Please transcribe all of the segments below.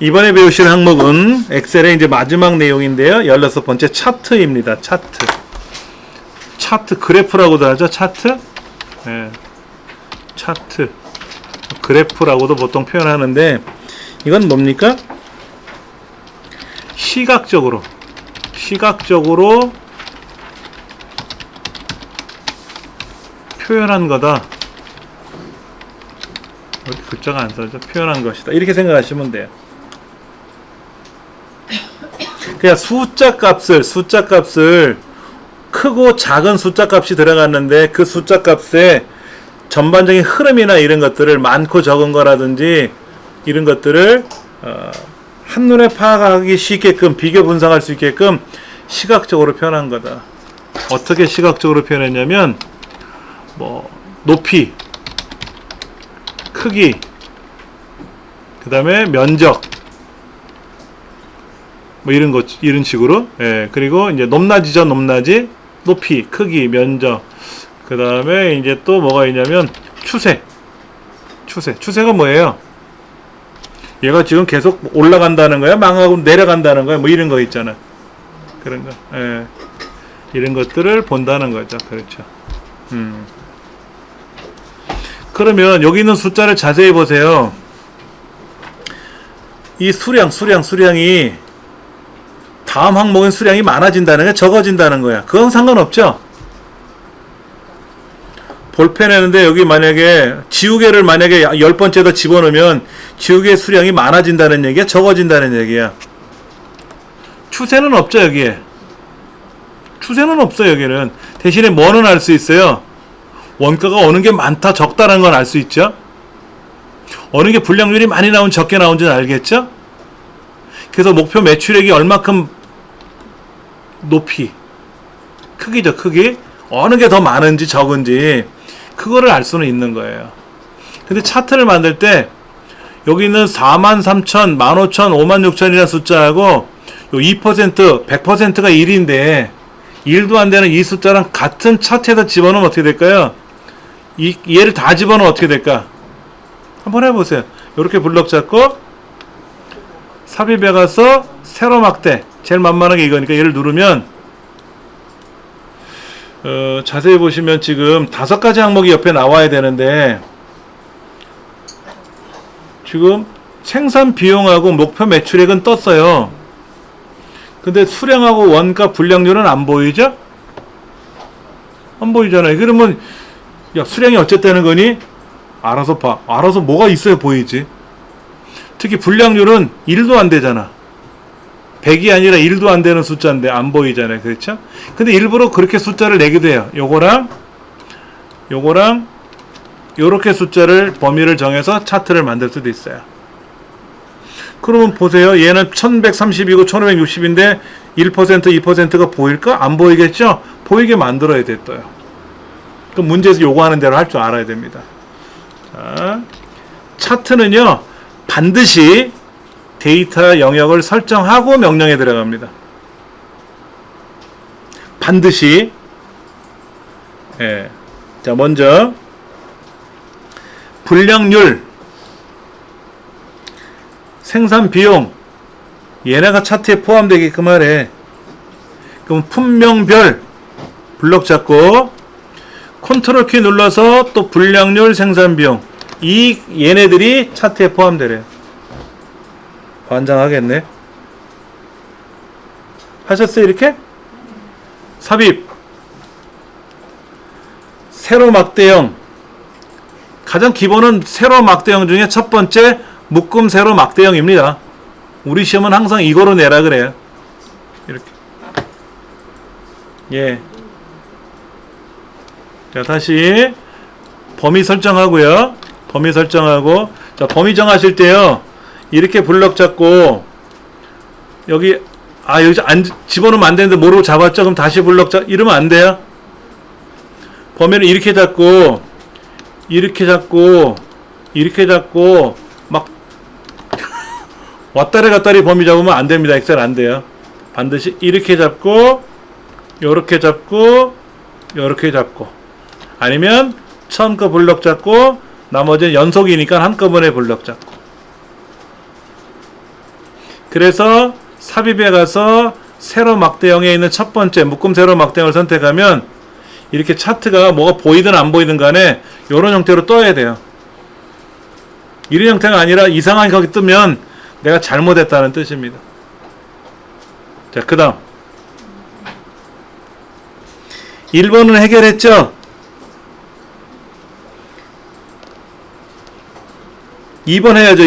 이번에 배우실 항목은 엑셀의 이제 마지막 내용인데요. 16번째 차트입니다. 차트. 차트, 그래프라고도 하죠. 차트. 네. 차트. 그래프라고도 보통 표현하는데, 이건 뭡니까? 시각적으로 표현한 거다. 여기 글자가 안 써져. 표현한 것이다. 이렇게 생각하시면 돼요. 그냥 숫자 값을 크고 작은 숫자 값이 들어갔는데 그 숫자 값에 전반적인 흐름이나 이런 것들을 많고 적은 거라든지 이런 것들을 한눈에 파악하기 쉽게끔 비교 분석할 수 있게끔 시각적으로 표현한 거다. 어떻게 시각적으로 표현했냐면 뭐 높이, 크기, 그 다음에 면적, 뭐 이런 식으로. 예, 그리고 이제 높낮이죠. 높낮이, 높이, 크기, 면적. 그 다음에 이제 또 뭐가 있냐면 추세가 뭐예요? 얘가 지금 계속 올라간다는 거야? 망하고 내려간다는 거야? 뭐 이런 거 있잖아. 그런 거. 예. 이런 것들을 본다는 거죠. 그렇죠. 그러면 여기 있는 숫자를 자세히 보세요. 이 수량이 다음 항목은 수량이 많아진다는 게 적어진다는 거야. 그건 상관없죠. 볼펜 했는데 여기 만약에 지우개를 만약에 10번째도 집어넣으면 지우개 수량이 많아진다는 얘기야? 적어진다는 얘기야? 추세는 없죠. 여기에 추세는 없어요. 여기는 대신에 뭐는 알 수 있어요? 원가가 어느 게 많다 적다라는 건 알 수 있죠. 어느 게 불량률이 많이 나온 적게 나온지는 알겠죠. 그래서 목표 매출액이 얼마큼 높이, 크기죠. 크기. 어느 게 더 많은지 적은지 그거를 알 수는 있는 거예요. 근데 차트를 만들 때 여기 있는 43,000, 15,000, 56,000이라는 숫자하고 요 2%, 100%가 1인데 1도 안 되는 이 숫자랑 같은 차트에다 집어넣으면 어떻게 될까요? 얘를 다 집어넣으면 어떻게 될까? 한번 해보세요. 이렇게 블럭 잡고 삽입해 가서 세로 막대, 제일 만만하게 이거니까 얘를 누르면 자세히 보시면 지금 5가지 항목이 옆에 나와야 되는데 지금 생산 비용하고 목표 매출액은 떴어요. 근데 수량하고 원가 불량률은 안 보이죠? 안 보이잖아요. 그러면 야, 수량이 어쨌다는 거니? 알아서 봐. 알아서 뭐가 있어야 보이지. 특히 불량률은 1도 안 되잖아. 100이 아니라 1도 안 되는 숫자인데 안 보이잖아요. 그렇죠? 근데 일부러 그렇게 숫자를 내기도 해요. 요거랑 요렇게 숫자를 범위를 정해서 차트를 만들 수도 있어요. 그러면 보세요. 얘는 1130이고 1560인데 1%, 2%가 보일까? 안 보이겠죠? 보이게 만들어야 돼, 또요. 그 문제에서 요구하는 대로 할 줄 알아야 됩니다. 자, 차트는요, 반드시 데이터 영역을 설정하고 명령에 들어갑니다. 반드시. 예. 자, 먼저 불량률, 생산 비용, 얘네가 차트에 포함되게끔 하래. 그럼 품명별 블럭 잡고 컨트롤 키 눌러서 또 불량률, 생산 비용, 얘네들이 차트에 포함되래요. 환장하겠네. 하셨어요? 이렇게? 삽입, 세로 막대형. 가장 기본은 세로 막대형 중에 첫 번째 묶음 세로 막대형입니다. 우리 시험은 항상 이거로 내라 그래요. 이렇게. 예. 자, 다시 범위 설정하고요. 범위 설정하고, 자, 범위 정하실 때요, 이렇게 블럭 잡고 여기 여기 집어넣으면 안 되는데 모르고 잡았죠? 그럼 다시 블럭 이러면 안 돼요. 범위를 이렇게 잡고 막 왔다리 갔다리 범위 잡으면 안 됩니다. 엑셀 안 돼요. 반드시 이렇게 잡고 요렇게 잡고 요렇게 잡고, 아니면 처음 거 블럭 잡고 나머지는 연속이니까 한꺼번에 블럭 잡고. 그래서 삽입에 가서 세로 막대형에 있는 첫 번째 묶음 세로 막대형을 선택하면 이렇게 차트가 뭐가 보이든 안 보이든 간에 이런 형태로 떠야 돼요. 이런 형태가 아니라 이상하게 거기 뜨면 내가 잘못했다는 뜻입니다. 자, 그 다음 1번은 해결했죠? 2번 해야죠.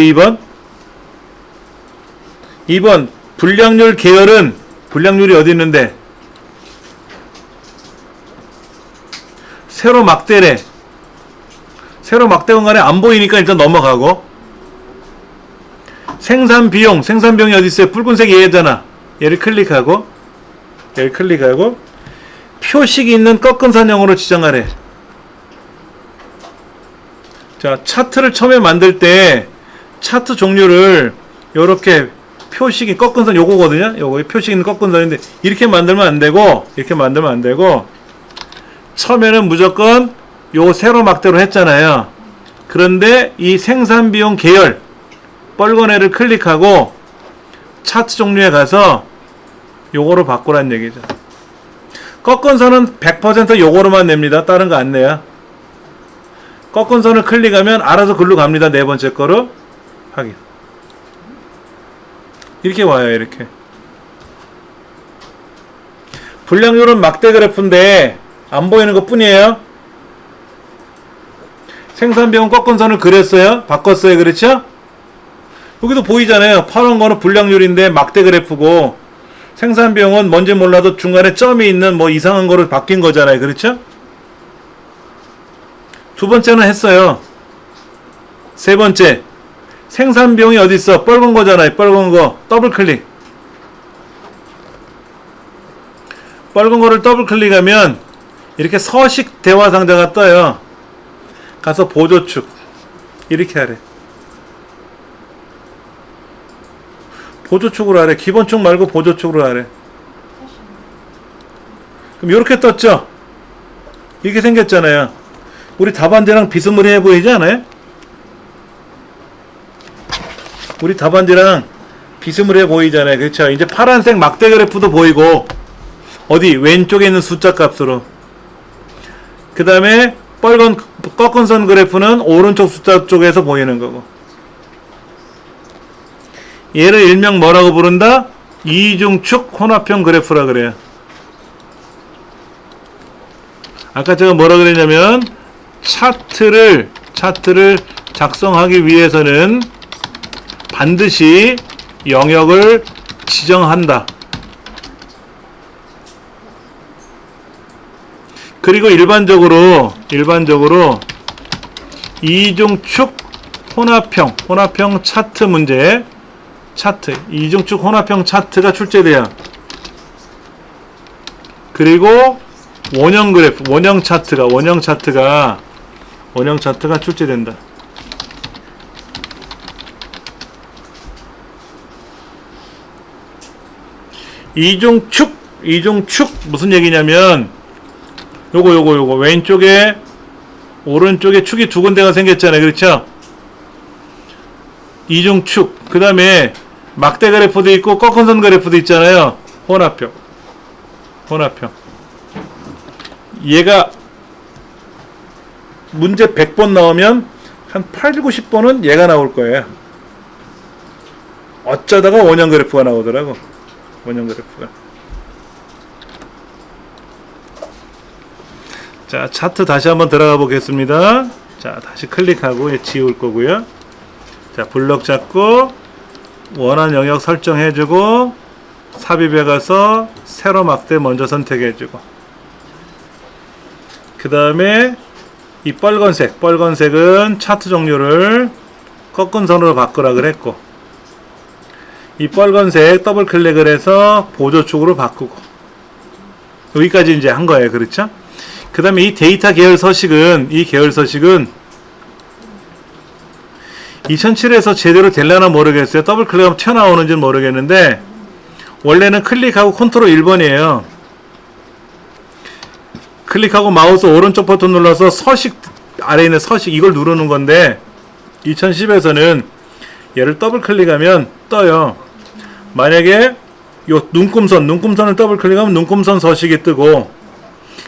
2번 불량률 계열은 불량률이 어디 있는데 세로 막대래. 세로 막대건 간에 안 보이니까 일단 넘어가고, 생산비용이 어디 있어요? 붉은색 얘잖아. 얘를 클릭하고 표식이 있는 꺾은 선형으로 지정하래. 자, 차트를 처음에 만들 때 차트 종류를 요렇게 표식이 꺾은 선 요거거든요. 요거 표식 있는 꺾은 선인데 이렇게 만들면 안 되고 처음에는 무조건 요 세로 막대로 했잖아요. 그런데 이 생산비용 계열 빨간 애를 클릭하고 차트 종류에 가서 요거로 바꾸란 얘기죠. 꺾은 선은 100% 요거로만 냅니다. 다른 거 안 내요. 꺾은 선을 클릭하면 알아서 글로 갑니다. 네 번째 거로 확인. 이렇게 와요. 이렇게. 불량률은 막대 그래프인데 안 보이는 것 뿐이에요. 생산비용 꺾은 선을 그렸어요. 바꿨어요. 그렇죠? 여기도 보이잖아요. 파란 거는 불량률인데 막대 그래프고, 생산비용은 뭔지 몰라도 중간에 점이 있는 뭐 이상한 거로 바뀐 거잖아요. 그렇죠? 두 번째는 했어요. 세 번째, 생산비용이 어디 있어? 빨간 거잖아요. 빨간 거 더블 클릭. 빨간 거를 더블 클릭하면 이렇게 서식 대화 상자가 떠요. 가서 보조축 이렇게 하래. 보조축으로 하래. 기본축 말고 보조축으로 하래. 그럼 이렇게 떴죠? 이렇게 생겼잖아요. 우리 답안지랑 비스무리해 보이지 않아요? 우리 답안지랑 비스무리해 보이잖아요. 그렇죠? 이제 파란색 막대 그래프도 보이고, 어디 왼쪽에 있는 숫자 값으로. 그 다음에 빨간 꺾은 선 그래프는 오른쪽 숫자 쪽에서 보이는 거고. 얘를 일명 뭐라고 부른다? 이중축 혼합형 그래프라 그래요. 아까 제가 뭐라 그랬냐면, 차트를 작성하기 위해서는 반드시 영역을 지정한다. 그리고 일반적으로 이중축 혼합형 차트 문제, 이중축 혼합형 차트가 출제돼요. 그리고 원형 그래프, 원형 차트가 출제된다. 이중축 무슨 얘기냐면, 요거 왼쪽에 오른쪽에 축이 두 군데가 생겼잖아요. 그렇죠? 이중축. 그 다음에 막대 그래프도 있고 꺾은 선 그래프도 있잖아요. 혼합형. 얘가 문제 100번 나오면 한 8, 90번은 얘가 나올 거예요. 어쩌다가 원형 그래프가 나오더라고. 원형 그래프가. 자, 차트 다시 한번 들어가 보겠습니다. 자, 다시 클릭하고 지울 거고요. 자, 블럭 잡고 원하는 영역 설정해주고, 삽입에 가서 세로 막대 먼저 선택해주고, 그 다음에 이 빨간색은 차트 종류를 꺾은 선으로 바꾸라 그랬고, 이 빨간색 더블 클릭을 해서 보조축으로 바꾸고, 여기까지 이제 한 거예요. 그렇죠? 그 다음에 이 데이터 계열 서식은 2007에서 제대로 될려나 모르겠어요. 더블 클릭하면 튀어나오는지는 모르겠는데, 원래는 클릭하고 컨트롤 1번이에요. 클릭하고 마우스 오른쪽 버튼 눌러서 서식, 아래에 있는 서식 이걸 누르는 건데, 2010에서는 얘를 더블 클릭하면 떠요. 만약에 요 눈금선을 더블 클릭하면 눈금선 서식이 뜨고,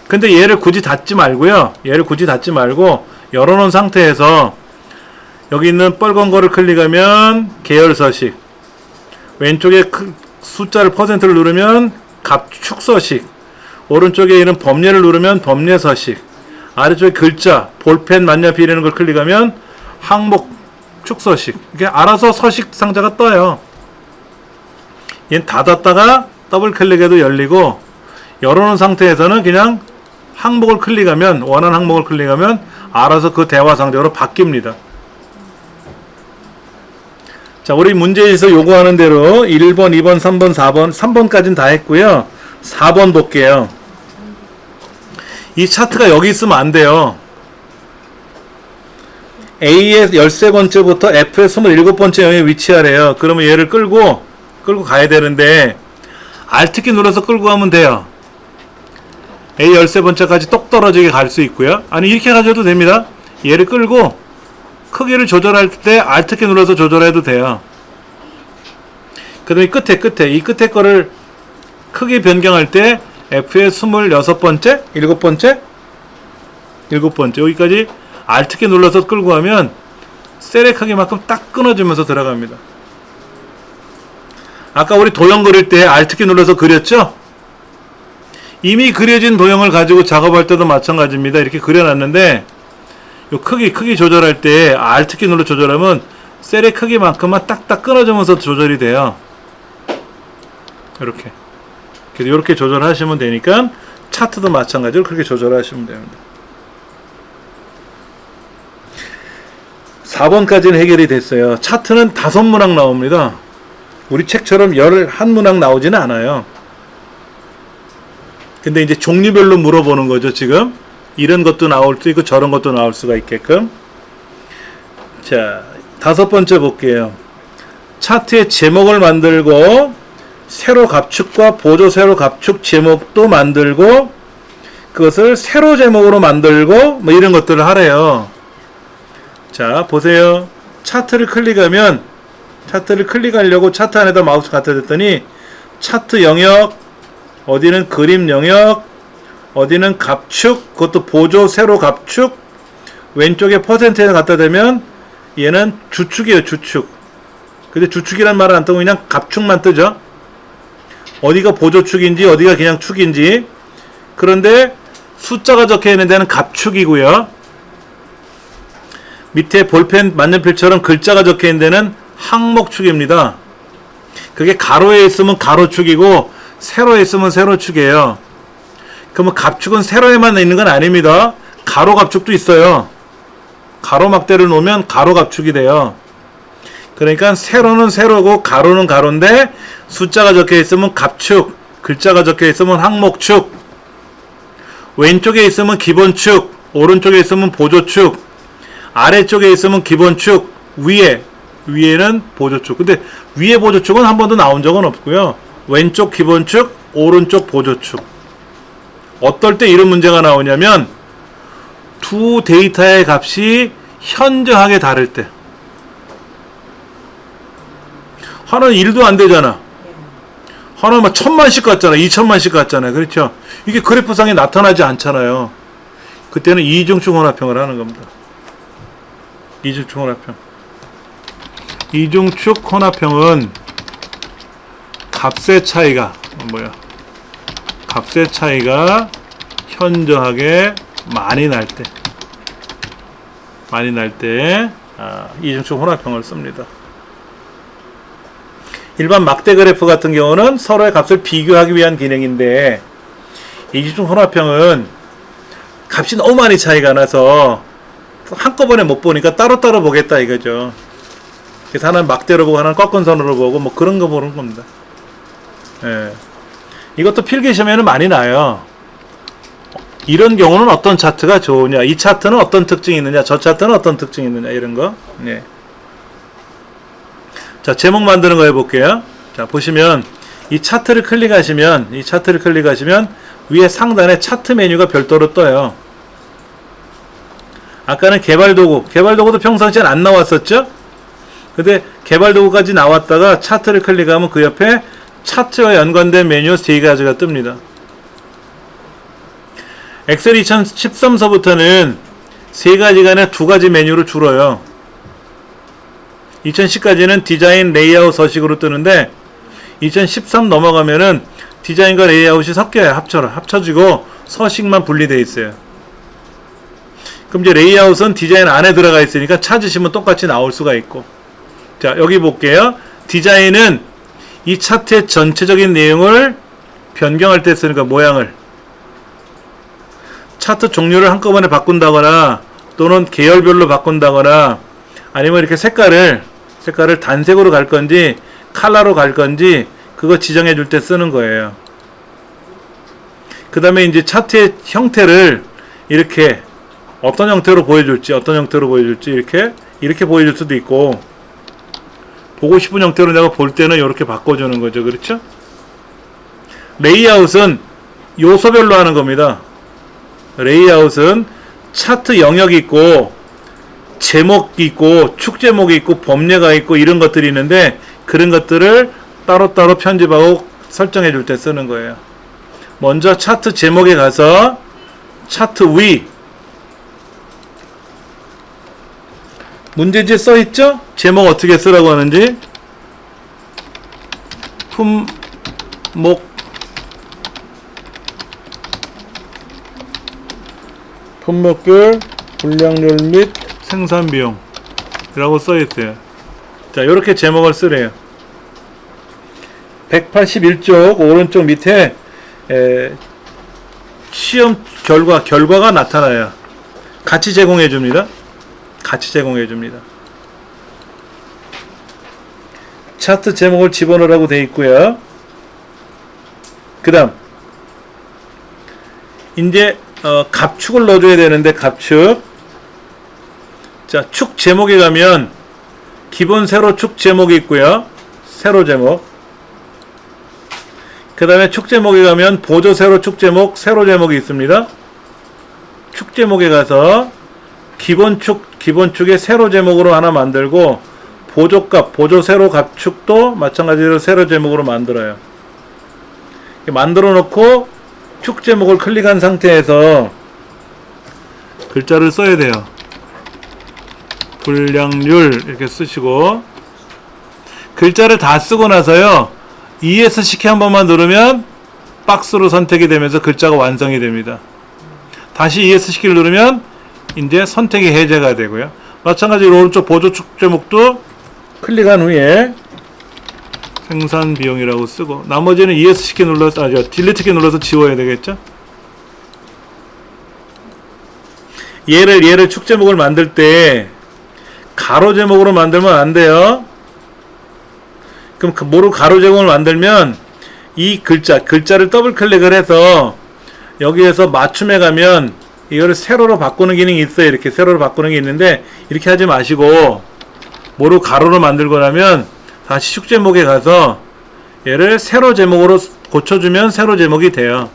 근데 얘를 굳이 닫지 말고요. 얘를 굳이 닫지 말고 열어놓은 상태에서 여기 있는 빨간 거를 클릭하면 계열 서식, 왼쪽에 숫자를 퍼센트를 누르면 갑축 서식, 오른쪽에 있는 범례를 누르면 범례 서식, 아래쪽에 글자 볼펜 만년필 이라는 걸 클릭하면 항목 축 서식. 이게 알아서 서식 상자가 떠요. 얘는 닫았다가 더블 클릭해도 열리고, 열어놓은 상태에서는 그냥 항목을 클릭하면, 원하는 항목을 클릭하면 알아서 그 대화 상자로 바뀝니다. 자, 우리 문제에서 요구하는 대로 1번, 2번, 3번, 4번, 3번까지는 다 했고요. 4번 볼게요. 이 차트가 여기 있으면 안 돼요. A의 13번째부터 F의 27번째 영역에 위치하래요. 그러면 얘를 끌고 가야 되는데, Alt키 눌러서 끌고 가면 돼요. A 13번째까지 똑 떨어지게 갈 수 있고요. 아니, 이렇게 가져도 됩니다. 얘를 끌고 크기를 조절할 때 Alt키 눌러서 조절해도 돼요. 그 다음에 이 끝에 거를 크기 변경할 때 F의 26번째? 7번째? 7번째. 여기까지 Alt키 눌러서 끌고 가면 셀의 크기만큼 딱 끊어지면서 들어갑니다. 아까 우리 도형 그릴 때 Alt키 눌러서 그렸죠? 이미 그려진 도형을 가지고 작업할 때도 마찬가지입니다. 이렇게 그려놨는데 요 크기 조절할 때 Alt키 눌러 조절하면 셀의 크기만큼만 딱딱 끊어지면서 조절이 돼요. 이렇게. 그래서 이렇게 조절하시면 되니까 차트도 마찬가지로 그렇게 조절하시면 됩니다. 4번까지는 해결이 됐어요. 차트는 5문항 나옵니다. 우리 책처럼 11문항 나오지는 않아요. 근데 이제 종류별로 물어보는 거죠, 지금. 이런 것도 나올 수 있고 저런 것도 나올 수가 있게끔. 자, 5번째 볼게요. 차트의 제목을 만들고 세로 갑축과 보조 세로 갑축 제목도 만들고 그것을 세로 제목으로 만들고 뭐 이런 것들을 하래요. 자, 보세요. 차트를 클릭하려고 차트 안에다 마우스 갖다 댔더니 차트 영역, 어디는 그림 영역, 어디는 갑축, 그것도 보조 세로 갑축, 왼쪽에 퍼센트에 갖다 대면 얘는 주축이에요, 주축. 근데 주축이란 말은 안 뜨고 그냥 갑축만 뜨죠. 어디가 보조축인지 어디가 그냥 축인지. 그런데 숫자가 적혀 있는 데는 갑축이고요. 밑에 볼펜 만년필처럼 글자가 적혀 있는 데는 항목축입니다. 그게 가로에 있으면 가로축이고 세로에 있으면 세로축이에요. 그러면 갑축은 세로에만 있는 건 아닙니다. 가로 갑축도 있어요. 가로 막대를 놓으면 가로 갑축이 돼요. 그러니까 세로는 세로고 가로는 가로인데 숫자가 적혀 있으면 갑축, 글자가 적혀 있으면 항목축, 왼쪽에 있으면 기본축, 오른쪽에 있으면 보조축, 아래쪽에 있으면 기본축, 위에는 보조축. 근데 위에 보조축은 한 번도 나온 적은 없고요. 왼쪽 기본축, 오른쪽 보조축. 어떨 때 이런 문제가 나오냐면 두 데이터의 값이 현저하게 다를 때. 하나는 1도 안 되잖아. 하나는 막 1000만씩 같잖아. 2000만씩 같잖아요. 그렇죠? 이게 그래프상에 나타나지 않잖아요. 그때는 이중축 혼합형을 하는 겁니다. 이중축 혼합형. 이중축 혼합형은 값의 차이가 값의 차이가 현저하게 많이 날 때 이중축 혼합형을 씁니다. 일반 막대 그래프 같은 경우는 서로의 값을 비교하기 위한 기능인데 이중축 혼합형은 값이 너무 많이 차이가 나서 한꺼번에 못 보니까 따로따로 보겠다 이거죠. 그래서 하나는 막대로 보고 하나는 꺾은 선으로 보고 뭐 그런 거 보는 겁니다. 예. 이것도 필기시험에는 많이 나요. 이런 경우는 어떤 차트가 좋으냐, 이 차트는 어떤 특징이 있느냐, 저 차트는 어떤 특징이 있느냐, 이런 거. 예. 자, 제목 만드는 거 해볼게요. 자, 보시면 이 차트를 클릭하시면 위에 상단에 차트 메뉴가 별도로 떠요. 아까는 개발도구도 평상시엔 안 나왔었죠? 근데 개발 도구까지 나왔다가 차트를 클릭하면 그 옆에 차트와 연관된 메뉴 3가지가 뜹니다. 엑셀 2013서부터는 3가지가 아니라 2가지 메뉴로 줄어요. 2010까지는 디자인, 레이아웃, 서식으로 뜨는데 2013 넘어가면은 디자인과 레이아웃이 섞여요. 합쳐지고 서식만 분리되어 있어요. 그럼 이제 레이아웃은 디자인 안에 들어가 있으니까 찾으시면 똑같이 나올 수가 있고. 자, 여기 볼게요. 디자인은 이 차트의 전체적인 내용을 변경할 때 쓰니까 모양을. 차트 종류를 한꺼번에 바꾼다거나 또는 계열별로 바꾼다거나 아니면 이렇게 색깔을 단색으로 갈 건지 컬러로 갈 건지 그거 지정해 줄 때 쓰는 거예요. 그 다음에 이제 차트의 형태를 이렇게 어떤 형태로 보여줄지 이렇게 보여줄 수도 있고, 보고 싶은 형태로 내가 볼 때는 이렇게 바꿔주는 거죠. 그렇죠? 레이아웃은 요소별로 하는 겁니다. 레이아웃은 차트 영역이 있고 제목이 있고 축 제목이 있고 범례가 있고 이런 것들이 있는데 그런 것들을 따로따로 편집하고 설정해 줄 때 쓰는 거예요. 먼저 차트 제목에 가서 차트 위 문제지에 써 있죠? 제목 어떻게 쓰라고 하는지. 품목별 분량률 및 생산비용 이라고 써 있어요. 자, 요렇게 제목을 쓰래요. 181쪽 오른쪽 밑에 시험 결과가 나타나요. 같이 제공해 줍니다. 차트 제목을 집어넣으라고 되어 있고요. 그 다음 이제 갑축을 넣어줘야 되는데 갑축. 자, 축 제목에 가면 기본 세로 축 제목이 있고요. 세로 제목. 그 다음에 축 제목에 가면 보조 세로 축 제목, 세로 제목이 있습니다. 축 제목에 가서 기본 축의 세로 제목으로 하나 만들고 보조값, 보조 세로 갑축도 마찬가지로 세로 제목으로 만들어요. 만들어 놓고 축 제목을 클릭한 상태에서 글자를 써야 돼요. 분량률 이렇게 쓰시고 글자를 다 쓰고 나서요. ESC 키 한 번만 누르면 박스로 선택이 되면서 글자가 완성이 됩니다. 다시 ESC 키를 누르면 이제 선택이 해제가 되고요. 마찬가지로 오른쪽 보조 축 제목도 클릭한 후에 생산 비용이라고 쓰고 나머지는 ESC 키 눌러서 딜리트 키 눌러서 지워야 되겠죠. 얘를 축 제목을 만들 때 가로 제목으로 만들면 안 돼요. 그럼 뭐로 가로 제목을 만들면 이 글자를 더블 클릭을 해서 여기에서 맞춤에 가면 이거를 세로로 바꾸는 기능이 있어요. 이렇게 세로로 바꾸는 게 있는데 이렇게 하지 마시고 뭐로 가로로 만들고 나면 다시 축 제목에 가서 얘를 세로 제목으로 고쳐주면 세로 제목이 돼요.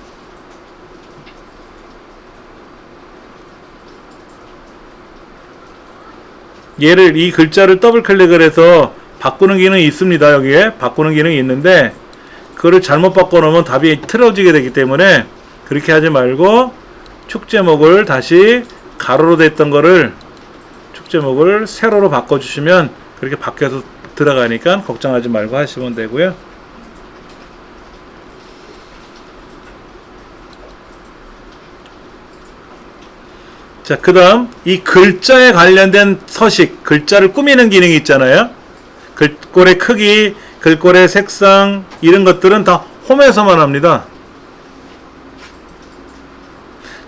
이 글자를 더블 클릭을 해서 바꾸는 기능이 있습니다. 여기에 바꾸는 기능이 있는데 그거를 잘못 바꿔놓으면 답이 틀어지게 되기 때문에 그렇게 하지 말고 축 제목을 다시 가로로 됐던 거를 축 제목을 세로로 바꿔주시면 그렇게 바뀌어서 들어가니까 걱정하지 말고 하시면 되고요. 자, 그 다음 이 글자에 관련된 서식, 글자를 꾸미는 기능이 있잖아요. 글꼴의 크기, 글꼴의 색상 이런 것들은 다 홈에서만 합니다.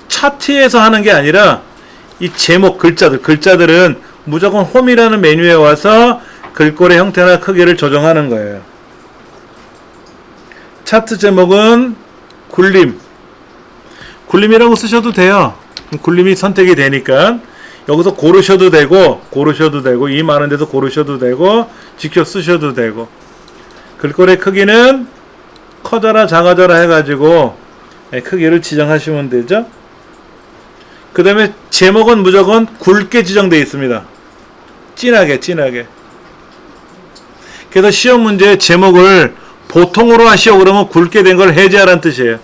차트에서 하는 게 아니라 이 제목, 글자들은 무조건 홈이라는 메뉴에 와서 글꼴의 형태나 크기를 조정하는 거예요. 차트 제목은 굴림이라고 쓰셔도 돼요. 굴림이 선택이 되니까 여기서 고르셔도 되고 이 많은 데서 고르셔도 되고 직접 쓰셔도 되고 글꼴의 크기는 커져라 작아져라 해가지고 크기를 지정하시면 되죠. 그 다음에 제목은 무조건 굵게 지정되어 있습니다. 진하게 그래서 시험 문제 제목을 보통으로 하시오 그러면 굵게 된 걸 해제하라는 뜻이에요.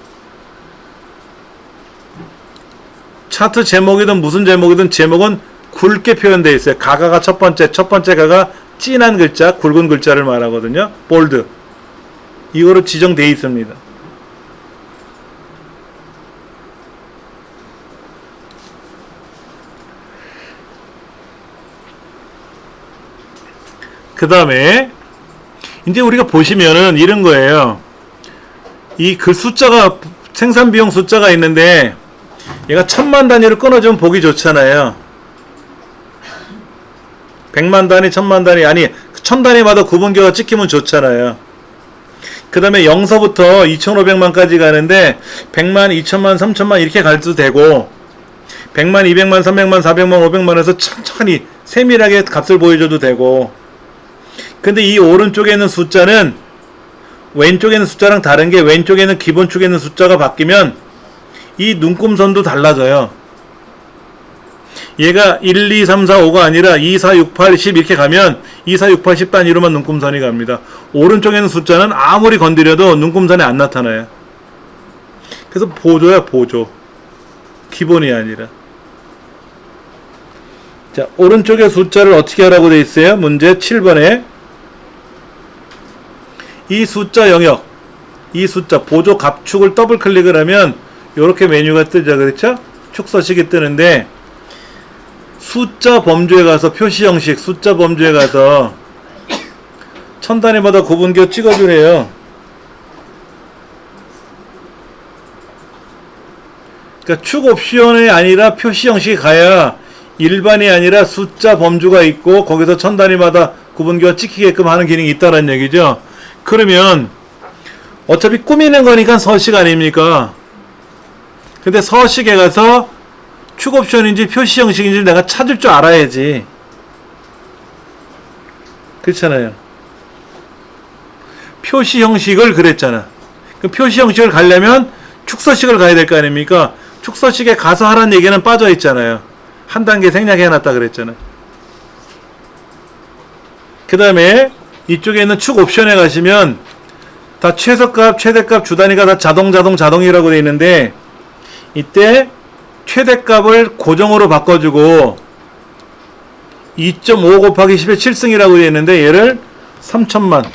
차트 제목이든 무슨 제목이든 제목은 굵게 표현되어 있어요. 가가가 첫 번째 가가 진한 글자, 굵은 글자를 말하거든요. 볼드. 이거로 지정되어 있습니다. 그 다음에 이제 우리가 보시면은 이런 거예요. 이 그 숫자가 생산비용 숫자가 있는데 얘가 1000만 단위로 끊어주면 보기 좋잖아요. 100만 단위, 1000만 단위, 아니 1000단위마다 구분기가 찍히면 좋잖아요. 그 다음에 0서부터 2500만까지 가는데 100만, 2000만, 3000만 이렇게 갈도 되고 100만, 200만, 300만, 400만, 500만에서 천천히 세밀하게 값을 보여줘도 되고. 근데 이 오른쪽에 있는 숫자는 왼쪽에 있는 숫자랑 다른 게 왼쪽에 있는 기본축에 있는 숫자가 바뀌면 이 눈금선도 달라져요. 얘가 1, 2, 3, 4, 5가 아니라 2, 4, 6, 8, 10 이렇게 가면 2, 4, 6, 8, 10 단위로만 눈금선이 갑니다. 오른쪽에 있는 숫자는 아무리 건드려도 눈금선이 안 나타나요. 그래서 보조야, 보조. 기본이 아니라. 자, 오른쪽에 숫자를 어떻게 하라고 돼 있어요? 문제 7번에 이 숫자 영역, 이 숫자 보조 값축을 더블 클릭을 하면 이렇게 메뉴가 뜨죠. 그렇죠? 축서식이 뜨는데 숫자 범주에 가서 표시 형식, 숫자 범주에 가서 1000단위마다 구분기호 찍어주래요. 그러니까 축 옵션이 아니라 표시 형식이 가야 일반이 아니라 숫자 범주가 있고 거기서 1000단위마다 구분기가 찍히게끔 하는 기능이 있다는 얘기죠. 그러면 어차피 꾸미는 거니까 서식 아닙니까? 근데 서식에 가서 축 옵션인지 표시 형식인지 내가 찾을 줄 알아야지. 그렇잖아요. 표시 형식을 그랬잖아. 그 표시 형식을 가려면 축서식을 가야 될 거 아닙니까? 축서식에 가서 하라는 얘기는 빠져 있잖아요. 한 단계 생략해놨다 그랬잖아요. 그 다음에 이쪽에 있는 축 옵션에 가시면 다 최소값, 최대값, 주단위가 다 자동이라고 되어 있는데 이때 최대값을 고정으로 바꿔주고 2.5 곱하기 10의 7승이라고 되어 있는데 얘를 3000만,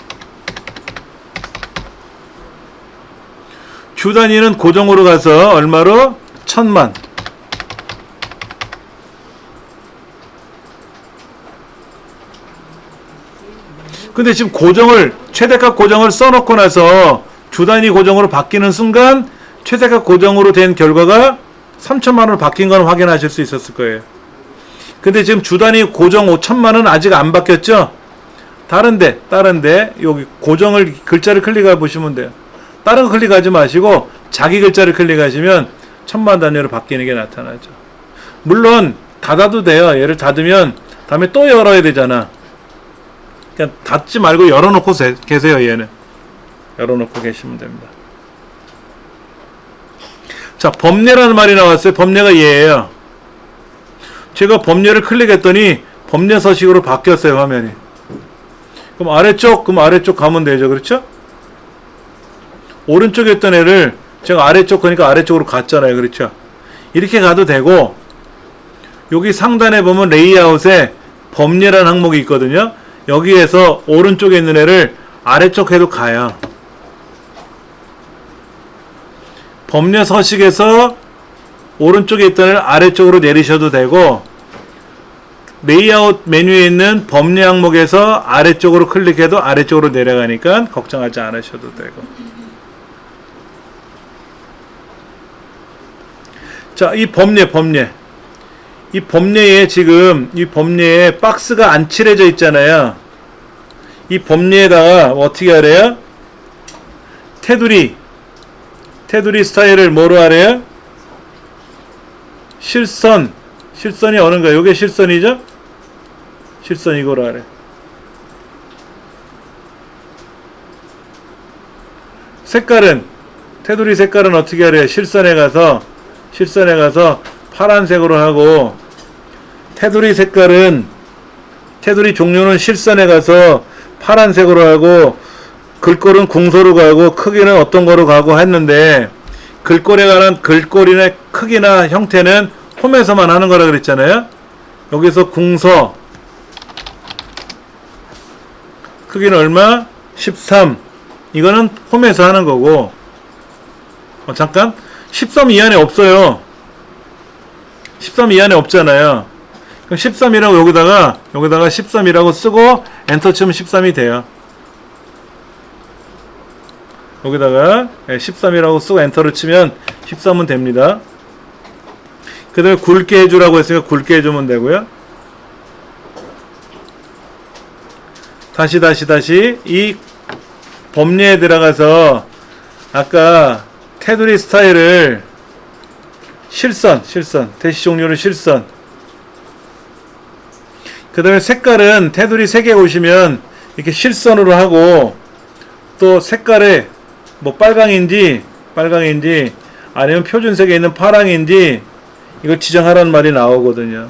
주단위는 고정으로 가서 얼마로? 1000만. 근데 지금 고정을, 최대값 고정을 써놓고 나서 주단위 고정으로 바뀌는 순간 최대값 고정으로 된 결과가 3000만원으로 바뀐 건 확인하실 수 있었을 거예요. 근데 지금 주단위 고정 5000만은 아직 안 바뀌었죠? 다른데 여기 고정을, 글자를 클릭해 보시면 돼요. 다른 거 클릭하지 마시고 자기 글자를 클릭하시면 1000만 단위로 바뀌는 게 나타나죠. 물론 닫아도 돼요. 얘를 닫으면 다음에 또 열어야 되잖아. 그냥 닫지 말고 열어놓고 계세요. 얘는 열어놓고 계시면 됩니다. 자, 범례라는 말이 나왔어요. 범례가 얘예요. 제가 범례를 클릭했더니 범례 서식으로 바뀌었어요. 화면이. 그럼 아래쪽 가면 되죠. 그렇죠? 오른쪽에 있던 애를 제가 아래쪽 가니까 아래쪽으로 갔잖아요. 그렇죠? 이렇게 가도 되고, 여기 상단에 보면 레이아웃에 범례라는 항목이 있거든요. 여기에서 오른쪽에 있는 애를 아래쪽 해도 가요. 범례 서식에서 오른쪽에 있던 애를 아래쪽으로 내리셔도 되고, 레이아웃 메뉴에 있는 범례 항목에서 아래쪽으로 클릭해도 아래쪽으로 내려가니까 걱정하지 않으셔도 되고. 자, 이 범례. 이 범례에 지금, 이 범례에 박스가 안 칠해져 있잖아요. 이 범례에다가 어떻게 하래요? 테두리 스타일을 뭐로 하래요? 실선이 어는가? 요게 실선이죠? 실선 이거로 하래. 색깔은, 테두리 색깔은 어떻게 하래요? 실선에 가서 파란색으로 하고, 테두리 종류는 실선에 가서 파란색으로 하고 글꼴은 궁서로 가고 크기는 어떤 거로 가고 했는데 글꼴에 관한 글꼴이나 크기나 형태는 홈에서만 하는 거라 그랬잖아요. 여기서 궁서 크기는 얼마? 13. 이거는 홈에서 하는 거고 잠깐 13 이 안에 없어요. 13 이 안에 없잖아요. 그럼 13이라고 여기다가 13이라고 쓰고 엔터 치면 13이 돼요. 여기다가 13이라고 쓰고 엔터를 치면 13은 됩니다. 그 다음에 굵게 해주라고 했으니까 굵게 해주면 되고요. 다시 이 범례에 들어가서 아까 테두리 스타일을 실선 대시 종류는 실선, 그 다음에 색깔은 테두리 3개 오시면 이렇게 실선으로 하고 또 색깔에 뭐 빨강인지 아니면 표준색에 있는 파랑인지 이걸 지정하라는 말이 나오거든요.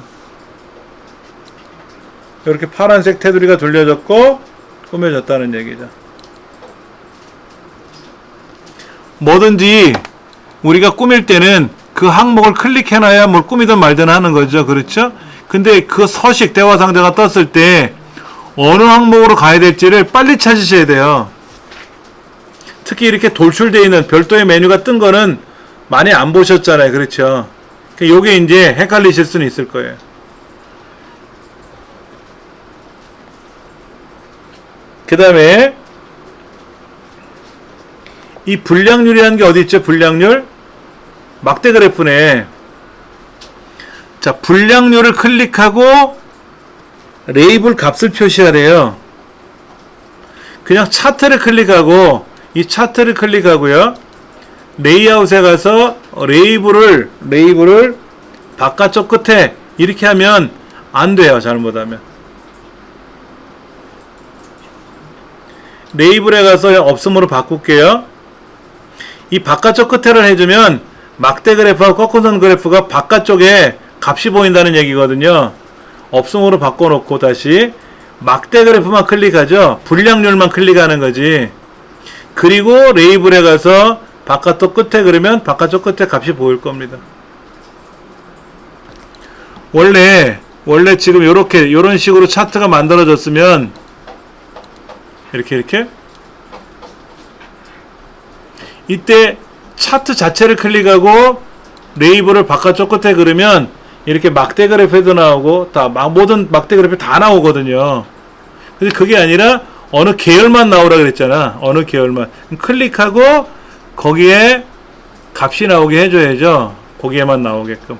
이렇게 파란색 테두리가 돌려졌고 꾸며졌다는 얘기죠. 뭐든지 우리가 꾸밀 때는 그 항목을 클릭해놔야 뭘 꾸미든 말든 하는 거죠. 그렇죠? 근데 그 서식 대화 상자가 떴을 때 어느 항목으로 가야 될지를 빨리 찾으셔야 돼요. 특히 이렇게 돌출되어 있는 별도의 메뉴가 뜬 거는 많이 안 보셨잖아요. 그렇죠? 요게 이제 헷갈리실 수는 있을 거예요. 그 다음에 이 분량률이라는 게 어디 있죠? 분량률? 막대 그래프네. 자, 분량률을 클릭하고 레이블 값을 표시하래요. 그냥 차트를 클릭하고 이 차트를 클릭하고요. 레이아웃에 가서 레이블을 바깥쪽 끝에 이렇게 하면 안 돼요. 잘못하면. 레이블에 가서 없음으로 바꿀게요. 이 바깥쪽 끝에를 해주면 막대 그래프와 꺾은선 그래프가 바깥쪽에 값이 보인다는 얘기거든요. 없음으로 바꿔놓고 다시 막대 그래프만 클릭하죠. 분량률만 클릭하는 거지. 그리고 레이블에 가서 바깥쪽 끝에 그러면 바깥쪽 끝에 값이 보일 겁니다. 원래 지금 요런 식으로 차트가 만들어졌으면 이렇게 이때 차트 자체를 클릭하고 레이블을 바깥쪽 끝에 그러면 이렇게 막대 그래프에도 나오고 모든 막대 그래프 다 나오거든요. 근데 그게 아니라 어느 계열만 나오라 그랬잖아. 어느 계열만 클릭하고 거기에 값이 나오게 해줘야죠. 거기에만 나오게끔.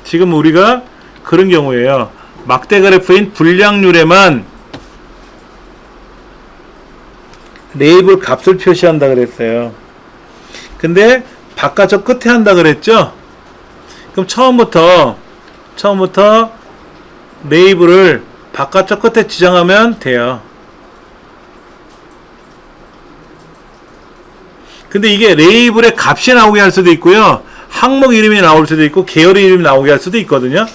지금 우리가 그런 경우에요. 막대 그래프인 분량률에만 레이블 값을 표시한다 그랬어요. 근데 바깥쪽 끝에 한다 그랬죠. 그럼 처음부터 레이블을 바깥쪽 끝에 지정하면 돼요. 근데 이게 레이블의 값이 나오게 할 수도 있고요. 항목 이름이 나올 수도 있고 계열 이름이 나오게 할 수도 있거든요.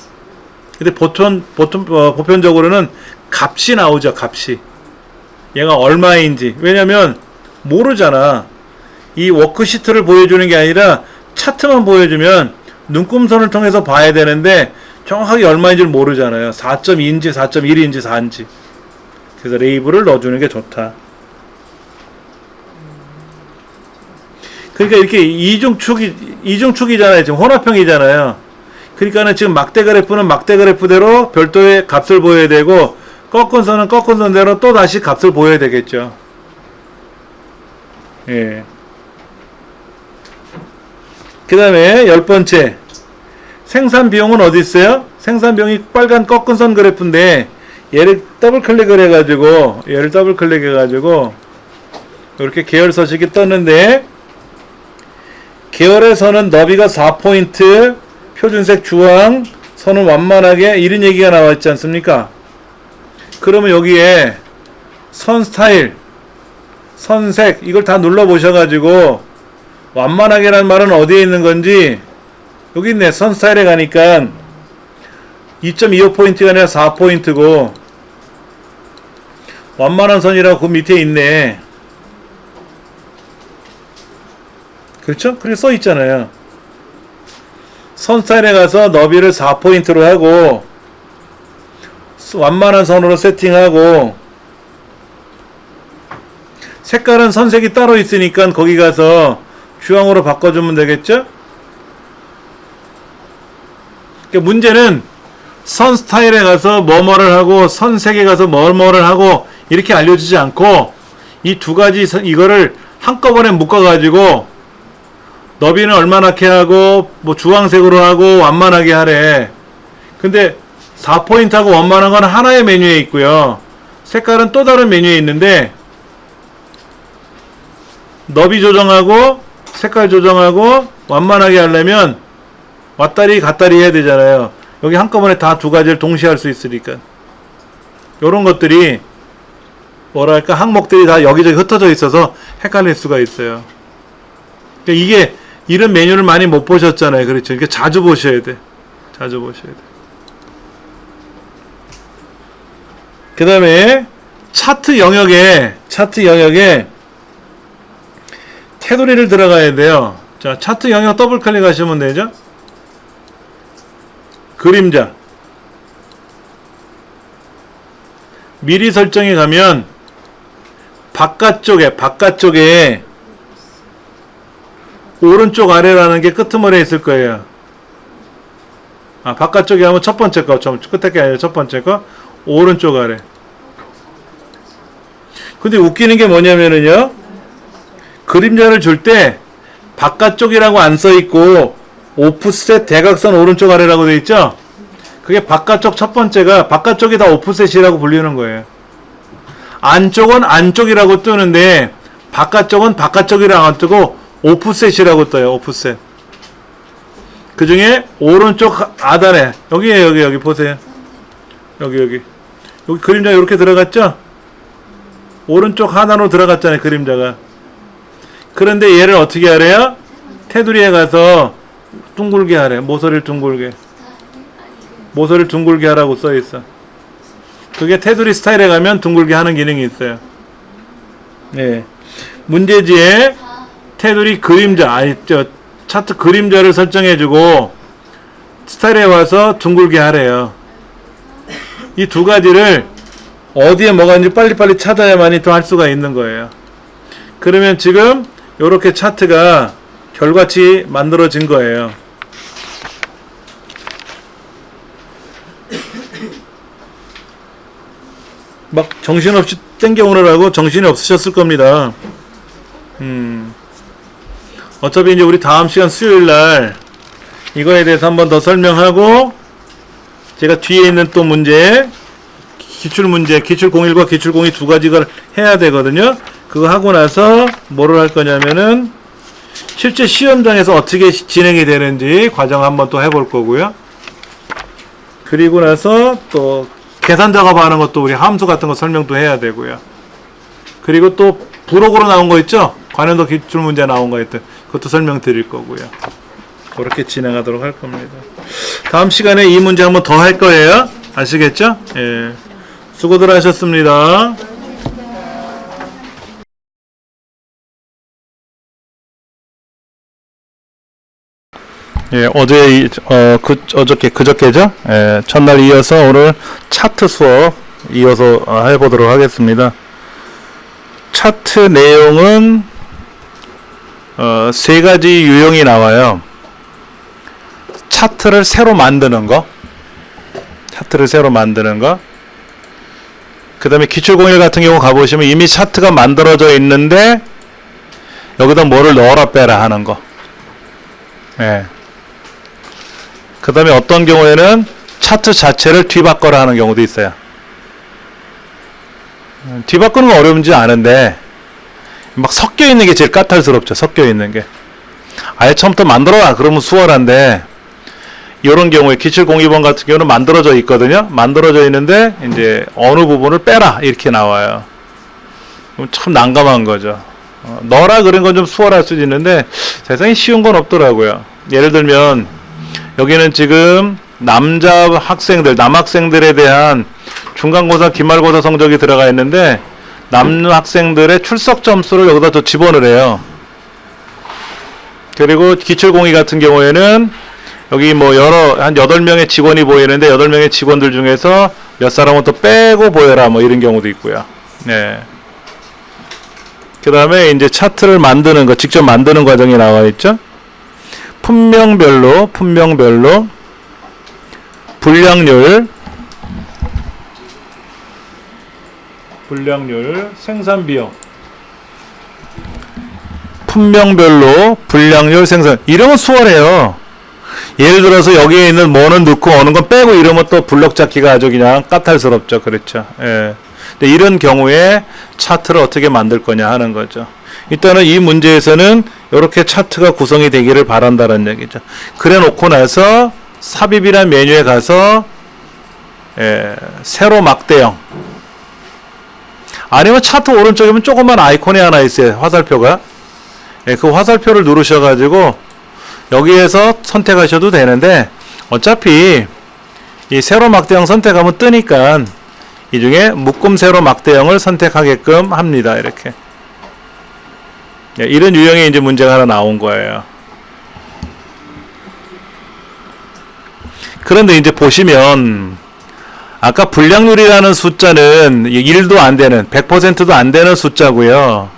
근데 보편적으로는 값이 나오죠. 값이. 얘가 얼마인지. 왜냐면 모르잖아. 이 워크시트를 보여주는 게 아니라 차트만 보여주면 눈금선을 통해서 봐야 되는데 정확하게 얼마인지를 모르잖아요. 4.2인지 4.1인지 4인지. 그래서 레이블을 넣어주는 게 좋다. 그러니까 이렇게 이중축이잖아요. 지금 혼합형이잖아요. 그러니까는 지금 막대 그래프는 막대 그래프대로 별도의 값을 보여야 되고 꺾은 선은 꺾은 선대로 또 다시 값을 보여야 되겠죠. 예. 그 다음에 10번째 생산 비용은 어디 있어요? 생산 비용이 빨간 꺾은 선 그래프인데 얘를 더블 클릭을 해가지고 이렇게 계열 서식이 떴는데 계열에서는 너비가 4포인트, 표준색 주황, 선은 완만하게 이런 얘기가 나와 있지 않습니까? 그러면 여기에 선 스타일, 선색 이걸 다 눌러 보셔가지고 완만하게라는 말은 어디에 있는 건지 여기 있네. 선 스타일에 가니까 2.25포인트가 아니라 4포인트고 완만한 선이라고 그 밑에 있네. 그렇죠? 그렇게 써 있잖아요. 선 스타일에 가서 너비를 4포인트로 하고 완만한 선으로 세팅하고 색깔은 선색이 따로 있으니까 거기 가서 주황으로 바꿔주면 되겠죠? 그러니까 문제는 선 스타일에 가서 뭐뭐를 하고 선색에 가서 뭐뭐를 하고 이렇게 알려주지 않고 이 두 가지 이거를 한꺼번에 묶어가지고 너비는 얼마나게 하고 뭐 주황색으로 하고 완만하게 하래. 근데 4포인트하고 완만한 건 하나의 메뉴에 있고요. 색깔은 또 다른 메뉴에 있는데 너비 조정하고 색깔 조정하고 완만하게 하려면 왔다리 갔다리 해야 되잖아요. 여기 한꺼번에 다 두 가지를 동시에 할 수 있으니까 요런 것들이 뭐랄까 항목들이 다 여기저기 흩어져 있어서 헷갈릴 수가 있어요. 그러니까 이게 이런 메뉴를 많이 못 보셨잖아요. 그렇죠? 그러니까 자주 보셔야 돼. 자주 보셔야 돼. 그 다음에 차트 영역에 테두리를 들어가야 돼요. 자, 차트 영역 더블 클릭하시면 되죠. 그림자. 미리 설정에 가면 바깥쪽에 오른쪽 아래라는 게 끄트머리에 있을 거예요. 아, 바깥쪽에 하면 첫 번째 거, 끝에 게 아니라 첫 번째 거, 오른쪽 아래. 근데 웃기는 게 뭐냐면은요, 그림자를 줄 때 바깥쪽이라고 안 써있고 오프셋 대각선 오른쪽 아래라고 되어 있죠. 그게 바깥쪽 첫 번째가 바깥쪽이 다 오프셋이라고 불리는 거예요. 안쪽은 안쪽이라고 뜨는데 바깥쪽은 바깥쪽이라고 안 뜨고 오프셋이라고 떠요. 오프셋. 그 중에 오른쪽 하단에 여기에요. 여기 보세요. 여기 그림자 이렇게 들어갔죠. 오른쪽 하단으로 들어갔잖아요. 그림자가. 그런데 얘를 어떻게 하래요? 테두리에 가서 둥글게 하래. 모서리를 둥글게 하라고 써있어. 그게 테두리 스타일에 가면 둥글게 하는 기능이 있어요. 네. 문제지에 테두리 그림자, 차트 그림자를 설정해주고 스타일에 와서 둥글게 하래요. 이 두 가지를 어디에 뭐가 있는지 빨리빨리 찾아야만이 또 할 수가 있는 거예요. 그러면 지금 요렇게 차트가 결같이 만들어진 거예요. 막 정신없이 땡겨오느라고 정신이 없으셨을 겁니다. 어차피 이제 우리 다음 시간 수요일날 이거에 대해서 한번 더 설명하고 제가 뒤에 있는 또 문제 기출문제 기출01과 기출02 두 가지를 해야 되거든요. 그거 하고 나서 뭐를 할 거냐면은 실제 시험장에서 어떻게 진행이 되는지 과정 한번 또 해볼 거고요. 그리고 나서 또 계산 작업하는 것도 우리 함수 같은 거 설명도 해야 되고요. 그리고 또 부록으로 나온 거 있죠? 관련도 기출문제 나온 거 있던 그것도 설명드릴 거고요. 그렇게 진행하도록 할 겁니다. 다음 시간에 이 문제 한번 더 할 거예요. 아시겠죠? 예. 수고들 하셨습니다. 예, 그저께죠? 예, 첫날 이어서 오늘 차트 수업 이어서 해보도록 하겠습니다. 차트 내용은 세 가지 유형이 나와요. 차트를 새로 만드는 거, 그 다음에 기출01 같은 경우 가보시면 이미 차트가 만들어져 있는데 여기다 뭐를 넣어라 빼라 하는 거. 예. 그 다음에 어떤 경우에는 차트 자체를 뒤바꿔라 하는 경우도 있어요. 뒤바꾸는 건 어려운지 아는데 막 섞여 있는 게 제일 까탈스럽죠. 섞여 있는 게. 아예 처음부터 만들어라 그러면 수월한데 이런 경우에 기출 02번 같은 경우는 만들어져 있거든요. 만들어져 있는데 이제 어느 부분을 빼라 이렇게 나와요. 참 난감한 거죠. 넣어라 그런 건 좀 수월할 수도 있는데 세상에 쉬운 건 없더라고요. 예를 들면 여기는 지금 남학생들에 대한 중간고사, 기말고사 성적이 들어가 있는데 남학생들의 출석 점수를 여기다 또 집어넣으래요. 그리고 기출공위 같은 경우에는 여기 뭐 한 8명의 직원이 보이는데 8명의 직원들 중에서 몇 사람은 또 빼고 보여라 뭐 이런 경우도 있고요. 네. 그 다음에 이제 차트를 만드는 거, 직접 만드는 과정이 나와 있죠. 품명별로 분량률, 생산비용, 품명별로 분량률, 생산. 이러면 수월해요. 예를 들어서 여기에 있는 뭐는 넣고 어느 건 빼고 이러면 또 블럭 잡기가 아주 그냥 까탈스럽죠. 그렇죠. 예. 근데 이런 경우에 차트를 어떻게 만들 거냐 하는 거죠. 일단은 이 문제에서는 이렇게 차트가 구성이 되기를 바란다는 얘기죠. 그래 놓고 나서 삽입이란 메뉴에 가서 세로 막대형, 아니면 차트 오른쪽이면 조그만 아이콘이 하나 있어요. 화살표가. 그 화살표를 누르셔가지고 여기에서 선택하셔도 되는데 어차피 이 세로 막대형 선택하면 뜨니까 이 중에 묶음 세로 막대형을 선택하게끔 합니다. 이렇게. 이런 유형의 이제 문제가 하나 나온 거예요. 그런데 이제 보시면 아까 분량률이라는 숫자는 1도 안 되는 100%도 안 되는 숫자고요.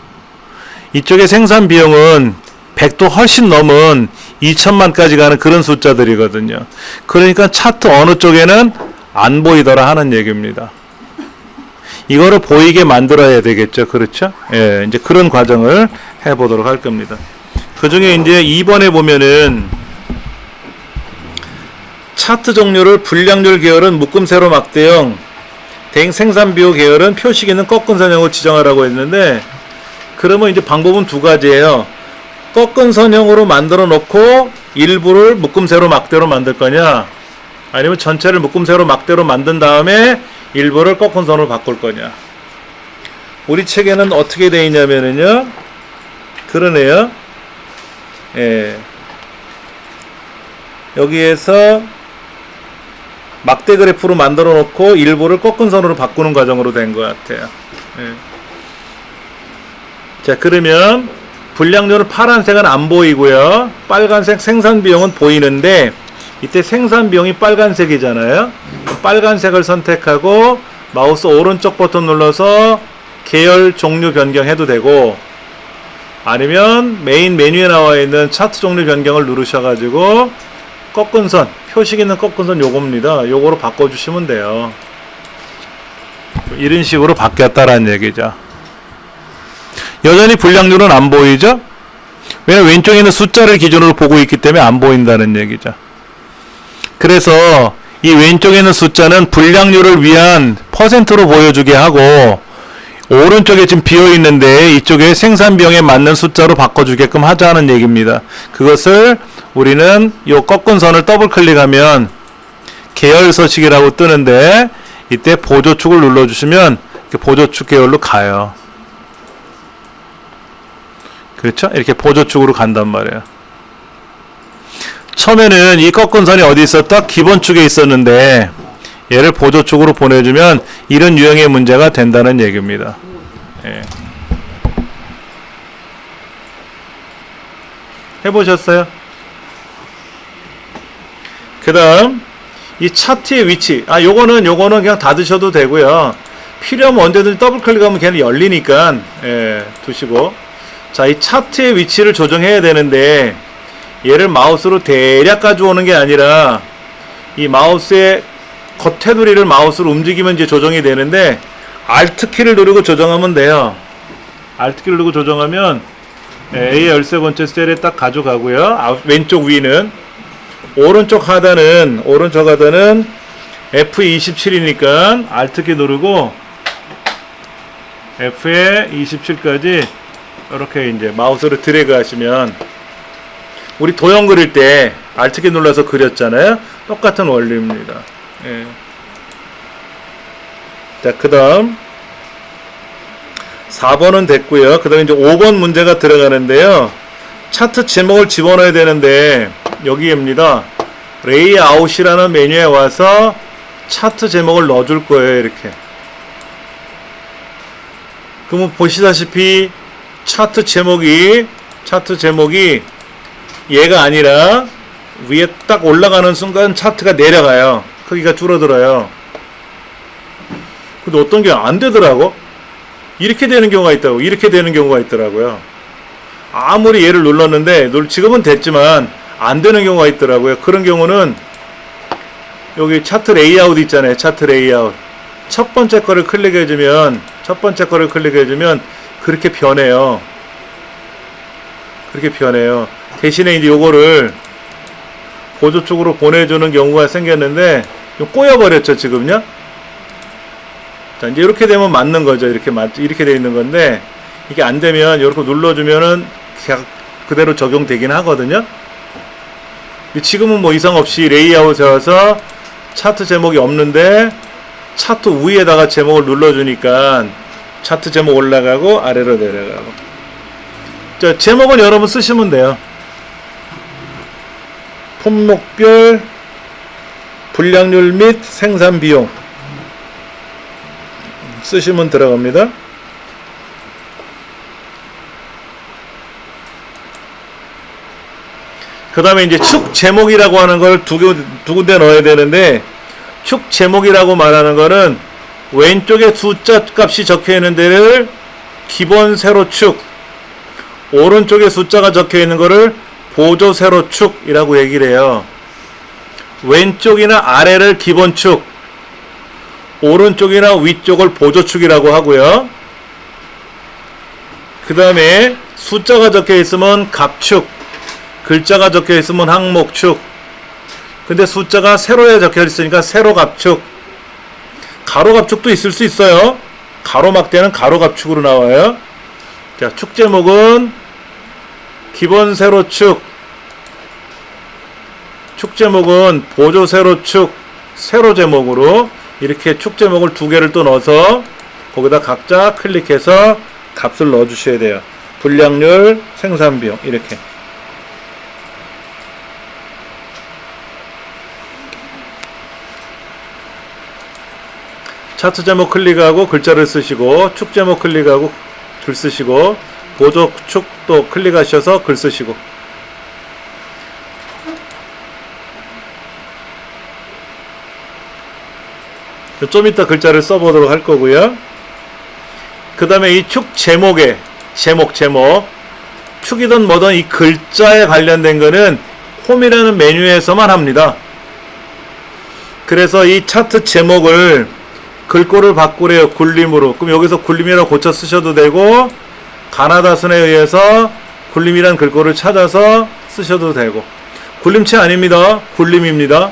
이쪽에 생산 비용은 100도 훨씬 넘은 2천만까지 가는 그런 숫자들이거든요. 그러니까 차트 어느 쪽에는 안 보이더라 하는 얘기입니다. 이거를 보이게 만들어야 되겠죠. 그렇죠? 예, 이제 그런 과정을 해보도록 할 겁니다. 그 중에 이제 2번에 보면은 차트 종류를 분량률 계열은 묶음 세로 막대형, 대행 생산비용 계열은 표식 있는 꺾은 선형으로 지정하라고 했는데, 그러면 이제 방법은 두 가지예요. 꺾은 선형으로 만들어 놓고 일부를 묶음 세로 막대로 만들 거냐, 아니면 전체를 묶음 세로 막대로 만든 다음에 일부를 꺾은 선으로 바꿀 거냐. 우리 책에는 어떻게 되어 있냐면은요, 그러네요. 예. 여기에서 막대 그래프로 만들어 놓고 일부를 꺾은 선으로 바꾸는 과정으로 된 것 같아요. 예. 자, 그러면 분량률은 파란색은 안 보이고요. 빨간색 생산비용은 보이는데, 이때 생산비용이 빨간색이잖아요. 빨간색을 선택하고 마우스 오른쪽 버튼 눌러서 계열 종류 변경해도 되고, 아니면 메인 메뉴에 나와 있는 차트 종류 변경을 누르셔가지고 꺾은 선, 표식 있는 꺾은 선 요겁니다. 요거로 바꿔주시면 돼요. 이런 식으로 바뀌었다라는 얘기죠. 여전히 분량률은 안 보이죠? 왜냐면 왼쪽에 있는 숫자를 기준으로 보고 있기 때문에 안 보인다는 얘기죠. 그래서 이 왼쪽에 있는 숫자는 분량률을 위한 퍼센트로 보여주게 하고, 오른쪽에 지금 비어있는데 이쪽에 생산비용에 맞는 숫자로 바꿔주게끔 하자는 얘기입니다. 그것을 우리는 요 꺾은 선을 더블 클릭하면 계열 서식이라고 뜨는데, 이때 보조축을 눌러주시면 보조축 계열로 가요. 그렇죠? 이렇게 보조축으로 간단 말이에요. 처음에는 이 꺾은 선이 어디 있었다? 기본축에 있었는데 얘를 보조축으로 보내주면 이런 유형의 문제가 된다는 얘기입니다. 예. 해보셨어요? 그 다음 이 차트의 위치, 요거는 그냥 닫으셔도 되고요. 필요하면 언제든지 더블 클릭하면 걔는 열리니까 두시고, 자, 이 차트의 위치를 조정해야 되는데 얘를 마우스로 대략 가져오는 게 아니라 이 마우스의 겉테두리를 마우스로 움직이면 이제 조정이 되는데, Alt키를 누르고 조정하면 돼요. Alt키를 누르고 조정하면 A 13번째 셀에 딱 가져가고요. 왼쪽 위는, 오른쪽 하단은 F27이니까 Alt키 누르고 F에 27까지 이렇게 이제 마우스를 드래그 하시면, 우리 도형 그릴 때 Alt키 눌러서 그렸잖아요. 똑같은 원리입니다. 예. 자, 그 다음 4번은 됐고요. 그 다음에 이제 5번 문제가 들어가는데요. 차트 제목을 집어넣어야 되는데 여기입니다. 레이아웃이라는 메뉴에 와서 차트 제목을 넣어줄 거예요. 이렇게. 그러면 보시다시피 차트 제목이 얘가 아니라 위에 딱 올라가는 순간 차트가 내려가요. 크기가 줄어들어요. 근데 어떤 게 안 되더라고. 이렇게 되는 경우가 있다고. 이렇게 되는 경우가 있더라고요. 아무리 얘를 눌렀는데 지금은 됐지만 안 되는 경우가 있더라고요. 그런 경우는 여기 차트 레이아웃 있잖아요. 차트 레이아웃. 첫 번째 거를 클릭해주면 그렇게 변해요. 그렇게 변해요. 대신에 이제 요거를 보조 쪽으로 보내주는 경우가 생겼는데 꼬여버렸죠. 지금요. 자, 이제 이렇게 되면 맞는 거죠. 이렇게 되어 있는 건데 이게 안 되면 이렇게 눌러주면은 그대로 적용되긴 하거든요. 지금은 뭐 이상 없이 레이아웃에 와서 차트 제목이 없는데 차트 위에다가 제목을 눌러주니까 차트 제목 올라가고 아래로 내려가고. 자, 제목은 여러분 쓰시면 돼요. 품목별 분량률 및 생산 비용 쓰시면 들어갑니다. 그 다음에 이제 축 제목이라고 하는 걸 두 군데 넣어야 되는데, 축 제목이라고 말하는 거는 왼쪽에 숫자 값이 적혀 있는 데를 기본 세로 축, 오른쪽에 숫자가 적혀 있는 거를 보조 세로 축이라고 얘기를 해요. 왼쪽이나 아래를 기본 축, 오른쪽이나 위쪽을 보조 축이라고 하고요. 그 다음에 숫자가 적혀 있으면 갑축, 글자가 적혀 있으면 항목축. 근데 숫자가 세로에 적혀 있으니까 세로갑축. 가로갑축도 있을 수 있어요. 가로막대는 가로갑축으로 나와요. 자, 축 제목은 기본 세로축, 축 제목은 보조 세로축, 세로 제목으로 이렇게 축 제목을 두 개를 또 넣어서 거기다 각자 클릭해서 값을 넣어 주셔야 돼요. 분량률, 생산비용 이렇게. 차트 제목 클릭하고 글자를 쓰시고, 축 제목 클릭하고 글 쓰시고, 보조 축도 클릭하셔서 글 쓰시고. 좀 이따 글자를 써보도록 할 거고요. 그 다음에 이 축 제목에 제목 축이든 뭐든 이 글자에 관련된 거는 홈이라는 메뉴에서만 합니다. 그래서 이 차트 제목을 글꼴을 바꾸래요. 굴림으로. 그럼 여기서 굴림이라고 고쳐 쓰셔도 되고, 가나다순에 의해서 굴림이란 글꼴을 찾아서 쓰셔도 되고. 굴림체 아닙니다. 굴림입니다.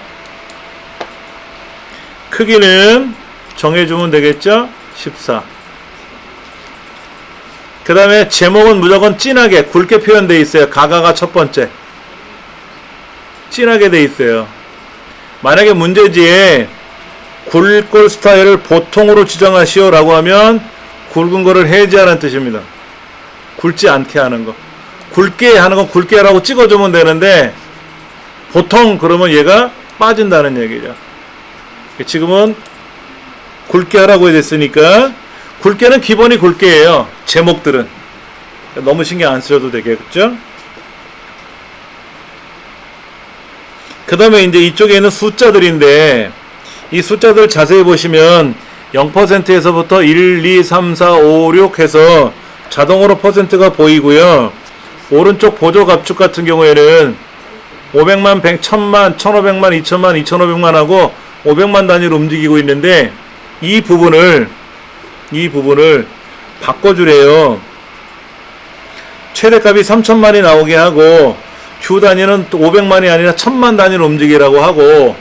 크기는 정해주면 되겠죠? 14. 그 다음에 제목은 무조건 진하게 굵게 표현되어 있어요. 가가가 첫 번째. 진하게 되어 있어요. 만약에 문제지에 굵골 스타일을 보통으로 지정하시오 라고 하면 굵은 거를 해제하는 뜻입니다. 굵지 않게 하는 거. 굵게 하는 건 굵게 하라고 찍어주면 되는데, 보통 그러면 얘가 빠진다는 얘기죠. 지금은 굵게 하라고 됐으니까, 굵게는 기본이 굵게예요. 제목들은. 너무 신경 안 쓰셔도 되겠죠? 그 다음에 이제 이쪽에 있는 숫자들인데, 이 숫자들 자세히 보시면 0%에서부터 1, 2, 3, 4, 5, 6 해서 자동으로 퍼센트가 보이고요. 오른쪽 보조 갑축 같은 경우에는 500만, 100, 1000만, 1500만, 2000만, 2500만 하고 500만 단위로 움직이고 있는데, 이 부분을 바꿔주래요. 최대값이 3000만이 나오게 하고, 주 단위는 또 500만이 아니라 1000만 단위로 움직이라고 하고,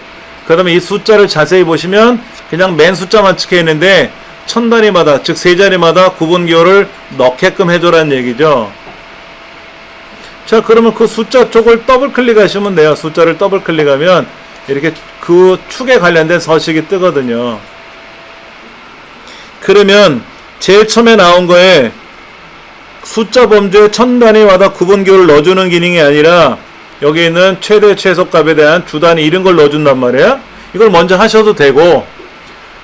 그 다음에 이 숫자를 자세히 보시면 그냥 맨 숫자만 찍혀 있는데 1000단위마다, 즉 세 자리마다 구분기호를 넣게끔 해줘라는 얘기죠. 자, 그러면 그 숫자 쪽을 더블 클릭하시면 돼요. 숫자를 더블 클릭하면 이렇게 그 축에 관련된 서식이 뜨거든요. 그러면 제일 처음에 나온 거에 숫자 범주에 1000단위마다 구분기호를 넣어주는 기능이 아니라, 여기 있는 최대 최소값에 대한 주 단위 이런 걸 넣어준단 말이에요. 이걸 먼저 하셔도 되고,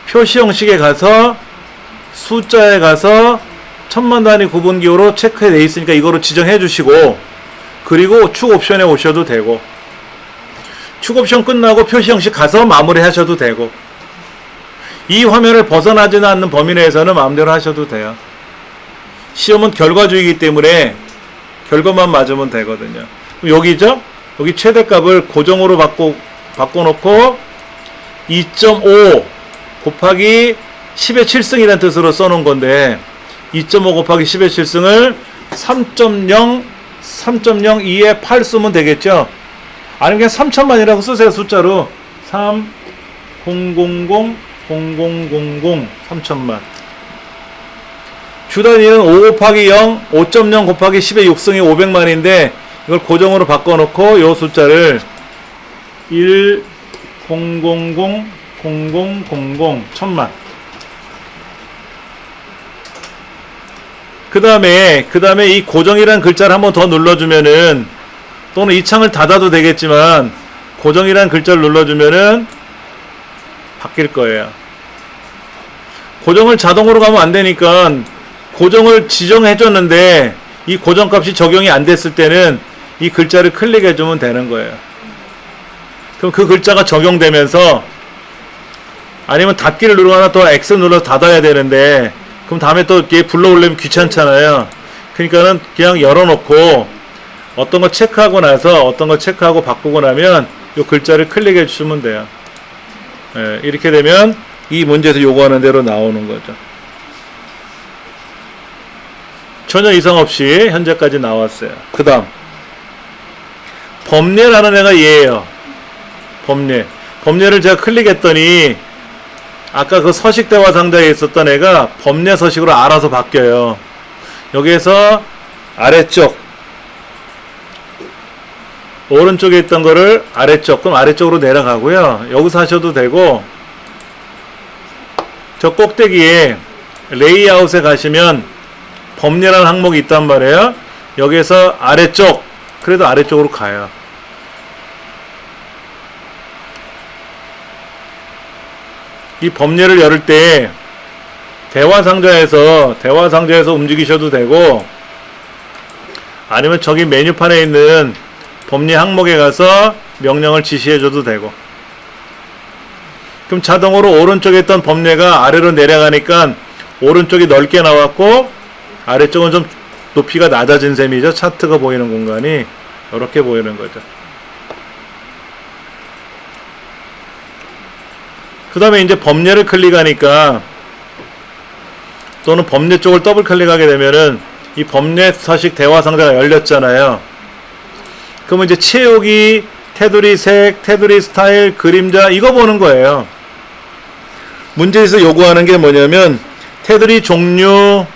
표시 형식에 가서 숫자에 가서 천만 단위 구분기호로 체크되어 있으니까 이거로 지정해 주시고, 그리고 축 옵션에 오셔도 되고, 축 옵션 끝나고 표시 형식 가서 마무리 하셔도 되고, 이 화면을 벗어나지는 않는 범위 내에서는 마음대로 하셔도 돼요. 시험은 결과주의이기 때문에 결과만 맞으면 되거든요. 여기죠? 여기 최대값을 고정으로 바꿔놓고 2.5 곱하기 10의 7승이라는 뜻으로 써놓은 건데, 2.5 곱하기 10의 7승을 3.02에 8 쓰면 되겠죠? 아니면 그냥 3천만이라고 쓰세요. 숫자로 3 0 0 0 0000 3천만. 주단위는 5 곱하기 0 5.0 곱하기 10의 6승이 500만인데 이걸 고정으로 바꿔놓고 이 숫자를 1 0 0 0 0000 1000만. 그 다음에 이 고정이라는 글자를 한번 더 눌러주면은, 또는 이 창을 닫아도 되겠지만 고정이라는 글자를 눌러주면은 바뀔 거예요. 고정을 자동으로 가면 안 되니까 고정을 지정해 줬는데 이 고정값이 적용이 안 됐을 때는 이 글자를 클릭해 주면 되는 거예요. 그럼 그 글자가 적용되면서, 아니면 닫기를 누르거나 또 X 눌러서 닫아야 되는데, 그럼 다음에 또 얘 불러오려면 귀찮잖아요. 그러니까는 그냥 열어놓고 어떤 거 체크하고 나서 어떤 거 체크하고 바꾸고 나면 이 글자를 클릭해 주시면 돼요. 예, 이렇게 되면 이 문제에서 요구하는 대로 나오는 거죠. 전혀 이상 없이 현재까지 나왔어요. 그 다음 범례라는 애가 얘예요. 범례를 제가 클릭했더니 아까 그 서식 대화 상자에 있었던 애가 범례 서식으로 알아서 바뀌어요. 여기에서 아래쪽, 오른쪽에 있던 거를 아래쪽, 그럼 아래쪽으로 내려가고요. 여기서 하셔도 되고, 저 꼭대기에 레이아웃에 가시면 범례라는 항목이 있단 말이에요. 여기에서 아래쪽, 그래도 아래쪽으로 가요. 이 범례를 열을 때 대화 상자에서 움직이셔도 되고, 아니면 저기 메뉴판에 있는 범례 항목에 가서 명령을 지시해 줘도 되고. 그럼 자동으로 오른쪽에 있던 범례가 아래로 내려가니까 오른쪽이 넓게 나왔고 아래쪽은 좀 높이가 낮아진 셈이죠. 차트가 보이는 공간이 이렇게 보이는 거죠. 그 다음에 이제 범례를 클릭하니까, 또는 범례 쪽을 더블 클릭하게 되면은 이 범례 서식 대화 상자가 열렸잖아요. 그러면 이제 채우기, 테두리 색, 테두리 스타일, 그림자, 이거 보는 거예요. 문제에서 요구하는 게 뭐냐면 테두리 종류,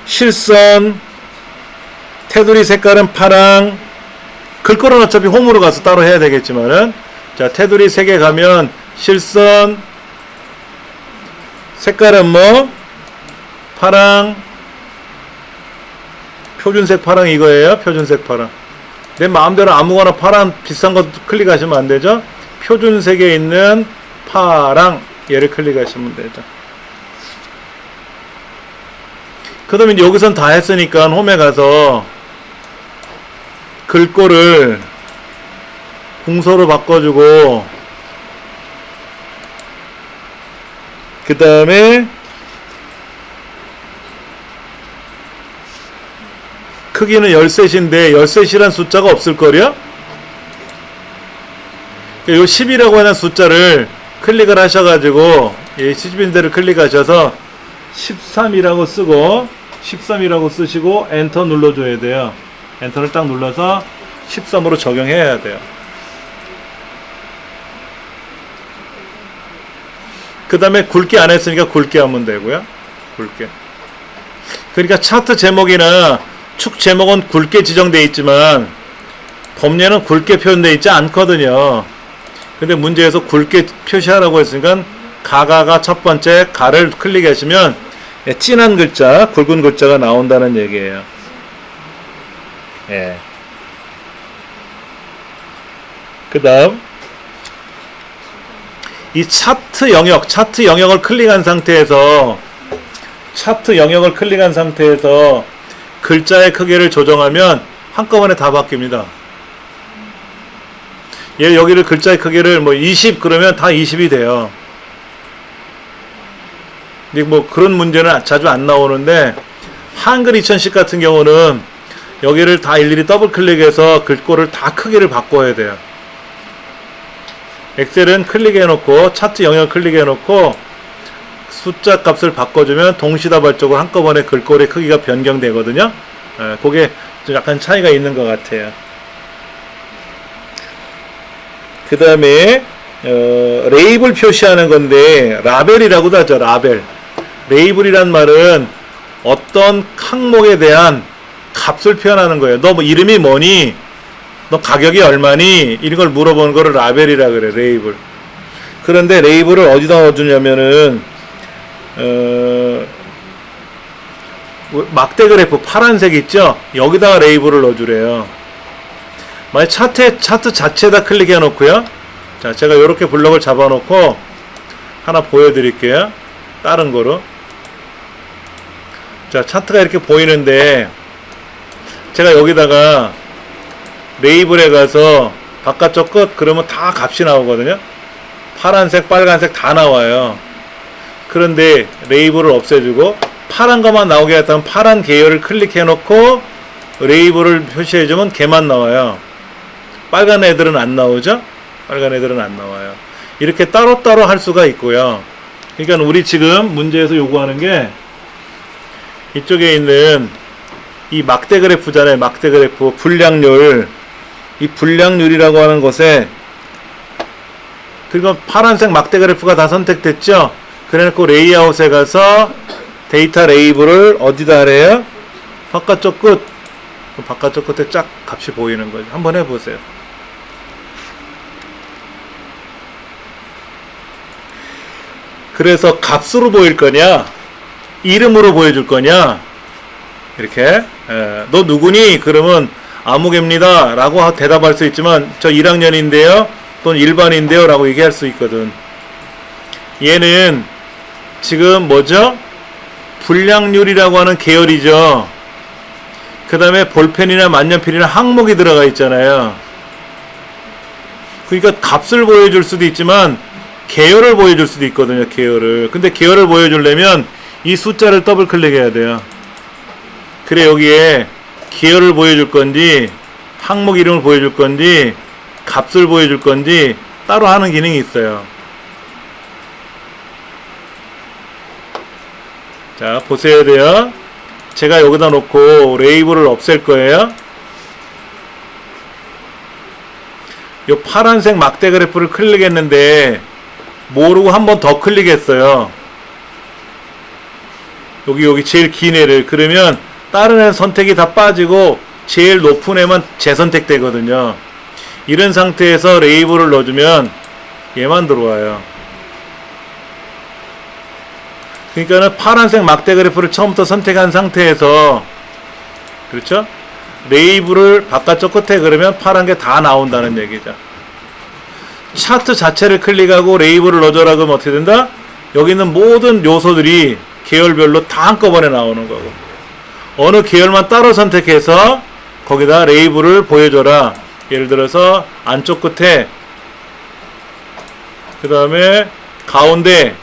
실선, 테두리 색깔은 파랑, 글 거는 어차피 홈으로 가서 따로 해야 되겠지만은, 자, 테두리 색에 가면 실선, 색깔은 뭐 파랑, 표준색 파랑 이거예요. 표준색 파랑. 내 마음대로 아무거나 파랑 비싼 거 클릭하시면 안 되죠. 표준색에 있는 파랑, 얘를 클릭하시면 되죠. 그 다음에 여기선 다 했으니까 홈에 가서 글꼴을 궁서로 바꿔주고, 그 다음에 크기는 13인데 13이란 숫자가 없을걸요? 요 10이라고 하는 숫자를 클릭을 하셔가지고, 이 시집인대를 클릭하셔서 13이라고 쓰고 13이라고 쓰시고 엔터 눌러줘야 돼요. 엔터를 딱 눌러서 13으로 적용해야 돼요. 그 다음에 굵게 안 했으니까 굵게 하면 되고요. 굵게. 그러니까 차트 제목이나 축 제목은 굵게 지정되어 있지만 범례는 굵게 표현되어 있지 않거든요. 근데 문제에서 굵게 표시하라고 했으니까 가가 첫 번째 가를 클릭하시면 진한 글자, 굵은 글자가 나온다는 얘기예요. 예. 그 다음 이 차트 영역을 클릭한 상태에서 글자의 크기를 조정하면 한꺼번에 다 바뀝니다. 여기를 글자의 크기를 뭐 20 그러면 다 20이 돼요. 근데 뭐 그런 문제는 자주 안 나오는데 한글 2000식 같은 경우는 여기를 다 일일이 더블 클릭해서 글꼴을 다 크기를 바꿔야 돼요. 엑셀은 클릭해 놓고 차트 영역 클릭해 놓고 숫자 값을 바꿔주면 동시다발적으로 한꺼번에 글꼴의 크기가 변경되거든요. 그게 좀 약간 차이가 있는 것 같아요. 그 다음에 레이블 표시하는 건데 라벨이라고도 하죠. 라벨. 레이블이란 말은 어떤 항목에 대한 값을 표현하는 거예요. 너 뭐 이름이 뭐니? 너 가격이 얼마니? 이런 걸 물어보는 거를 라벨이라 그래. 레이블. 그런데 레이블을 어디다 넣어주냐면은 막대 그래프 파란색 있죠? 여기다가 레이블을 넣어주래요. 만약 차트 자체에다 클릭해 놓고요. 자, 제가 이렇게 블럭을 잡아 놓고 하나 보여드릴게요. 다른 거로. 자, 차트가 이렇게 보이는데 제가 여기다가 레이블에 가서 바깥쪽 끝 그러면 다 값이 나오거든요. 파란색, 빨간색 다 나와요. 그런데 레이블을 없애주고 파란 것만 나오게 했다면 파란 계열을 클릭해 놓고 레이블을 표시해주면 걔만 나와요. 빨간 애들은 안 나오죠? 빨간 애들은 안 나와요. 이렇게 따로따로 할 수가 있고요. 그러니까 우리 지금 문제에서 요구하는 게 이쪽에 있는 이 막대 그래프잖아요. 막대 그래프 분량률. 이 분량률이라고 하는 것에 그리고 파란색 막대 그래프가 다 선택됐죠? 그래놓고 레이아웃에 가서 데이터 레이블을 어디다 하래요? 바깥쪽 끝. 바깥쪽 끝에 쫙 값이 보이는 거죠. 한번 해보세요. 그래서 값으로 보일 거냐? 이름으로 보여줄 거냐? 이렇게 너 누구니? 그러면 아무개입니다 라고 대답할 수 있지만 저 1학년인데요 또는 일반인데요 라고 얘기할 수 있거든. 얘는 지금 뭐죠? 분량률이라고 하는 계열이죠. 그 다음에 볼펜이나 만년필이나 항목이 들어가 있잖아요. 그러니까 값을 보여줄 수도 있지만 계열을 보여줄 수도 있거든요. 계열을. 근데 계열을 보여주려면 이 숫자를 더블 클릭해야 돼요. 그래 여기에 계열을 보여줄 건지 항목 이름을 보여줄 건지 값을 보여줄 건지 따로 하는 기능이 있어요. 자 보셔야 돼요. 제가 여기다 놓고 레이블을 없앨 거예요. 요 파란색 막대 그래프를 클릭했는데 모르고 한 번 더 클릭했어요. 여기 제일 긴 애를. 그러면 다른 애 선택이 다 빠지고 제일 높은 애만 재선택되거든요. 이런 상태에서 레이블을 넣어주면 얘만 들어와요. 그러니까는 파란색 막대 그래프를 처음부터 선택한 상태에서 그렇죠? 레이블을 바깥쪽 끝에 그러면 파란 게 다 나온다는 얘기죠. 차트 자체를 클릭하고 레이블을 넣어줘라 그러면 어떻게 된다? 여기 있는 모든 요소들이 계열별로 다 한꺼번에 나오는 거고 어느 계열만 따로 선택해서 거기다 레이블을 보여줘라. 예를 들어서 안쪽 끝에 그 다음에 가운데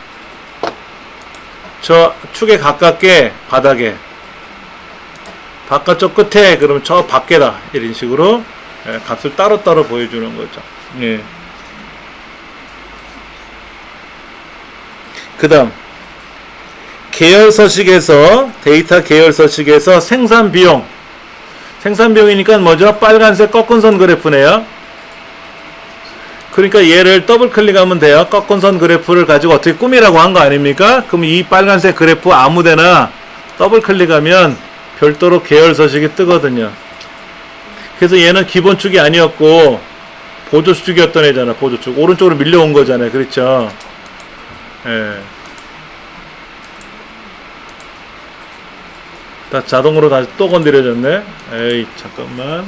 저 축에 가깝게 바닥에 바깥쪽 끝에 그러면 저 밖에다 이런 식으로 값을 따로따로 보여주는 거죠. 예. 그 다음 계열 서식에서 데이터 계열 서식에서 생산 비용 생산비용이니까 뭐죠? 빨간색 꺾은 선 그래프네요. 그러니까 얘를 더블 클릭하면 돼요. 꺾은 선 그래프를 가지고 어떻게 꾸미라고 한 거 아닙니까? 그럼 이 빨간색 그래프 아무데나 더블 클릭하면 별도로 계열 서식이 뜨거든요. 그래서 얘는 기본축이 아니었고 보조축이었던 애잖아. 보조축. 오른쪽으로 밀려온 거잖아요. 그렇죠? 예. 다 자동으로 다시 또 건드려졌네. 에이 잠깐만.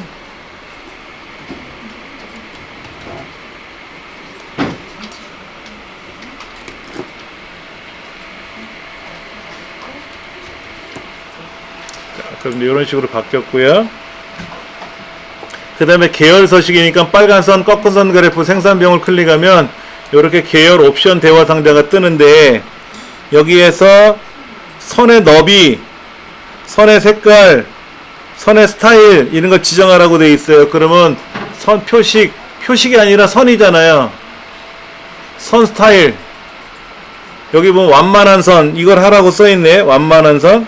그럼 이런 식으로 바뀌었고요. 그 다음에 계열 서식이니까 빨간 선, 꺾은 선 그래프 생산 비용을 클릭하면 이렇게 계열 옵션 대화 상자가 뜨는데, 여기에서 선의 너비, 선의 색깔, 선의 스타일 이런 걸 지정하라고 되어 있어요. 그러면 선 표식이 아니라 선이잖아요. 선 스타일, 여기 보면 완만한 선, 이걸 하라고 써있네. 완만한 선,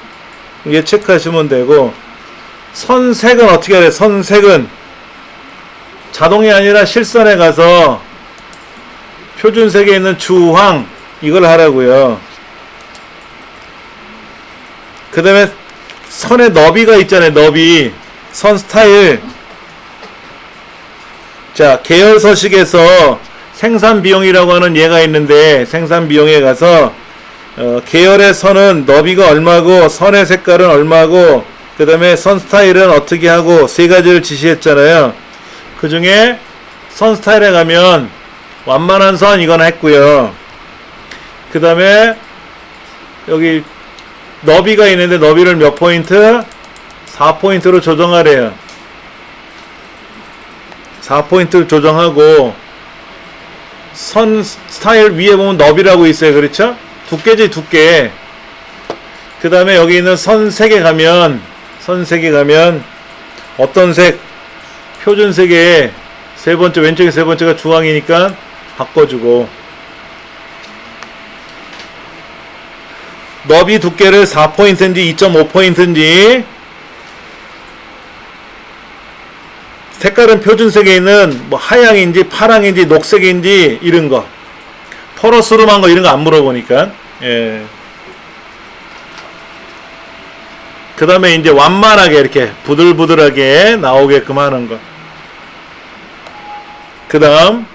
이게 체크하시면 되고, 선색은 어떻게 해야 돼? 선색은 자동이 아니라 실선에 가서 표준색에 있는 주황, 이걸 하라고요. 그 다음에 선의 너비가 있잖아요. 너비, 선 스타일. 자, 계열 서식에서 생산 비용이라고 하는 얘가 있는데, 생산 비용에 가서 계열의 선은 너비가 얼마고, 선의 색깔은 얼마고, 그 다음에 선 스타일은 어떻게 하고, 세 가지를 지시했잖아요. 그 중에 선 스타일에 가면 완만한 선 이건 했고요. 그 다음에 여기 너비가 있는데, 너비를 몇 포인트? 4포인트로 조정하래요. 4포인트를 조정하고, 선 스타일 위에 보면 너비라고 있어요. 그렇죠? 두께지, 두께. 그 다음에 여기 있는 선색에 가면, 어떤 색? 표준색에 세 번째, 왼쪽에 세 번째가 주황이니까 바꿔주고, 너비 두께를 4포인트인지 2.5포인트인지, 색깔은 표준색에 있는 뭐 하양인지 파랑인지 녹색인지 이런 거, 포러스름한 거 이런 거 안 물어보니까. 예. 그 다음에 이제 완만하게 이렇게 부들부들하게 나오게끔 하는 거. 그 다음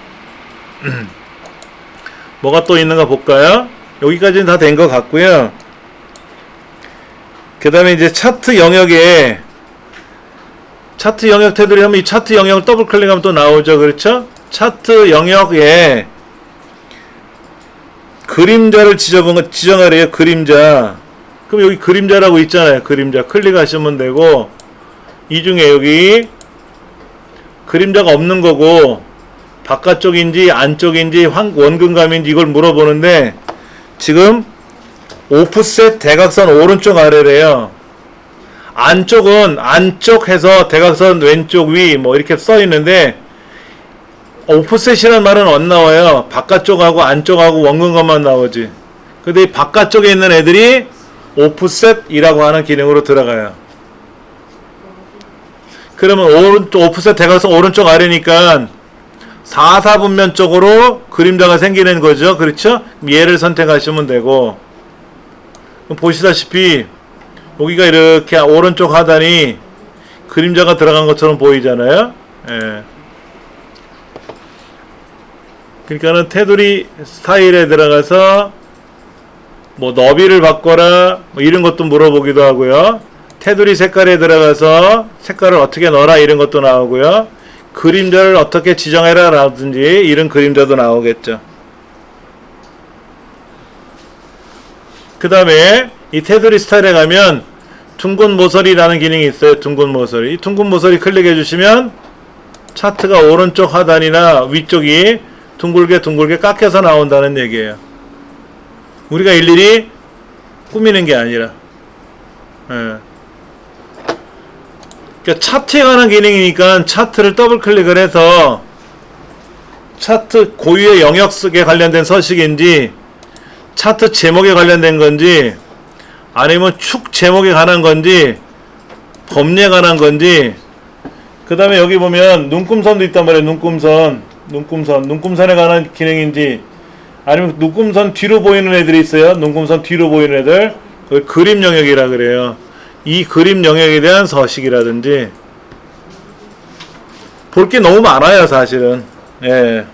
뭐가 또 있는가 볼까요? 여기까지는 다 된 것 같고요. 그 다음에 이제 차트 영역에, 차트 영역 테두리 하면 이 차트 영역을 더블 클릭하면 또 나오죠. 그렇죠? 차트 영역에 그림자를 지정하래요. 그림자. 그럼 여기 그림자라고 있잖아요. 그림자 클릭하시면 되고, 이 중에 여기 그림자가 없는 거고, 바깥쪽인지 안쪽인지 원근감인지 이걸 물어보는데, 지금 오프셋 대각선 오른쪽 아래래요. 안쪽은 안쪽 해서 대각선 왼쪽 위 뭐 이렇게 써 있는데, 오프셋이라는 말은 안 나와요. 바깥쪽하고 안쪽하고 원근감만 나오지. 근데 이 바깥쪽에 있는 애들이 오프셋이라고 하는 기능으로 들어가요. 그러면 오른쪽 오프셋 대각선 오른쪽 아래니까 4사분면 쪽으로 그림자가 생기는 거죠. 그렇죠? 얘를 선택하시면 되고, 보시다시피 여기가 이렇게 오른쪽 하단이 그림자가 들어간 것처럼 보이잖아요. 예. 그러니까는 테두리 스타일에 들어가서 뭐 너비를 바꿔라 뭐 이런 것도 물어보기도 하고요. 테두리 색깔에 들어가서 색깔을 어떻게 넣어라 이런 것도 나오고요. 그림자를 어떻게 지정해라 라든지 이런 그림자도 나오겠죠. 그 다음에 이 테두리 스타일에 가면 둥근 모서리라는 기능이 있어요. 둥근 모서리. 이 둥근 모서리 클릭해 주시면 차트가 오른쪽 하단이나 위쪽이 둥글게 깎여서 나온다는 얘기예요. 우리가 일일이 꾸미는 게 아니라. 예. 그러니까 차트에 관한 기능이니까 차트를 더블 클릭을 해서 차트 고유의 영역 속에 관련된 서식인지, 차트 제목에 관련된 건지, 아니면 축 제목에 관한 건지, 범위에 관한 건지. 그 다음에 여기 보면 눈금선도 있단 말이에요. 눈금선에 관한 기능인지, 아니면 눈금선 뒤로 보이는 애들이 있어요. 눈금선 뒤로 보이는 애들, 그걸 그림 영역이라 그래요. 이 그림 영역에 대한 서식이라든지. 볼 게 너무 많아요, 사실은. 예.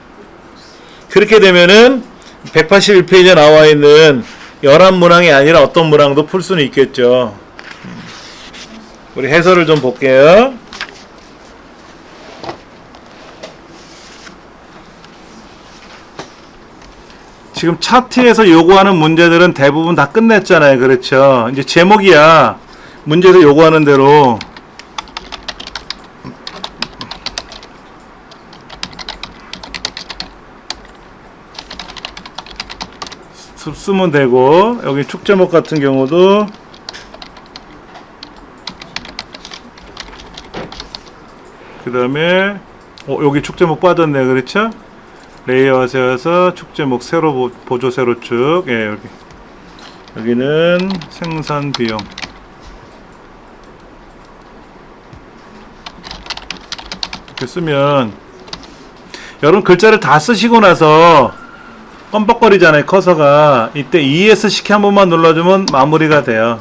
그렇게 되면은 181페이지에 나와 있는 11문항이 아니라 어떤 문항도 풀 수는 있겠죠. 우리 해설을 좀 볼게요. 지금 차트에서 요구하는 문제들은 대부분 다 끝냈잖아요. 그렇죠? 이제 제목이야. 문제에서 요구하는 대로 쓰면 되고, 여기 축 제목 같은 경우도 그 다음에 여기 축 제목 빠졌네. 그렇죠? 레이아웃에 와서 축 제목 세로 보조 세로축. 예, 여기는 생산 비용. 이렇게 쓰면 여러분 글자를 다 쓰시고 나서 껌뻑거리잖아요. 커서가. 이때 ESC 한 번만 눌러주면 마무리가 돼요.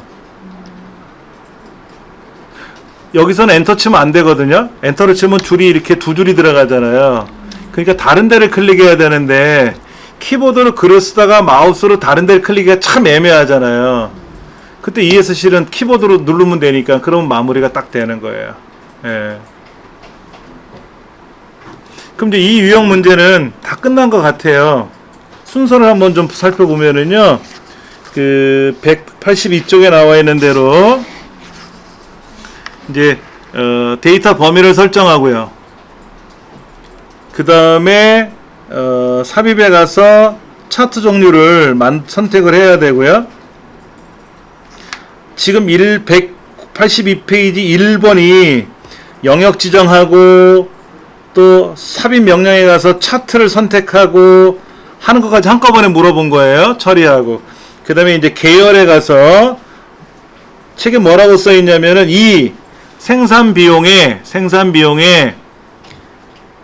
여기서는 엔터 치면 안 되거든요. 엔터를 치면 줄이 이렇게 두 줄이 들어가잖아요. 그러니까 다른 데를 클릭해야 되는데 키보드로 글을 쓰다가 마우스로 다른 데를 클릭하기가 참 애매하잖아요. 그때 ESC는 키보드로 누르면 되니까 그러면 마무리가 딱 되는 거예요. 예. 그럼 이제 이 유형 문제는 다 끝난 것 같아요. 순서를 한번 좀 살펴보면은요, 그 182쪽에 나와 있는 대로 이제 데이터 범위를 설정하고요. 그 다음에 삽입에 가서 차트 종류를 선택을 해야 되고요. 지금 182페이지 1번이 영역 지정하고 또 삽입 명령에 가서 차트를 선택하고 하는 것까지 한꺼번에 물어본 거예요. 처리하고. 그 다음에 이제 계열에 가서 책에 뭐라고 써 있냐면은 이 생산 비용에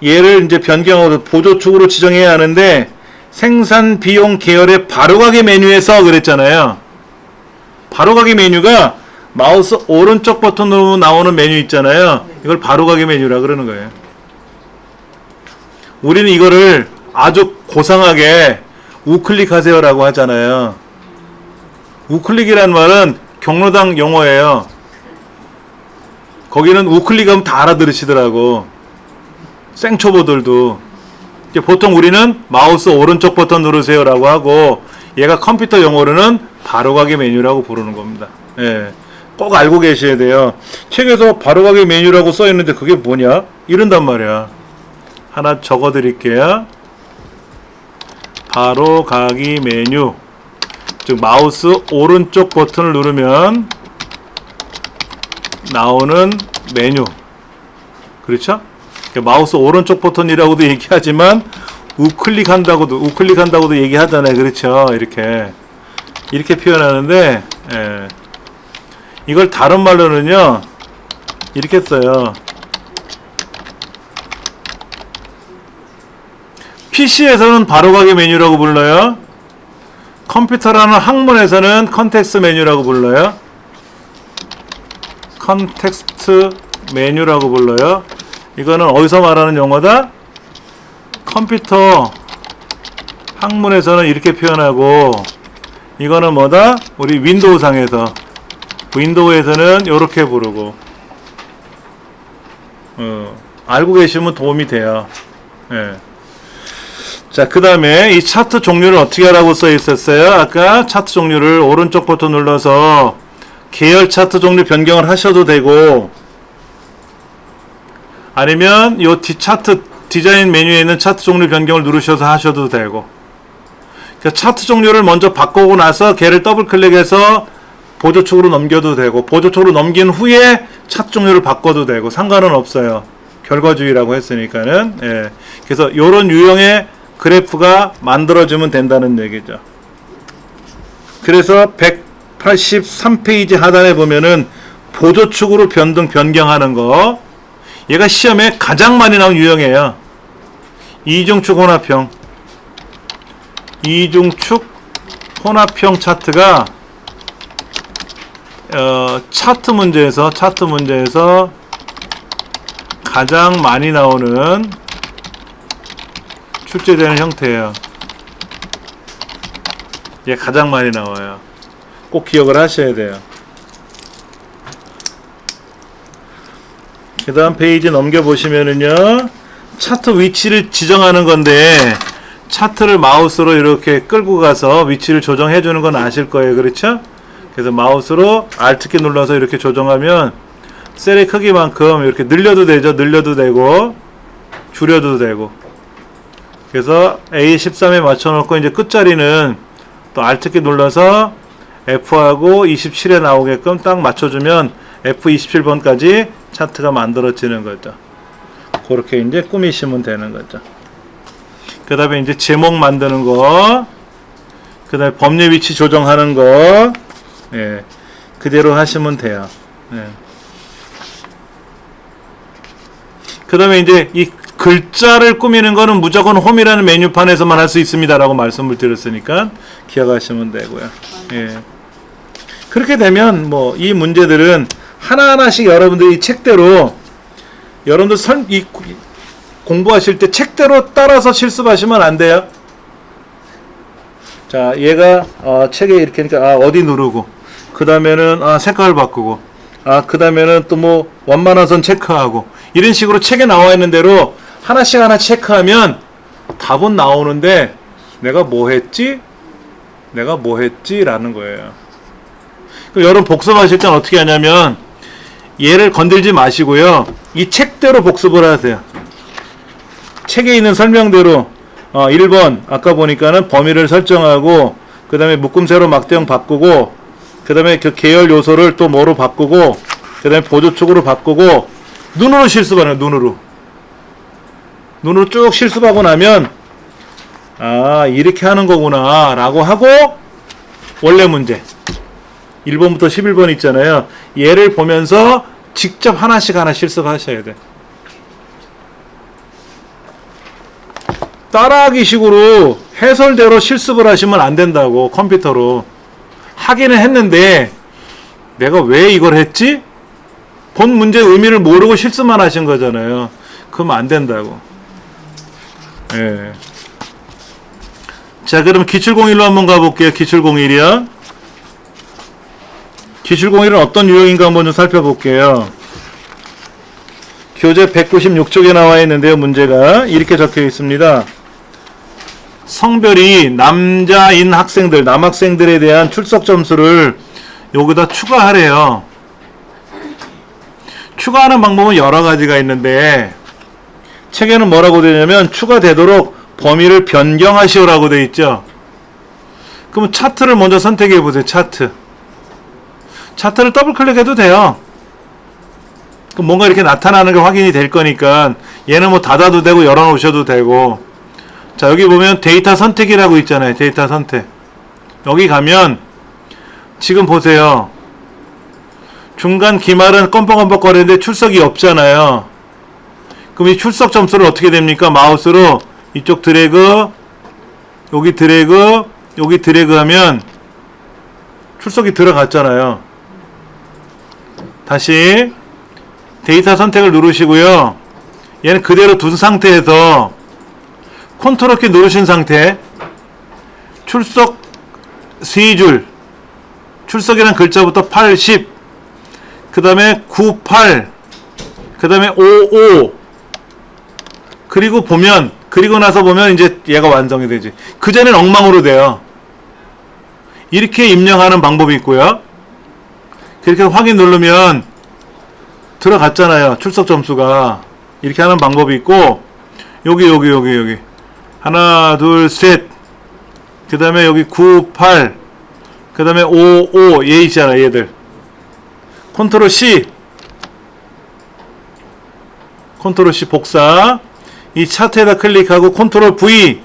얘를 이제 변경하고 보조축으로 지정해야 하는데 생산 비용 계열의 바로가기 메뉴에서 그랬잖아요. 바로가기 메뉴가 마우스 오른쪽 버튼 누르면 나오는 메뉴 있잖아요. 이걸 바로가기 메뉴라 그러는 거예요. 우리는 이거를 아주 고상하게 우클릭하세요 라고 하잖아요. 우클릭이란 말은 경로당 용어예요. 거기는 우클릭하면 다 알아들으시더라고. 생초보들도. 보통 우리는 마우스 오른쪽 버튼 누르세요 라고 하고, 얘가 컴퓨터 용어로는 바로가기 메뉴라고 부르는 겁니다. 예. 꼭 알고 계셔야 돼요. 책에서 바로가기 메뉴라고 써 있는데 그게 뭐냐? 이런단 말이야. 하나 적어 드릴게요. 바로가기 메뉴, 즉 마우스 오른쪽 버튼을 누르면 나오는 메뉴. 그렇죠? 마우스 오른쪽 버튼이라고도 얘기하지만 우클릭한다고도 얘기하잖아요. 그렇죠? 이렇게 표현하는데, 예. 이걸 다른 말로는요 이렇게 써요. PC에서는 바로가기 메뉴라고 불러요. 컴퓨터라는 학문에서는 컨텍스트 메뉴라고 불러요. 컨텍스트 메뉴라고 불러요. 이거는 어디서 말하는 용어다? 컴퓨터 학문에서는 이렇게 표현하고, 이거는 뭐다? 우리 윈도우상에서, 윈도우에서는 이렇게 부르고. 알고 계시면 도움이 돼요. 예. 자, 그 다음에 이 차트 종류를 어떻게 하라고 써 있었어요? 아까 차트 종류를 오른쪽 버튼 눌러서 계열 차트 종류 변경을 하셔도 되고, 아니면 요 차트 디자인 메뉴에 있는 차트 종류 변경을 누르셔서 하셔도 되고. 그러니까 차트 종류를 먼저 바꾸고 나서 걔를 더블 클릭해서 보조축으로 넘겨도 되고, 보조축으로 넘긴 후에 차트 종류를 바꿔도 되고, 상관은 없어요. 결과주의라고 했으니까는. 예. 그래서 요런 유형의 그래프가 만들어지면 된다는 얘기죠. 그래서 183페이지 하단에 보면은 보조축으로 변경하는 거, 얘가 시험에 가장 많이 나온 유형이에요. 이중축 혼합형. 이중축 혼합형 차트가 차트 문제에서 가장 많이 나오는 출제되는 형태예요. 얘 가장 많이 나와요. 꼭 기억을 하셔야 돼요. 그 다음 페이지 넘겨보시면은요, 차트 위치를 지정하는 건데, 차트를 마우스로 이렇게 끌고 가서 위치를 조정해 주는 건 아실 거예요. 그렇죠? 그래서 마우스로 Alt키 눌러서 이렇게 조정하면 셀의 크기만큼 이렇게 늘려도 되죠. 늘려도 되고 줄여도 되고. 그래서 A13에 맞춰놓고 이제 끝자리는 또 Alt키 눌러서 F하고 27에 나오게끔 딱 맞춰주면 F27번까지 차트가 만들어지는 거죠. 그렇게 이제 꾸미시면 되는 거죠. 그 다음에 이제 제목 만드는 거, 그 다음에 범위 위치 조정하는 거, 예, 그대로 하시면 돼요. 예. 그 다음에 이제 이 글자를 꾸미는 거는 무조건 홈이라는 메뉴판에서만 할 수 있습니다 라고 말씀을 드렸으니까 기억하시면 되고요. 예. 그렇게 되면 뭐 이 문제들은 하나하나씩 여러분들이 책대로 여러분들 공부하실 때 책대로 따라서 실습하시면 안 돼요. 자, 얘가 책에 이렇게 하니까 어디 누르고, 그 다음에는 색깔 바꾸고, 그 다음에는 또 뭐 원만화선 체크하고, 이런 식으로 책에 나와 있는 대로 하나씩 하나 체크하면 답은 나오는데 내가 뭐 했지? 라는 거예요. 여러분 복습하실 땐 어떻게 하냐면 얘를 건들지 마시고요. 이 책대로 복습을 하세요. 책에 있는 설명대로 1번 아까 보니까는 범위를 설정하고 그 다음에 묶음세로 막대형 바꾸고 그 다음에 그 계열 요소를 또 뭐로 바꾸고 그 다음에 보조축으로 바꾸고 눈으로 실습하는 눈으로 쭉 실습하고 나면 이렇게 하는 거구나 라고 하고 원래 문제 1번부터 11번 있잖아요. 얘를 보면서 직접 하나씩 하나 실습하셔야 돼. 따라하기 식으로 해설대로 실습을 하시면 안 된다고. 컴퓨터로 하기는 했는데 내가 왜 이걸 했지? 본 문제의 의미를 모르고 실습만 하신 거잖아요. 그러면 안 된다고. 예. 자, 그럼 기출공일로 한번 가볼게요. 기출공일이요. 기출공일은 어떤 유형인가 한번 좀 살펴볼게요. 교재 196쪽에 나와 있는데요. 문제가 이렇게 적혀 있습니다. 성별이 남자인 학생들, 남학생들에 대한 출석 점수를 여기다 추가하래요. 추가하는 방법은 여러 가지가 있는데 책에는 뭐라고 되냐면 추가되도록 범위를 변경하시오라고 되어 있죠. 그럼 차트를 먼저 선택해 보세요. 차트를 더블 클릭해도 돼요. 그럼 뭔가 이렇게 나타나는 게 확인이 될 거니까 얘는 뭐 닫아도 되고 열어 놓으셔도 되고. 자, 여기 보면 데이터 선택이라고 있잖아요. 데이터 선택. 여기 가면 지금 보세요. 중간 기말은 껌뻑껌뻑 거리는데 출석이 없잖아요. 그럼 이 출석 점수를 어떻게 됩니까? 마우스로 이쪽 드래그, 여기 드래그, 여기 드래그 하면 출석이 들어갔잖아요. 다시 데이터 선택을 누르시고요. 얘는 그대로 둔 상태에서 컨트롤 키 누르신 상태 출석 3줄 출석이라는 글자부터 8, 10 그 다음에 9, 8 그 다음에 5, 5 그리고 나서 보면 이제 얘가 완성이 되지. 그 전에는 엉망으로 돼요. 이렇게 입력하는 방법이 있고요. 그렇게 확인 누르면 들어갔잖아요. 출석 점수가. 이렇게 하는 방법이 있고 여기 하나 둘 셋 그 다음에 여기 9, 8 그 다음에 5, 5 얘 있잖아. 얘들 컨트롤 C 복사 이 차트에다 클릭하고 컨트롤 V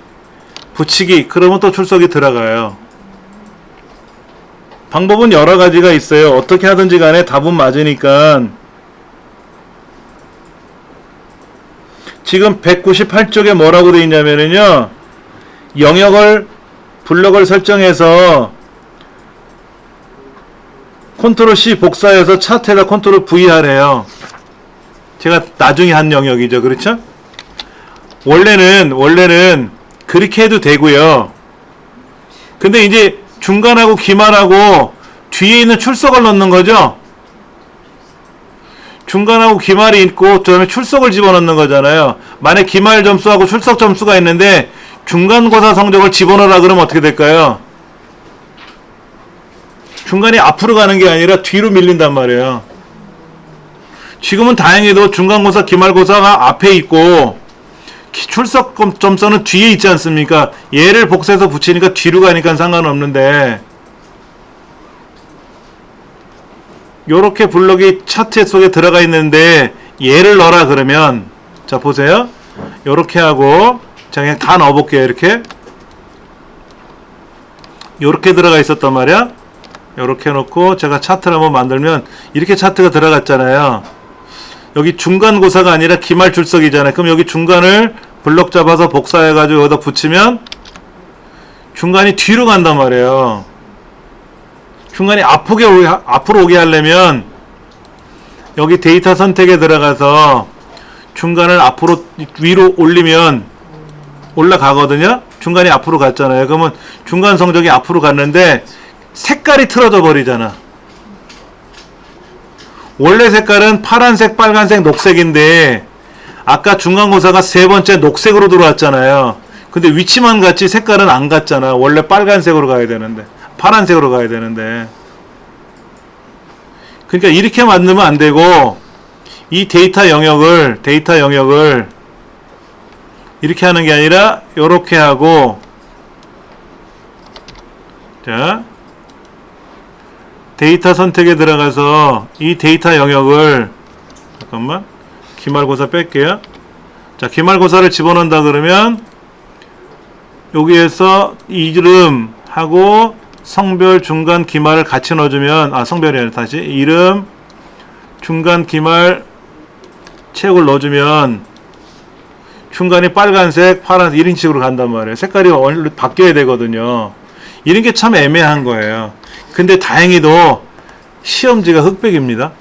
붙이기 그러면 또 출석이 들어가요. 방법은 여러 가지가 있어요. 어떻게 하든지 간에 답은 맞으니까. 지금 198쪽에 뭐라고 되어 있냐면요. 영역을 블럭을 설정해서 컨트롤 C 복사해서 차트에다 컨트롤 V 하래요. 제가 나중에 한 영역이죠. 그렇죠? 원래는 그렇게 해도 되고요. 근데 이제 중간하고 기말하고 뒤에 있는 출석을 넣는 거죠. 중간하고 기말이 있고 그다음에 출석을 집어넣는 거잖아요. 만약 기말 점수하고 출석 점수가 있는데 중간고사 성적을 집어넣으라 그러면 어떻게 될까요? 중간이 앞으로 가는 게 아니라 뒤로 밀린단 말이에요. 지금은 다행히도 중간고사, 기말고사가 앞에 있고 출석 점수는 뒤에 있지 않습니까? 얘를 복사해서 붙이니까 뒤로 가니까 상관없는데, 요렇게 블록이 차트 속에 들어가 있는데 얘를 넣어라 그러면, 자 보세요. 요렇게 하고, 자 그냥 다 넣어볼게요. 요렇게 들어가 있었단 말이야. 요렇게 놓고 제가 차트를 한번 만들면 이렇게 차트가 들어갔잖아요. 여기 중간고사가 아니라 기말 출석이잖아요. 그럼 여기 중간을 블럭 잡아서 복사해가지고 여기다 붙이면 중간이 뒤로 간단 말이에요. 중간이 앞으로 오게 하려면 여기 데이터 선택에 들어가서 중간을 앞으로 위로 올리면 올라가거든요. 중간이 앞으로 갔잖아요. 그러면 중간 성적이 앞으로 갔는데 색깔이 틀어져 버리잖아. 원래 색깔은 파란색, 빨간색, 녹색인데 아까 중간고사가 세 번째 녹색으로 들어왔잖아요. 근데 위치만 같지 색깔은 안 같잖아. 원래 빨간색으로 가야 되는데, 파란색으로 가야 되는데. 그러니까 이렇게 만들면 안 되고, 이 데이터 영역을 이렇게 하는 게 아니라 요렇게 하고, 자 데이터 선택에 들어가서 이 데이터 영역을, 잠깐만, 기말고사 뺄게요. 자, 기말고사를 집어넣는다 그러면 여기에서 이름하고 성별, 중간, 기말을 같이 넣어주면, 성별이 아니라 다시 이름, 중간, 기말, 체육을 넣어주면 중간이 빨간색, 파란색 이런 식으로 간단 말이에요. 색깔이 바뀌어야 되거든요. 이런 게 참 애매한 거예요. 근데 다행히도 시험지가 흑백입니다.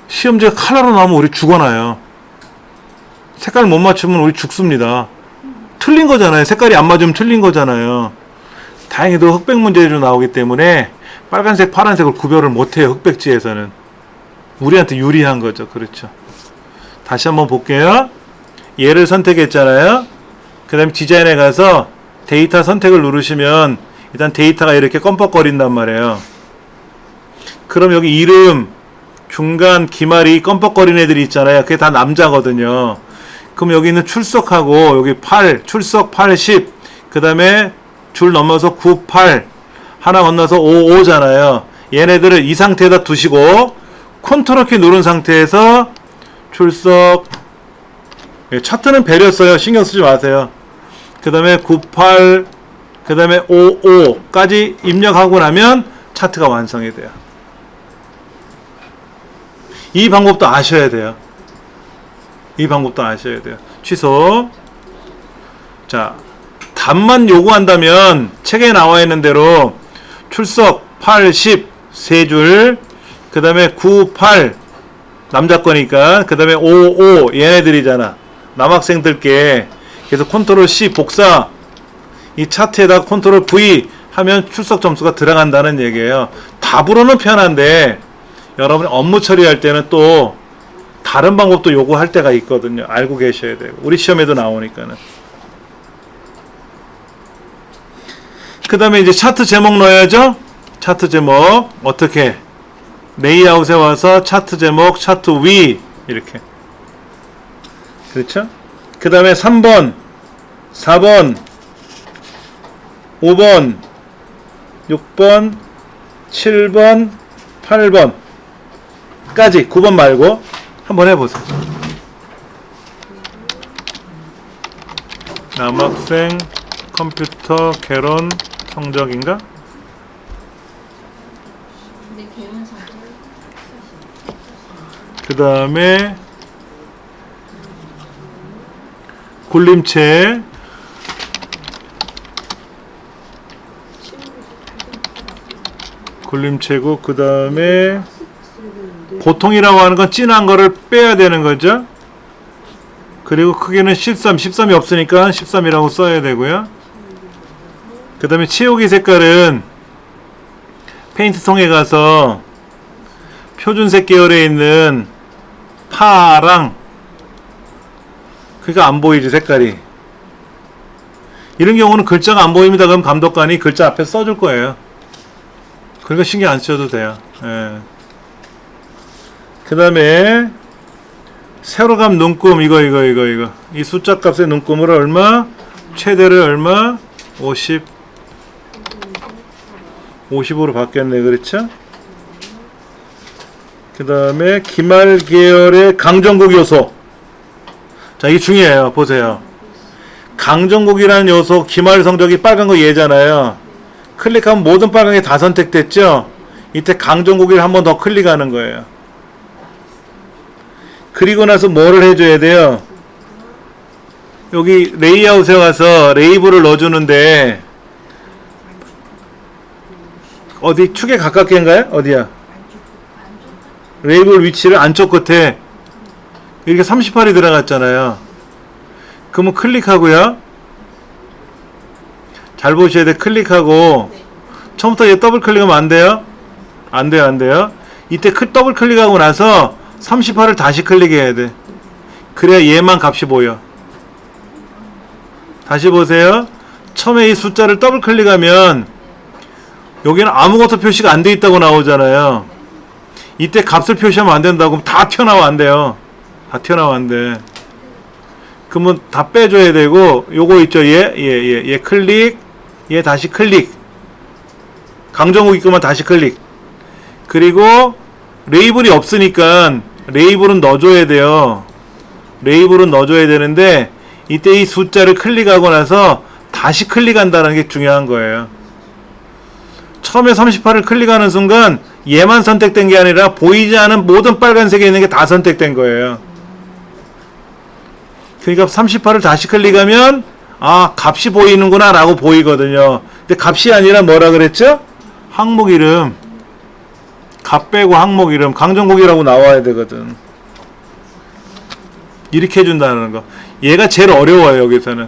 시험지가 컬러로 나오면 우리 죽어나요. 색깔 못 맞추면 우리 죽습니다. 틀린 거잖아요. 색깔이 안 맞으면 틀린 거잖아요. 다행히도 흑백 문제로 나오기 때문에 빨간색, 파란색을 구별을 못해요. 흑백지에서는. 우리한테 유리한 거죠. 그렇죠. 다시 한번 볼게요. 얘를 선택했잖아요. 그 다음에 디자인에 가서 데이터 선택을 누르시면 일단 데이터가 이렇게 껌뻑거린단 말이에요. 그럼 여기 이름, 중간, 기말이 껌뻑거리는 애들이 있잖아요. 그게 다 남자거든요. 그럼 여기 있는 출석하고 여기 8, 출석 8, 10, 그 다음에 줄 넘어서 9, 8 하나 건너서 5, 5잖아요. 얘네들을 이 상태에다 두시고 컨트롤 키 누른 상태에서 출석, 차트는 배려 써요. 신경 쓰지 마세요. 그 다음에 9, 8, 그 다음에 5, 5까지 입력하고 나면 차트가 완성이 돼요. 이 방법도 아셔야 돼요. 이 방법도 아셔야 돼요. 취소. 자, 답만 요구한다면 책에 나와 있는 대로 출석 8, 10 세 줄, 그 다음에 9, 8 남자 거니까, 그 다음에 5, 5 얘네들이잖아. 남학생들께. 그래서 컨트롤 C 복사, 이 차트에다 컨트롤 V 하면 출석 점수가 들어간다는 얘기예요. 답으로는 편한데 여러분이 업무 처리할 때는 또 다른 방법도 요구할 때가 있거든요. 알고 계셔야 돼요. 우리 시험에도 나오니까는. 그 다음에 이제 차트 제목 넣어야죠. 차트 제목 어떻게, 레이아웃에 와서 차트 제목, 차트 위 이렇게. 그렇죠? 그 다음에 3번, 4번, 5번, 6번, 7번, 8번 까지, 9번 말고 한번 해보세요. 남학생 컴퓨터 개론 성적인가? 그 다음에 굴림체, 굴림체고, 그 다음에 보통이라고 하는 건 진한 거를 빼야 되는 거죠. 그리고 크기는 13, 13이 없으니까 13이라고 써야 되고요. 그 다음에 치우기 색깔은 페인트통에 가서 표준색 계열에 있는 파랑, 그러니까 안 보이지 색깔이. 이런 경우는 글자가 안 보입니다. 그럼 감독관이 글자 앞에 써줄 거예요. 그러니까 신경 안 써도 돼요. 예. 그 다음에 세로감 눈금 이거 이 숫자 값의 눈금을 얼마? 최대를 얼마? 50으로 바뀌었네. 그렇죠? 그 다음에 기말 계열의 강정국 요소. 자, 이게 중요해요. 보세요. 강정국이라는 요소 기말 성적이 빨간 거 얘잖아요. 클릭하면 모든 빨간 게 다 선택됐죠? 이때 강정국을 한 번 더 클릭하는 거예요. 그리고 나서 뭐를 해줘야 돼요? 여기 레이아웃에 와서 레이블을 넣어주는데 어디 축에 가깝게인가요? 어디야? 레이블 위치를 안쪽 끝에 이렇게 38이 들어갔잖아요. 그러면 클릭하고요. 잘 보셔야 돼. 클릭하고 처음부터 얘 더블 클릭하면 안 돼요? 안 돼요. 이때 더블 클릭하고 나서 38을 다시 클릭해야 돼. 그래야 얘만 값이 보여. 다시 보세요. 처음에 이 숫자를 더블 클릭하면 여기는 아무것도 표시가 안 돼 있다고 나오잖아요. 이때 값을 표시하면 안 된다고. 그럼 다 튀어나와 안 돼요. 다 튀어나와 안 돼. 그러면 다 빼줘야 되고, 요거 있죠. 얘 클릭, 얘 다시 클릭. 강정국 있구만 다시 클릭. 그리고 레이블이 없으니까 레이블은 넣어줘야 돼요. 레이블은 넣어줘야 되는데 이때 이 숫자를 클릭하고 나서 다시 클릭한다는 게 중요한 거예요. 처음에 38을 클릭하는 순간 얘만 선택된 게 아니라 보이지 않은 모든 빨간색에 있는 게 다 선택된 거예요. 그러니까 38을 다시 클릭하면 아, 값이 보이는구나 라고 보이거든요. 근데 값이 아니라 뭐라 그랬죠? 항목 이름. 값 빼고 항목 이름. 강정국이라고 나와야 되거든. 이렇게 해준다는 거. 얘가 제일 어려워요, 여기서는.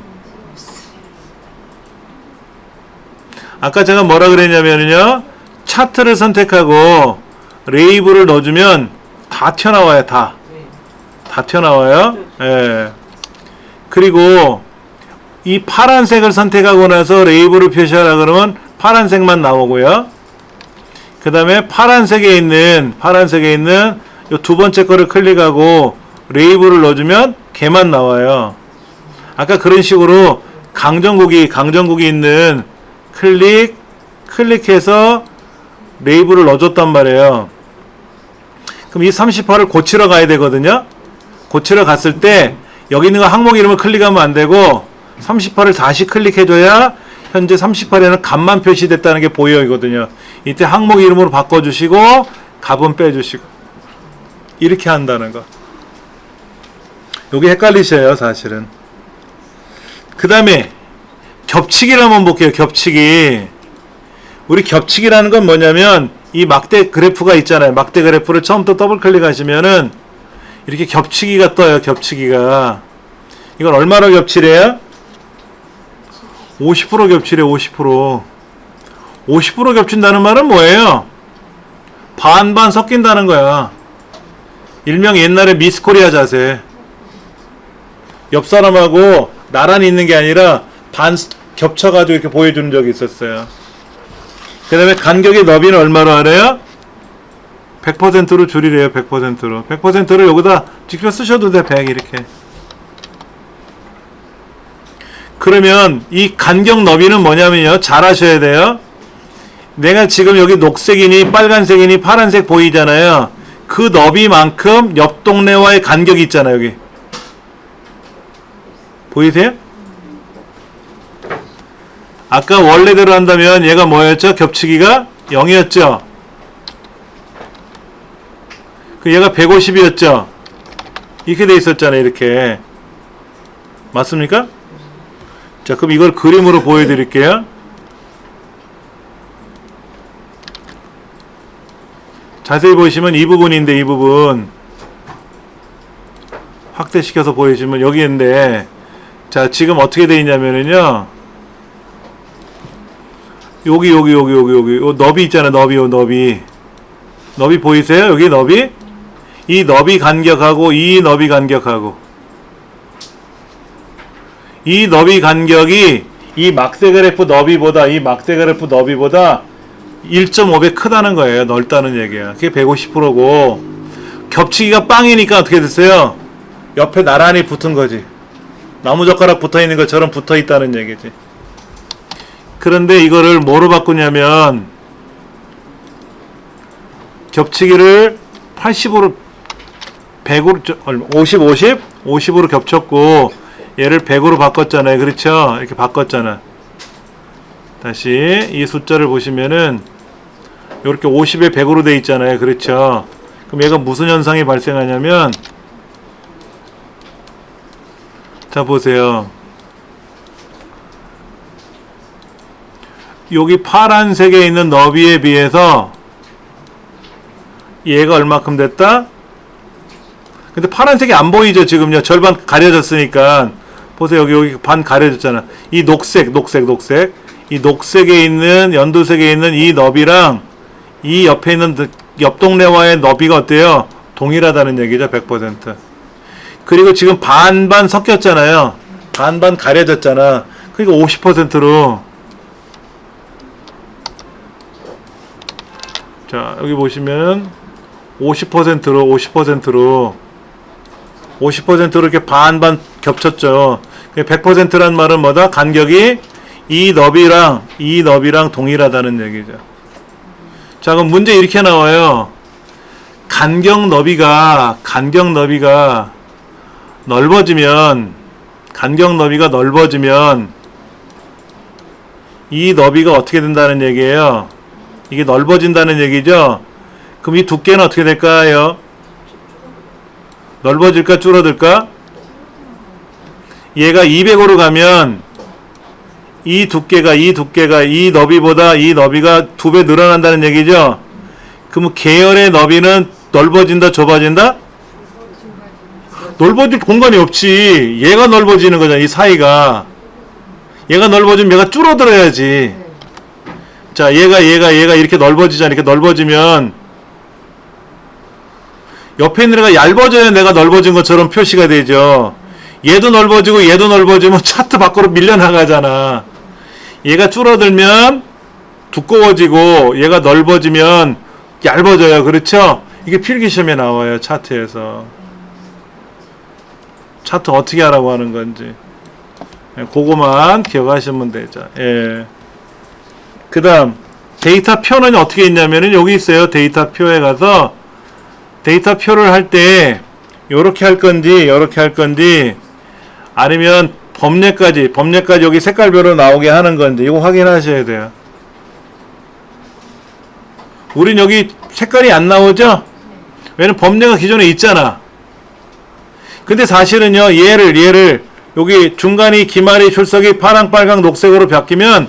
아까 제가 뭐라 그랬냐면요. 차트를 선택하고 레이블을 넣어주면 다 튀어나와요, 다 튀어나와요. 예. 그리고 이 파란색을 선택하고 나서 레이블을 표시하라 그러면 파란색만 나오고요. 그 다음에 파란색에 있는 요 두 번째 거를 클릭하고 레이블을 넣어주면 걔만 나와요. 아까 그런 식으로 강정국이 있는 클릭해서 레이블을 넣어줬단 말이에요. 그럼 이 38을 고치러 가야 되거든요. 고치러 갔을 때 여기 있는 거 항목 이름을 클릭하면 안 되고 38을 다시 클릭해줘야 현재 38에는 값만 표시됐다는 게 보여이거든요. 이때 항목 이름으로 바꿔주시고 값은 빼주시고 이렇게 한다는 거. 요게 헷갈리셔요, 사실은. 그 다음에 겹치기를 한번 볼게요. 겹치기. 우리 겹치기라는 건 뭐냐면 이 막대 그래프가 있잖아요. 막대 그래프를 처음부터 더블 클릭하시면은 이렇게 겹치기가 떠요. 겹치기가. 이건 얼마나 겹치래요? 50% 겹치래. 50% 겹친다는 말은 뭐예요? 반반 섞인다는 거야. 일명 옛날에 미스 코리아 자세. 옆 사람하고 나란히 있는 게 아니라 반 겹쳐가지고 이렇게 보여주는 적이 있었어요. 그 다음에 간격의 너비는 얼마로 하래요? 100%로 줄이래요. 100%로. 100%를 여기다 직접 쓰셔도 돼. 100 이렇게. 그러면 이 간격 너비는 뭐냐면요. 잘 하셔야 돼요. 내가 지금 여기 녹색이니 빨간색이니 파란색 보이잖아요. 그 너비만큼 옆 동네와의 간격이 있잖아요. 여기. 보이세요? 아까 원래대로 한다면 얘가 뭐였죠? 겹치기가 0이었죠? 그 얘가 150이었죠? 이렇게 돼 있었잖아요. 이렇게. 맞습니까? 자, 그럼 이걸 그림으로 보여드릴게요. 자세히 보시면 이 부분인데, 이 부분 확대시켜서 보여주면 여기인데, 자, 지금 어떻게 돼 있냐면은요, 여기 요 너비 있잖아요. 너비 보이세요? 여기 너비? 이 너비 간격하고 이 너비 간격하고 이 너비 간격이 이 막대 그래프 너비보다 1.5배 크다는 거예요. 넓다는 얘기야. 그게 150%고 겹치기가 빵이니까 어떻게 됐어요? 옆에 나란히 붙은 거지. 나무젓가락 붙어있는 것처럼 붙어있다는 얘기지. 그런데 이거를 뭐로 바꾸냐면 겹치기를 80으로 100으로 50으로 겹쳤고 얘를 100으로 바꿨잖아요. 그렇죠? 이렇게 바꿨잖아. 다시 이 숫자를 보시면은 이렇게 50에 100으로 돼 있잖아요. 그렇죠? 그럼 얘가 무슨 현상이 발생하냐면 자 보세요. 여기 파란색에 있는 너비에 비해서 얘가 얼마큼 됐다? 근데 파란색이 안 보이죠 지금요. 절반 가려졌으니까. 보세요. 여기 반 가려졌잖아. 이 녹색 이 녹색에 있는 연두색에 있는 이 너비랑 이 옆에 있는 옆 동네와의 너비가 어때요? 동일하다는 얘기죠. 100%. 그리고 지금 반반 섞였잖아요. 반반 가려졌잖아. 그러니까 50%로 자 여기 보시면 50%로 이렇게 반반 겹쳤죠. 100%란 말은 뭐다? 간격이 이 너비랑 동일하다는 얘기죠. 자 그럼 문제 이렇게 나와요. 간격 너비가 넓어지면 이 너비가 어떻게 된다는 얘기예요? 이게 넓어진다는 얘기죠. 그럼 이 두께는 어떻게 될까요? 넓어질까 줄어들까? 얘가 200으로 가면 이 두께가 이 너비보다 이 너비가 2배 늘어난다는 얘기죠. 그럼 계열의 너비는 넓어진다 좁아진다? 넓어질 공간이 없지. 얘가 넓어지는 거잖아. 이 사이가 얘가 넓어지면 얘가 줄어들어야지. 자 얘가 이렇게 넓어지잖아. 이렇게 넓어지면 옆에 있는 애가 얇아져야 내가 넓어진 것처럼 표시가 되죠. 얘도 넓어지면 차트 밖으로 밀려나가잖아. 얘가 줄어들면 두꺼워지고 얘가 넓어지면 얇아져요. 그렇죠? 이게 필기시험에 나와요. 차트에서. 차트 어떻게 하라고 하는 건지. 그거만 기억하시면 되죠. 예. 그 다음 데이터 표는 어떻게 있냐면은 여기 있어요. 데이터 표에 가서 데이터 표를 할 때 요렇게 할 건지 아니면 범례까지 여기 색깔별로 나오게 하는 건지 이거 확인하셔야 돼요. 우린 여기 색깔이 안 나오죠? 왜냐면 범례가 기존에 있잖아. 근데 사실은요 얘를 여기 중간이 기말이 출석이 파랑 빨강 녹색으로 바뀌면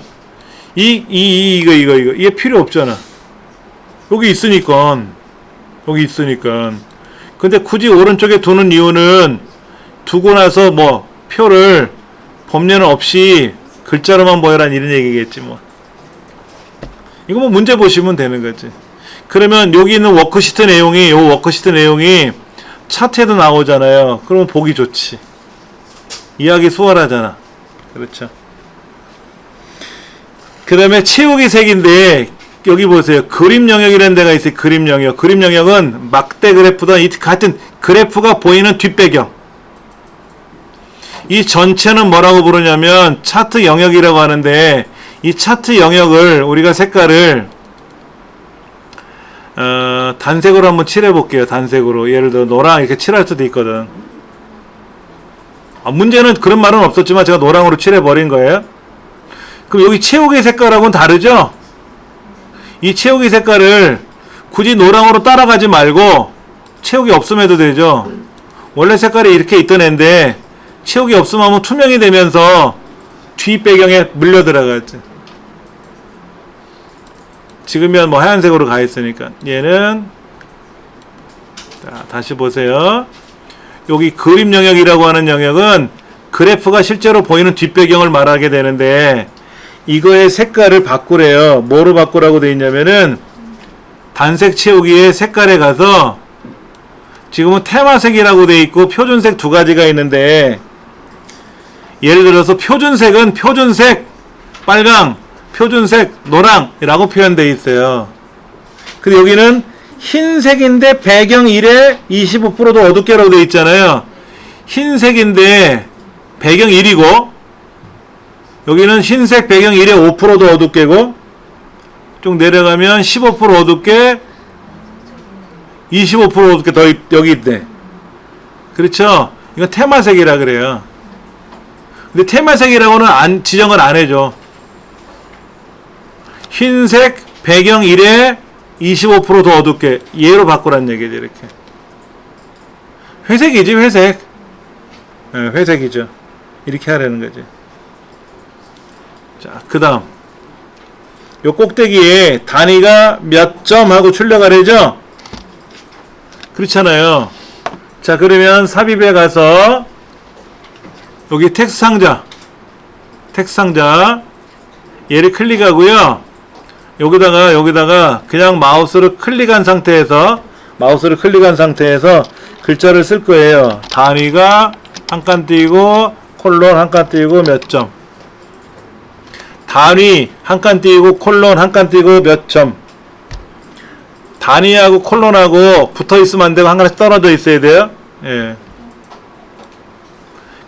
이거 이게 필요 없잖아. 여기 있으니까 근데 굳이 오른쪽에 두는 이유는 두고 나서 뭐 표를 범례는 없이 글자로만 보여라 이런 얘기겠지 뭐. 이거 뭐 문제 보시면 되는 거지. 그러면 여기 있는 워크시트 내용이 차트에도 나오잖아요. 그러면 보기 좋지. 이해하기 수월하잖아. 그렇죠. 그 다음에 채우기 색인데 여기 보세요. 그림 영역이라는 데가 있어요. 그림 영역은 막대 그래프다 같은 그래프가 보이는 뒷배경. 이 전체는 뭐라고 부르냐면 차트 영역이라고 하는데 이 차트 영역을 우리가 색깔을 단색으로 한번 칠해 볼게요. 단색으로. 예를 들어 노랑 이렇게 칠할 수도 있거든. 문제는 그런 말은 없었지만 제가 노랑으로 칠해 버린 거예요. 그럼 여기 채우기 색깔하고는 다르죠? 이 채우기 색깔을 굳이 노랑으로 따라가지 말고 채우기 없음 해도 되죠. 원래 색깔이 이렇게 있던 애인데 채우기 없음 하면 투명이 되면서 뒷배경에 물려 들어가지. 지금은 뭐 하얀색으로 가 있으니까. 얘는 자, 다시 보세요. 여기 그림 영역이라고 하는 영역은 그래프가 실제로 보이는 뒷배경을 말하게 되는데 이거의 색깔을 바꾸래요. 뭐로 바꾸라고 되어 있냐면은 단색 채우기의 색깔에 가서 지금은 테마색이라고 되어 있고 표준색 두 가지가 있는데 예를 들어서 표준색은 표준색 빨강, 표준색 노랑이라고 표현되어 있어요. 근데 여기는 흰색인데 배경 1에 25%도 어둡게라고 되어 있잖아요. 흰색인데 배경 1이고 여기는 흰색 배경 1에 5%도 어둡게고 쭉 내려가면 15% 어둡게 25% 어둡게 더 여기 있대. 그렇죠? 이건 테마색이라 그래요. 근데 테마색이라고는 지정을 안 해줘. 흰색 배경 1에 25%더 어둡게 얘로 바꾸란 얘기지. 이렇게 회색이지 회색. 회색이죠. 이렇게 하라는 거지. 자, 그 다음 요 꼭대기에 단위가 몇 점 하고 출력하래죠. 그렇잖아요. 자, 그러면 삽입에 가서 여기 텍스트 상자 얘를 클릭하고요. 여기다가 그냥 마우스를 클릭한 상태에서 글자를 쓸 거예요. 단위가 한 칸 띄고 콜론 한 칸 띄고 몇 점. 단위 한 칸 띄고 콜론 한 칸 띄고 몇 점. 단위하고 콜론하고 붙어 있으면 안 되고 한 칸씩 떨어져 있어야 돼요. 예.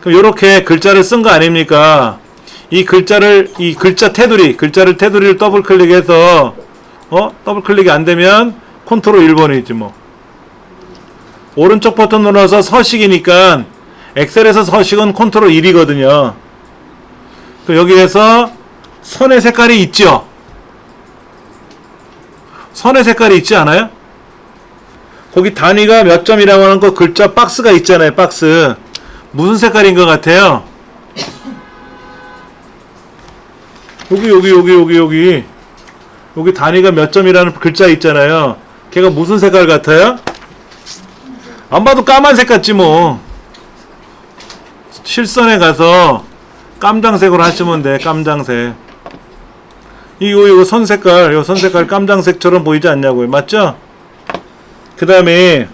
그럼 요렇게 글자를 쓴 거 아닙니까? 이 글자를 테두리를 더블 클릭해서 더블 클릭이 안 되면 컨트롤 1번이지 뭐. 오른쪽 버튼 눌러서 서식이니까 엑셀에서 서식은 컨트롤 1이거든요. 그럼 여기에서 선의 색깔이 있죠? 선의 색깔이 있지 않아요? 거기 단위가 몇 점이라고 하는 거 글자 박스가 있잖아요. 박스. 무슨 색깔인 것 같아요? 여기 단위가 몇 점이라는 글자 있잖아요. 걔가 무슨 색깔 같아요? 안 봐도 까만색 같지 뭐. 실선에 가서 깜장색으로 하시면 돼. 깜장색. 이거 선 색깔 깜장색처럼 보이지 않냐고요. 맞죠? 그 다음에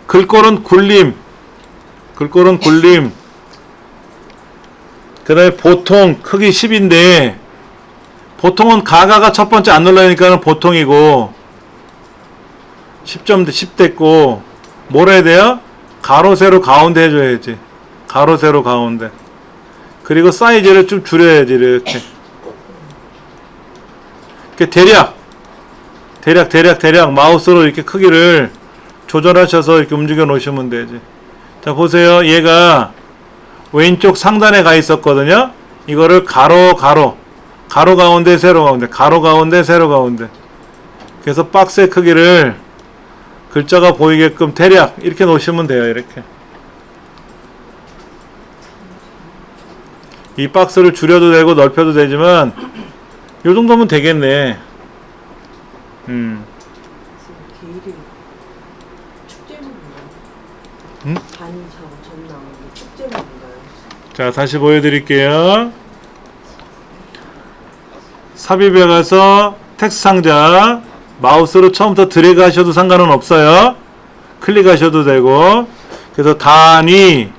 글꼴은 굴림. 그 다음에 보통 크기 10인데 보통은 가가가 첫 번째 안 눌러니까 보통이고 10 됐고 뭘 해야 돼요? 가로 세로 가운데 해줘야지. 가로 세로 가운데. 그리고 사이즈를 좀 줄여야지. 이렇게 대략 마우스로 이렇게 크기를 조절하셔서 이렇게 움직여 놓으시면 되지. 자, 보세요. 얘가 왼쪽 상단에 가 있었거든요. 이거를 가로 가운데 세로 가운데, 가로 가운데 세로 가운데. 그래서 박스의 크기를 글자가 보이게끔 대략 이렇게 놓으시면 돼요. 이렇게 이 박스를 줄여도 되고 넓혀도 되지만 요 정도면 되겠네. 자, 다시 보여드릴게요. 삽입에 가서 텍스트 상자 마우스로 처음부터 드래그 하셔도 상관은 없어요. 클릭하셔도 되고. 그래서 단위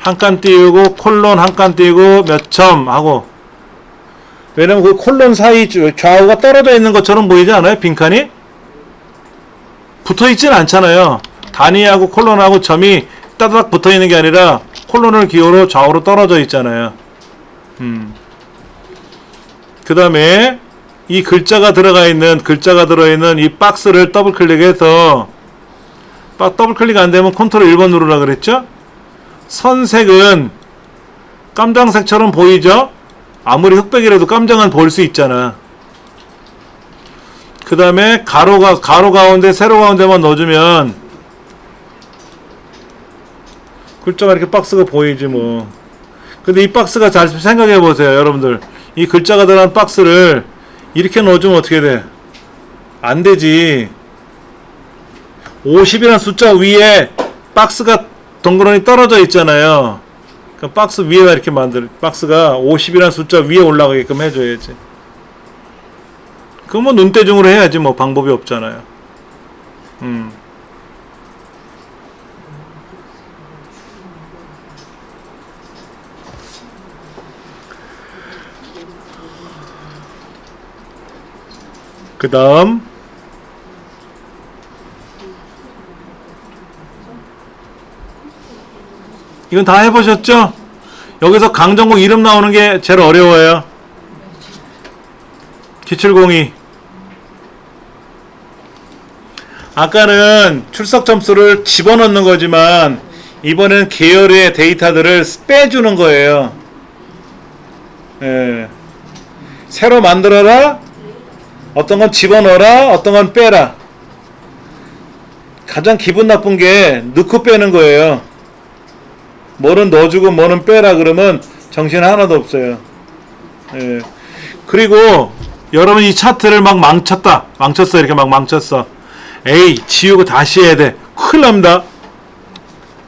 한 칸 띄우고 콜론 한 칸 띄우고 몇 점 하고. 왜냐면 그 콜론 사이 좌우가 떨어져 있는 것처럼 보이지 않아요? 빈칸이? 붙어 있진 않잖아요. 단위하고 콜론하고 점이 따닥 붙어 있는 게 아니라 콜론을 기호로 좌우로 떨어져 있잖아요. 그 다음에 이 글자가 들어있는 이 박스를 더블 클릭해서 더블 클릭 안 되면 컨트롤 1번 누르라 그랬죠? 선색은 깜장색처럼 보이죠? 아무리 흑백이라도 깜장은 볼 수 있잖아. 그 다음에 가로 가운데 세로 가운데만 넣어주면 글자가 이렇게 박스가 보이지 뭐. 근데 이 박스가 잘 생각해 보세요, 여러분들. 이 글자가 들어간 박스를 이렇게 넣어주면 어떻게 돼? 안 되지. 50이라는 숫자 위에 박스가 덩그러니 떨어져 있잖아요. 그럼 박스 위에다 이렇게 박스가 50이라는 숫자 위에 올라가게끔 해줘야지. 그건 뭐 눈대중으로 해야지 뭐. 방법이 없잖아요. 그 다음 이건 다 해보셨죠? 여기서 강정국 이름 나오는 게 제일 어려워요. 기출공이. 아까는 출석 점수를 집어넣는 거지만 이번엔 계열의 데이터들을 빼주는 거예요. 예. 새로 만들어라, 어떤 건 집어넣어라, 어떤 건 빼라. 가장 기분 나쁜 게 넣고 빼는 거예요. 뭐는 넣어주고 뭐는 빼라 그러면 정신 하나도 없어요. 예. 그리고 여러분 이 차트를 막 망쳤어. 이렇게 막 망쳤어. 에이, 지우고 다시 해야 돼. 큰일 납니다.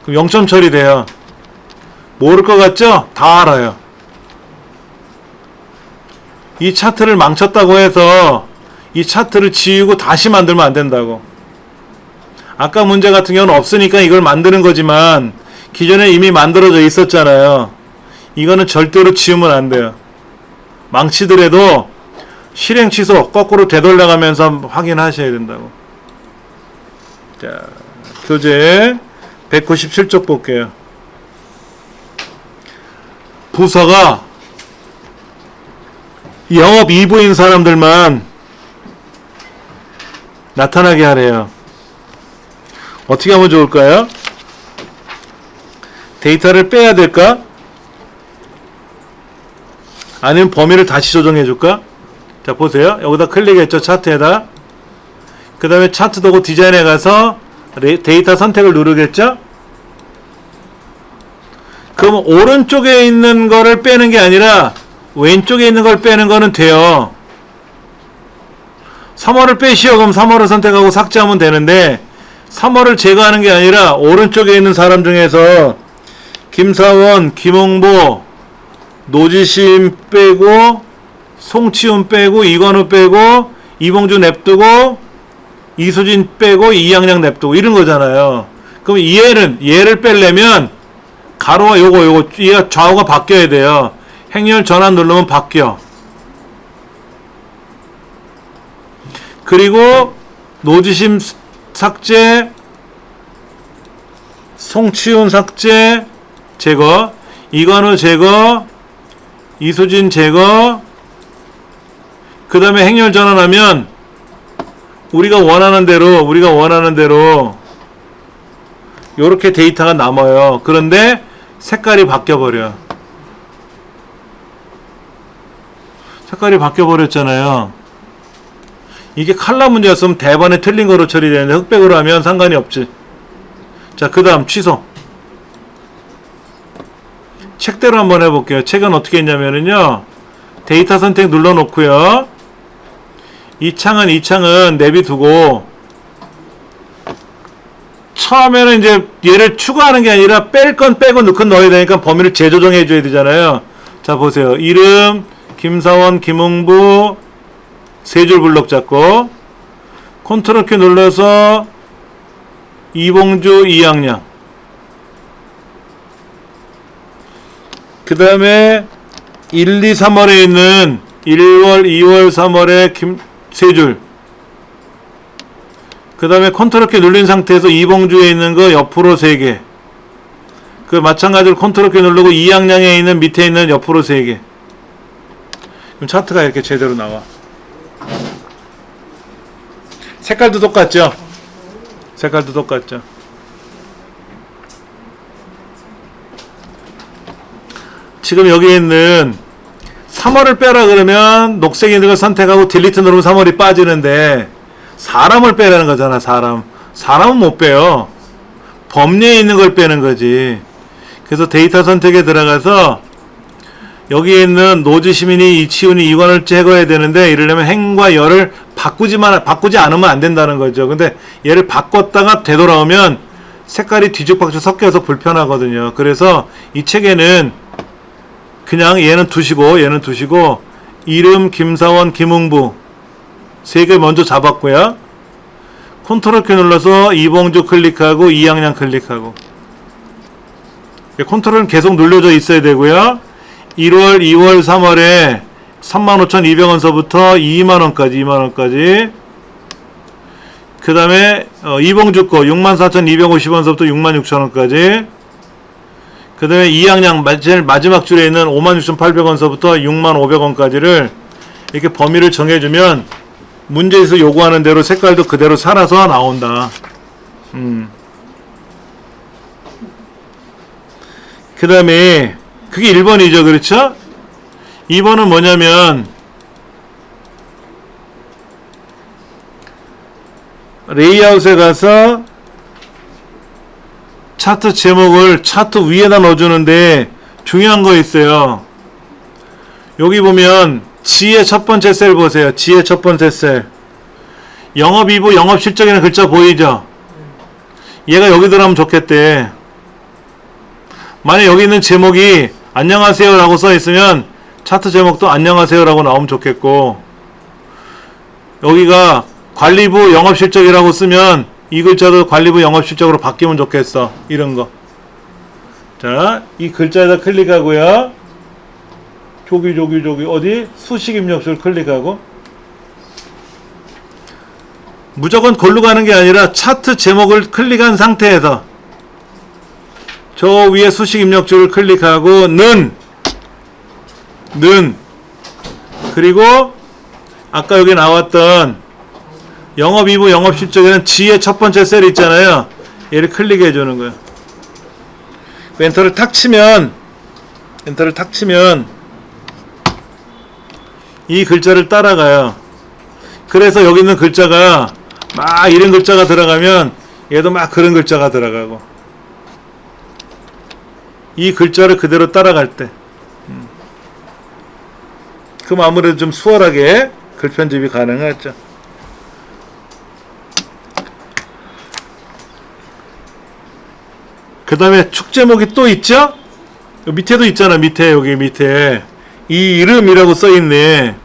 그럼 0점 처리돼요. 모를 것 같죠? 다 알아요. 이 차트를 망쳤다고 해서 이 차트를 지우고 다시 만들면 안 된다고. 아까 문제 같은 경우는 없으니까 이걸 만드는 거지만 기존에 이미 만들어져 있었잖아요. 이거는 절대로 지우면 안 돼요. 망치더라도 실행 취소 거꾸로 되돌려가면서 확인하셔야 된다고. 자, 교재 197쪽 볼게요. 부서가 영업 2부인 사람들만 나타나게 하래요. 어떻게 하면 좋을까요? 데이터를 빼야 될까? 아니면 범위를 다시 조정해 줄까? 자, 보세요. 여기다 클릭했죠. 차트에다. 그 다음에 차트 도구 디자인에 가서 데이터 선택을 누르겠죠? 그럼 오른쪽에 있는 거를 빼는 게 아니라 왼쪽에 있는 걸 빼는 거는 돼요. 3월을 빼시오. 그럼 3월을 선택하고 삭제하면 되는데 3월을 제거하는 게 아니라 오른쪽에 있는 사람 중에서 김사원, 김홍보, 노지심 빼고 송치훈 빼고 이건우 빼고 이봉주 냅두고 이수진 빼고 이양양 냅두고 이런 거잖아요. 그럼 얘를 빼려면 가로가 요거 얘가 좌우가 바뀌어야 돼요. 행렬 전환 누르면 바뀌어. 그리고 노지심 삭제, 송치훈 삭제, 제거, 이건우 제거, 이수진 제거. 그 다음에 행렬 전환하면 우리가 원하는 대로 요렇게 데이터가 남아요. 그런데 색깔이 바뀌어버려. 색깔이 바뀌어버렸잖아요. 이게 칼라 문제였으면 대번에 틀린 거로 처리되는데 흑백으로 하면 상관이 없지. 자, 그 다음 취소. 책대로 한번 해볼게요. 책은 어떻게 했냐면요. 데이터 선택 눌러놓고요. 이 창은 내비두고 처음에는 이제 얘를 추가하는 게 아니라 뺄 건 빼고 넣을 건 넣어야 되니까 범위를 재조정해 줘야 되잖아요. 자, 보세요. 이름 김사원, 김홍부 세 줄 블록 잡고 컨트롤 키 눌러서 이봉주, 이양양. 그 다음에 1, 2, 3월에 있는 1월, 2월, 3월에 세 줄. 그 다음에 컨트롤 키 눌린 상태에서 이봉주에 있는 거 옆으로 3개. 그 마찬가지로 컨트롤 키 누르고 이양양에 있는 밑에 있는 옆으로 3개. 그럼 차트가 이렇게 제대로 나와. 색깔도 똑같죠? 색깔도 똑같죠? 지금 여기 있는 3월을 빼라 그러면 녹색 있는 걸 선택하고 딜리트 누르면 3월이 빠지는데 사람을 빼라는 거잖아. 사람은 못 빼요. 범례에 있는 걸 빼는 거지. 그래서 데이터 선택에 들어가서 여기에 있는 노지시민이 이치훈이 이관을 제거해야 되는데 이러려면 행과 열을 바꾸지 않으면 안 된다는 거죠. 근데 얘를 바꿨다가 되돌아오면 색깔이 뒤죽박죽 섞여서 불편하거든요. 그래서 이 책에는 그냥 얘는 두시고 이름 김사원, 김흥부 3개 먼저 잡았고요. 컨트롤 키 눌러서 이봉주 클릭하고 이양양 클릭하고 컨트롤은 계속 눌려져 있어야 되고요. 1월, 2월, 3월에 35,200원서부터 2만원까지 그 다음에 이봉주 거 64,250원서부터 66,000원까지 그 다음에 이양양 제일 마지막 줄에 있는 56,800원서부터 6,500원까지를 이렇게 범위를 정해주면 문제에서 요구하는 대로 색깔도 그대로 살아서 나온다. 그 다음에 그게 1번이죠. 그렇죠? 2번은 뭐냐면 레이아웃에 가서 차트 제목을 차트 위에다 넣어주는데 중요한 거 있어요. 여기 보면 G의 첫 번째 셀 보세요. G의 첫 번째 셀 영업이부 영업실적이라는 글자 보이죠? 얘가 여기 들어가면 좋겠대. 만약 여기 있는 제목이 안녕하세요 라고 써있으면 차트 제목도 안녕하세요 라고 나오면 좋겠고, 여기가 관리부 영업실적이라고 쓰면 이 글자도 관리부 영업실적으로 바뀌면 좋겠어. 이런 거. 자, 이 글자에다 클릭하고요. 저기 어디? 수식 입력줄 클릭하고. 무조건 골로 가는 게 아니라 차트 제목을 클릭한 상태에서 저 위에 수식 입력줄을 클릭하고 는 그리고 아까 여기 나왔던 영업이부 영업실적에는 G의 첫 번째 셀 있잖아요. 얘를 클릭해 주는 거예요. 엔터를 탁 치면 이 글자를 따라가요. 그래서 여기 있는 글자가 막 이런 글자가 들어가면 얘도 막 그런 글자가 들어가고, 이 글자를 그대로 따라갈 때 그럼 아무래도 좀 수월하게 글 편집이 가능하죠. 그 다음에 축 제목이 또 있죠? 밑에도 있잖아. 여기 밑에 이 이름이라고 써있네.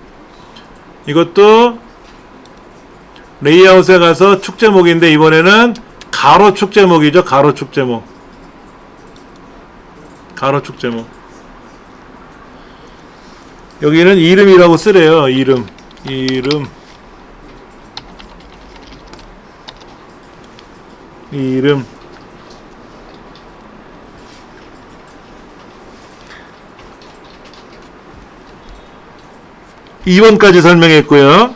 이것도 레이아웃에 가서 축 제목인데 이번에는 가로 축 제목이죠. 가로 축 제목. 여기는 이름이라고 쓰래요. 이름 2번까지 설명했고요.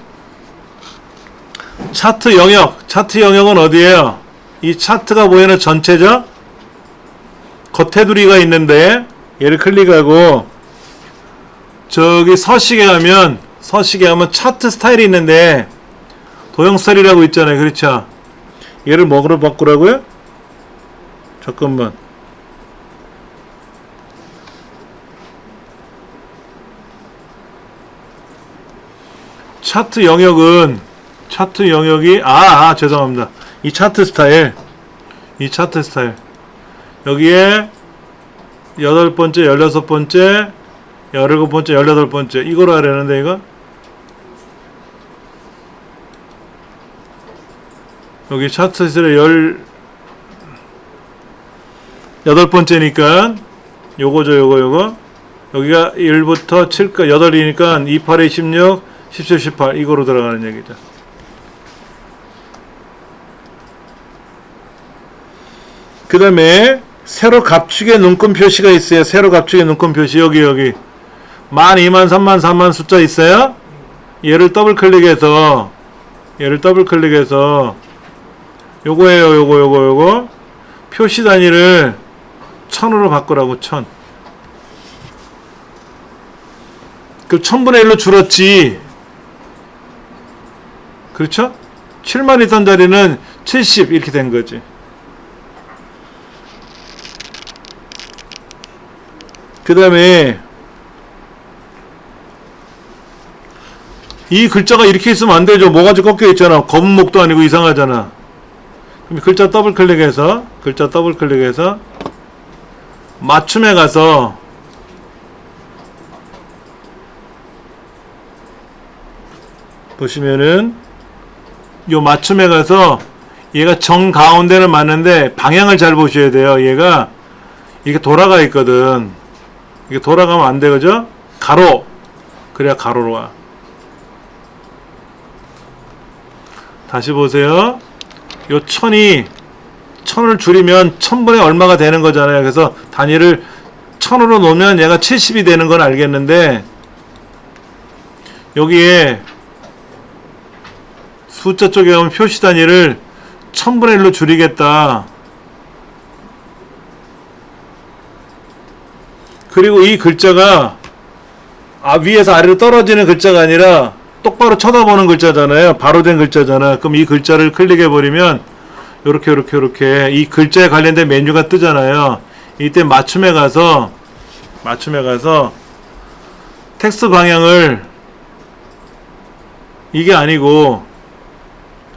차트 영역은 어디예요? 이 차트가 보이는 전체죠? 겉테두리가 있는데 얘를 클릭하고 저기 서식에 가면 차트 스타일이 있는데 도형 스타일이라고 있잖아요. 그렇죠? 얘를 뭐로 바꾸라고요? 잠깐만. 차트 영역이 죄송합니다. 이 차트 스타일 여기에 8번째, 16번째, 17번째, 18번째 이거로 하려는데 이거 여기 차트 스타일에 18번째니까 요거죠. 요거 여기가 1부터 7까지 8이니까 2, 8에 16, 17, 18 이거로 들어가는 얘기죠. 그 다음에 세로 갑축의 눈금 표시가 있어요. 세로 갑축의 눈금 표시 여기 10,000, 20,000, 30,000, 40,000 숫자 있어요. 얘를 더블 클릭해서 요거예요. 요거 표시 단위를 1000으로 바꾸라고. 1000. 그 1000분의 1로 줄었지. 그렇죠? 7만 있던 자리는 70 이렇게 된 거지. 그 다음에 이 글자가 이렇게 있으면 안 되죠. 뭐가지 꺾여 있잖아. 검은 목도 아니고 이상하잖아. 그럼 글자 더블 클릭해서 맞춤에 가서 보시면은 요 맞춤에 가서 얘가 정 가운데는 맞는데 방향을 잘 보셔야 돼요. 얘가 이렇게 돌아가 있거든. 이게 돌아가면 안 돼. 그죠? 가로 그래야 가로로 와. 다시 보세요. 요 천을 줄이면 1000분의 얼마가 되는 거잖아요. 그래서 단위를 1000으로 놓으면 얘가 70이 되는 건 알겠는데, 여기에 숫자 쪽에 오면 표시 단위를 1000분의 1로 줄이겠다. 그리고 이 글자가 위에서 아래로 떨어지는 글자가 아니라 똑바로 쳐다보는 글자잖아요. 바로 된 글자잖아. 그럼 이 글자를 클릭해버리면 요렇게 이 글자에 관련된 메뉴가 뜨잖아요. 이때 맞춤에 가서 텍스트 방향을 이게 아니고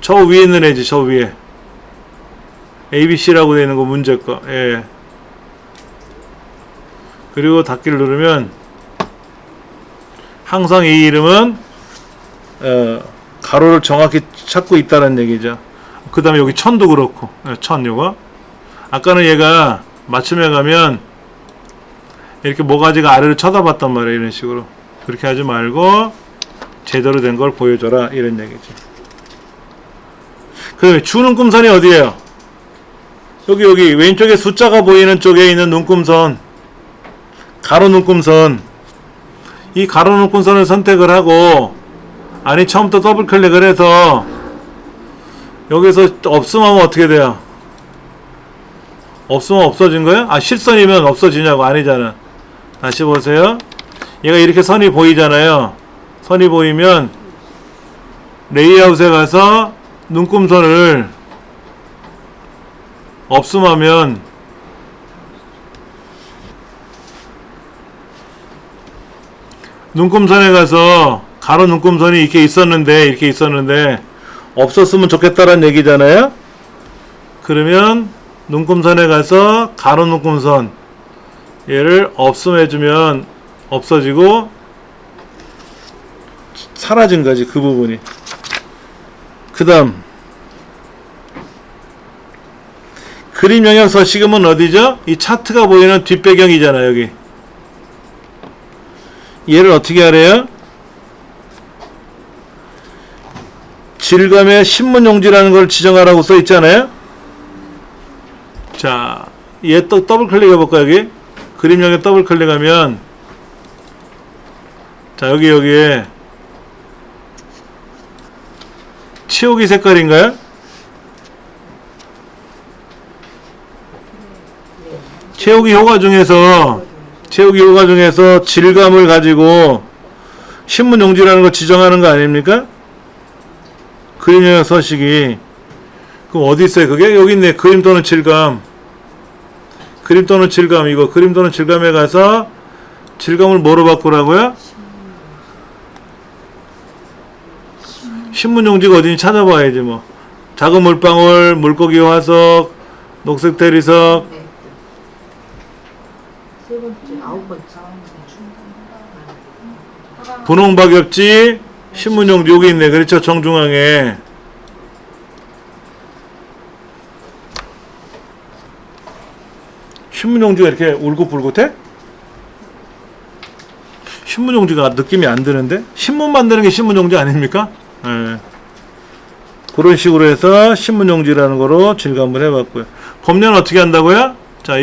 저 위에 있는 애지. 저 위에 ABC라고 되어 있는 거 문제 거. 예. 그리고 닫기를 누르면 항상 이 이름은 가로를 정확히 찾고 있다는 얘기죠. 그 다음에 여기 천도 그렇고, 천 요거. 아까는 얘가 맞춤에 가면 이렇게 모가지가 아래로 쳐다봤단 말이에요. 이런 식으로. 그렇게 하지 말고 제대로 된 걸 보여줘라, 이런 얘기죠. 그 다음에 주 눈금선이 어디에요? 여기 왼쪽에 숫자가 보이는 쪽에 있는 눈금선, 가로 눈금선. 이 가로 눈금선을 선택을 하고, 아니 처음부터 더블 클릭을 해서 여기서 없으면 어떻게 돼요? 없으면 없어진 거예요? 실선이면 없어지냐고. 아니잖아. 다시 보세요. 얘가 이렇게 선이 보이잖아요. 선이 보이면 레이아웃에 가서 눈금선을 없음하면 눈금선에 가서 가로 눈금선이 이렇게 있었는데 없었으면 좋겠다라는 얘기잖아요. 그러면 눈금선에 가서 가로 눈금선 얘를 없음해주면 없어지고 사라진 거지, 그 부분이. 그 다음 그림 영역 서식음은 어디죠? 이 차트가 보이는 뒷배경이잖아. 여기 얘를 어떻게 하래요? 질감의 신문용지라는 걸 지정하라고 써 있잖아요. 자, 얘 또 더블 클릭해 볼까? 여기 그림 영역 더블 클릭하면, 자, 여기에 치우기 색깔인가요? 채우기 효과 중에서 질감을 가지고 신문용지라는 걸 지정하는 거 아닙니까? 그림 영역 서식이. 그럼 어디 있어요? 그게 여기 있네. 그림 또는 질감. 이거 그림 또는 질감에 가서 질감을 뭐로 바꾸라고요? 신문용지가 어딘지 찾아봐야지 뭐. 작은 물방울, 물고기 화석, 녹색 대리석. 세 번째, 9번째. 분홍박엽지, 신문용지 여기 있네. 그렇죠? 정중앙에. 신문용지가 이렇게 울긋불긋해? 신문용지가 느낌이 안 드는데? 신문 만드는 게 신문용지 아닙니까? 예. 그런 식으로 해서 신문용지라는 거로 질감을 해봤고요. 범례는 어떻게 한다고요? 자,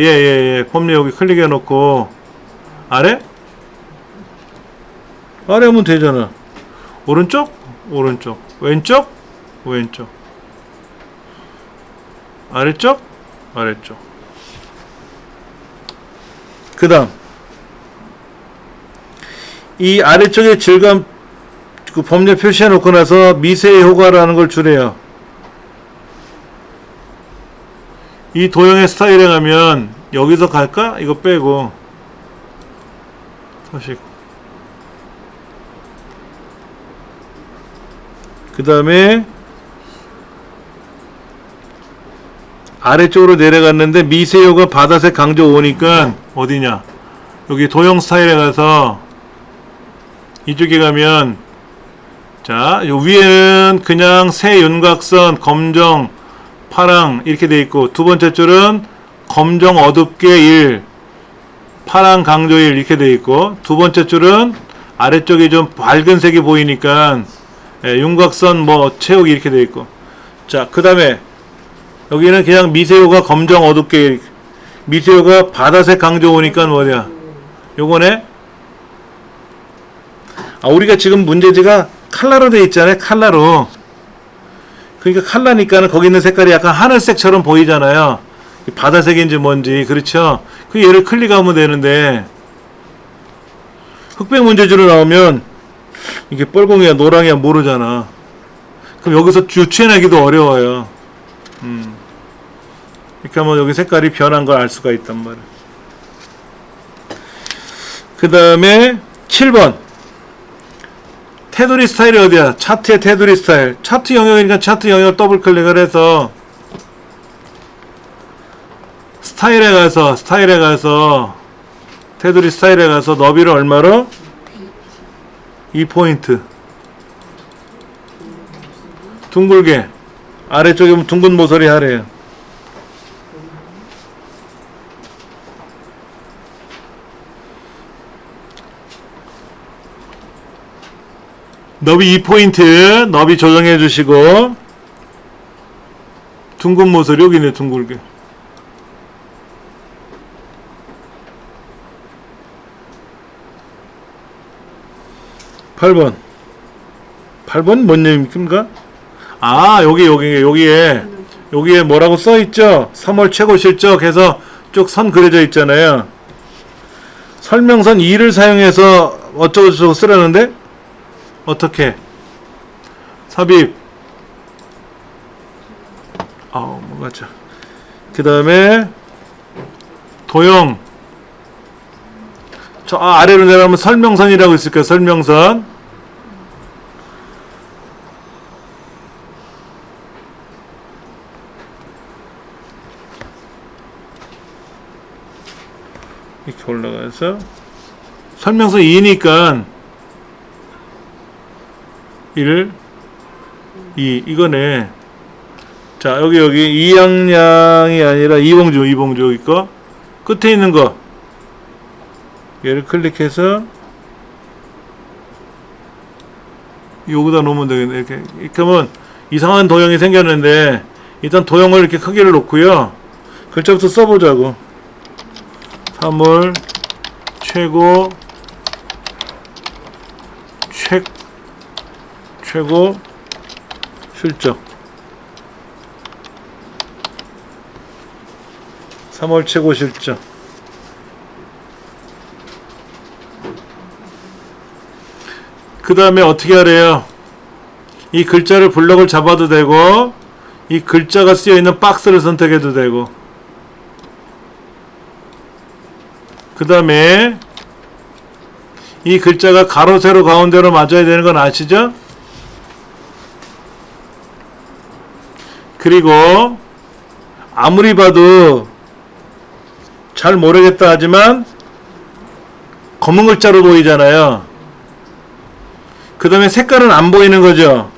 범례 여기 클릭해 놓고, 아래 하면 되잖아. 오른쪽, 왼쪽, 아래쪽. 그 다음 이 아래쪽에 질감 그 범례 표시해 놓고 나서 미세의 효과라는 걸 주래요. 이 도형의 스타일에 가면 여기서 갈까? 이거 빼고 서식. 그 다음에 아래쪽으로 내려갔는데 미세효과 바다색 강조 5니까 어디냐? 여기 도형 스타일에 가서 이쪽에 가면, 자, 요 위에는 그냥 세 윤곽선 검정, 파랑 이렇게 돼 있고, 두 번째 줄은 검정 어둡게 1, 파랑 강조 1 이렇게 돼 있고, 두 번째 줄은 아래쪽이 좀 밝은 색이 보이니까 예, 윤곽선 뭐 채우기 이렇게 되어 있고. 자, 그 다음에 여기는 그냥 미세호가 검정 어둡게, 미세호가 바다색 강조 오니까 뭐냐, 요거네. 우리가 지금 문제지가 칼라로 되어 있잖아요. 칼라로. 그러니까 칼라니까는 거기 있는 색깔이 약간 하늘색처럼 보이잖아요. 바다색인지 뭔지. 그렇죠. 그 얘를 클릭하면 되는데, 흑백 문제지로 나오면 이게 뻘공이야 노랑이야 모르잖아. 그럼 여기서 유추해내기도 어려워요. 그러니까 뭐 여기 색깔이 변한 걸 알 수가 있단 말이야. 그 다음에 7번 테두리 스타일이 어디야? 차트의 테두리 스타일. 차트 영역이니까 차트 영역을 더블 클릭을 해서 스타일에 가서 테두리 스타일에 가서 너비를 얼마로? 2포인트. 둥글게. 아래쪽에 보면 둥근 모서리 하래요. 너비 2포인트. 너비 조정해 주시고. 둥근 모서리 여기네, 둥글게. 8번. 8번 뭔 얘기입니까? 여기에 뭐라고 써있죠? 3월 최고 실적 해서 쭉 선 그려져 있잖아요. 설명선 2를 사용해서 어쩌고저쩌고 쓰라는데? 어떻게? 삽입. 뭐가죠? 그 다음에 도형. 저 아래로 내려가면 설명선이라고 있을 거예요. 설명선. 이렇게 올라가서 설명서 2니까 1, 2 이거네. 자, 여기 이양양이 아니라 이봉주 여기 거 끝에 있는 거 얘를 클릭해서 여기다 놓으면 되겠네. 이렇게 하면 이상한 도형이 생겼는데 일단 도형을 이렇게 크기를 놓고요. 글자부터 써보자고. 3월 최고 실적. 3월 최고 실적. 그 다음에 어떻게 하래요? 이 글자를 블럭을 잡아도 되고 이 글자가 쓰여있는 박스를 선택해도 되고, 그 다음에 이 글자가 가로 세로 가운데로 맞아야 되는 건 아시죠? 그리고 아무리 봐도 잘 모르겠다 하지만 검은 글자로 보이잖아요. 그 다음에 색깔은 안 보이는 거죠.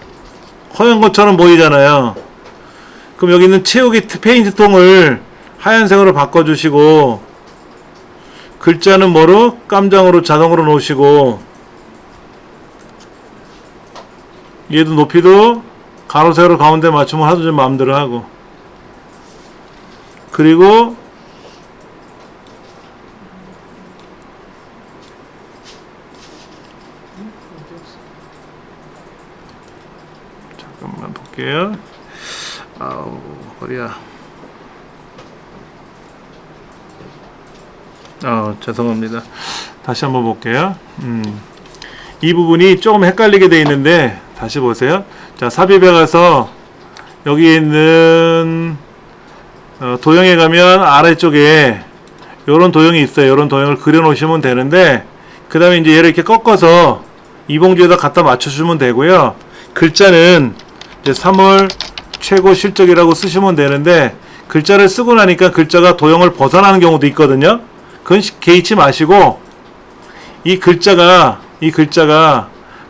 허연 것처럼 보이잖아요. 그럼 여기 있는 채우기 페인트 통을 하얀색으로 바꿔주시고, 글자는 뭐로? 깜장으로 자동으로 놓으시고, 얘도 높이도 가로 세로 가운데 맞추면 하도 좀 마음대로 하고, 그리고 잠깐만 볼게요. 아우 허리야. 죄송합니다. 다시 한번 볼게요. 이 부분이 조금 헷갈리게 되어 있는데 다시 보세요. 자, 삽입에 가서 여기 있는 도형에 가면 아래쪽에 요런 도형이 있어요. 요런 도형을 그려 놓으시면 되는데, 그 다음에 이제 얘를 이렇게 꺾어서 이봉주에다 갖다 맞춰주면 되고요. 글자는 이제 3월 최고 실적이라고 쓰시면 되는데, 글자를 쓰고 나니까 글자가 도형을 벗어나는 경우도 있거든요. 그건 개의치 마시고, 이 글자가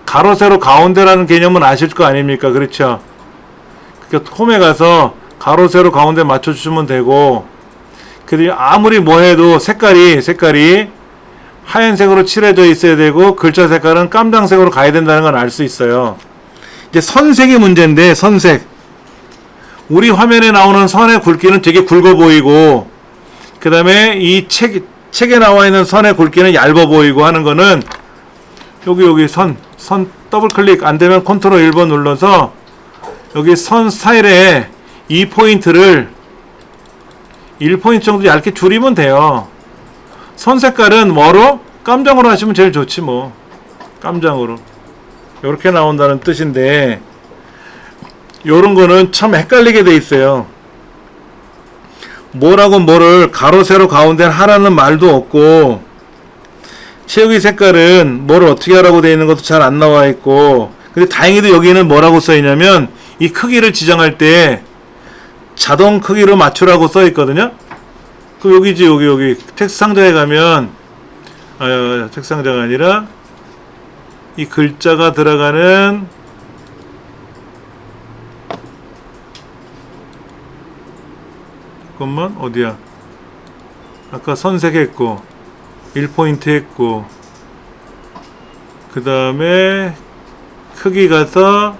가로 세로 가운데라는 개념은 아실 거 아닙니까? 그렇죠? 그러니까 홈에 가서 가로 세로 가운데 맞춰주시면 되고, 그리고 아무리 뭐 해도 색깔이 하얀색으로 칠해져 있어야 되고 글자 색깔은 깜장색으로 가야 된다는 걸 알 수 있어요. 이제 선색이 문제인데, 선색. 우리 화면에 나오는 선의 굵기는 되게 굵어 보이고, 그 다음에 이 책에 나와 있는 선의 굵기는 얇아 보이고 하는 거는 여기 선 더블 클릭 안 되면 컨트롤 1번 눌러서 여기 선 스타일에 이 포인트를 1포인트 정도 얇게 줄이면 돼요. 선 색깔은 뭐로? 깜장으로 하시면 제일 좋지 뭐. 깜장으로. 이렇게 나온다는 뜻인데, 요런 거는 참 헷갈리게 돼 있어요. 뭐라고 뭐를 가로 세로 가운데 하라는 말도 없고, 체육이 색깔은 뭐를 어떻게 하라고 돼 있는 것도 잘 안 나와 있고, 근데 다행히도 여기는 뭐라고 써 있냐면 이 크기를 지정할 때 자동 크기로 맞추라고 써 있거든요. 그 여기지, 여기 텍스트 상자에 가면, 텍스트 상자가 아니라 이 글자가 들어가는 잠깐만, 어디야? 아까 선색 했고 1포인트 했고, 그 다음에 크기 가서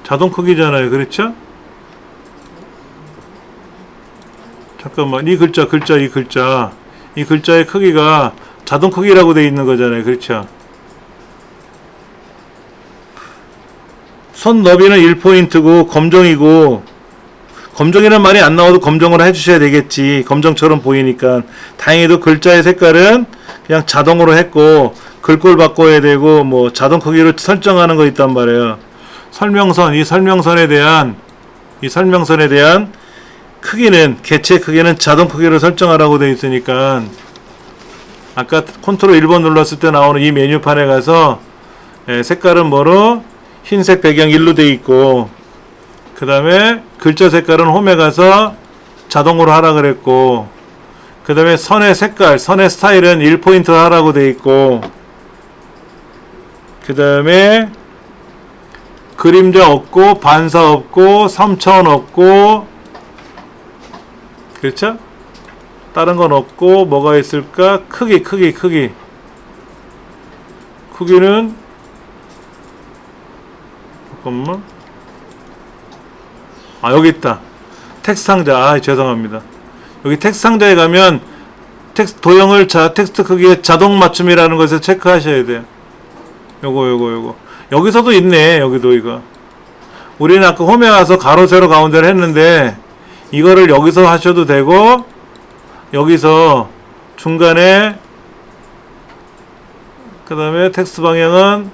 자동 크기잖아요. 그렇죠? 잠깐만, 이 글자의 크기가 자동 크기라고 되어 있는 거잖아요. 그렇죠? 선 너비는 1포인트고 검정이고, 검정이란 말이 안 나와도 검정으로 해주셔야 되겠지. 검정처럼 보이니까. 다행히도 글자의 색깔은 그냥 자동으로 했고, 글꼴 바꿔야 되고, 뭐 자동 크기로 설정하는 거 있단 말이에요. 설명선, 이 설명선에 대한 크기는, 개체 크기는 자동 크기로 설정하라고 되어 있으니까, 아까 컨트롤 1번 눌렀을 때 나오는 이 메뉴판에 가서 색깔은 뭐로? 흰색 배경 1로 되어 있고, 그 다음에 글자 색깔은 홈에 가서 자동으로 하라 그랬고, 그 다음에 선의 색깔, 선의 스타일은 1포인트 하라고 되어 있고, 그 다음에 그림자 없고 반사 없고 3차원 없고, 그렇죠? 다른 건 없고 뭐가 있을까? 크기는 잠깐만, 여기 있다. 텍스트 상자. 죄송합니다. 여기 텍스트 상자에 가면 텍스트 도형을 텍스트 크기에 자동 맞춤이라는 것을 체크하셔야 돼요. 요거. 여기서도 있네. 여기도 이거. 우리는 아까 홈에 가서 가로 세로 가운데를 했는데, 이거를 여기서 하셔도 되고, 여기서 중간에, 그 다음에 텍스트 방향은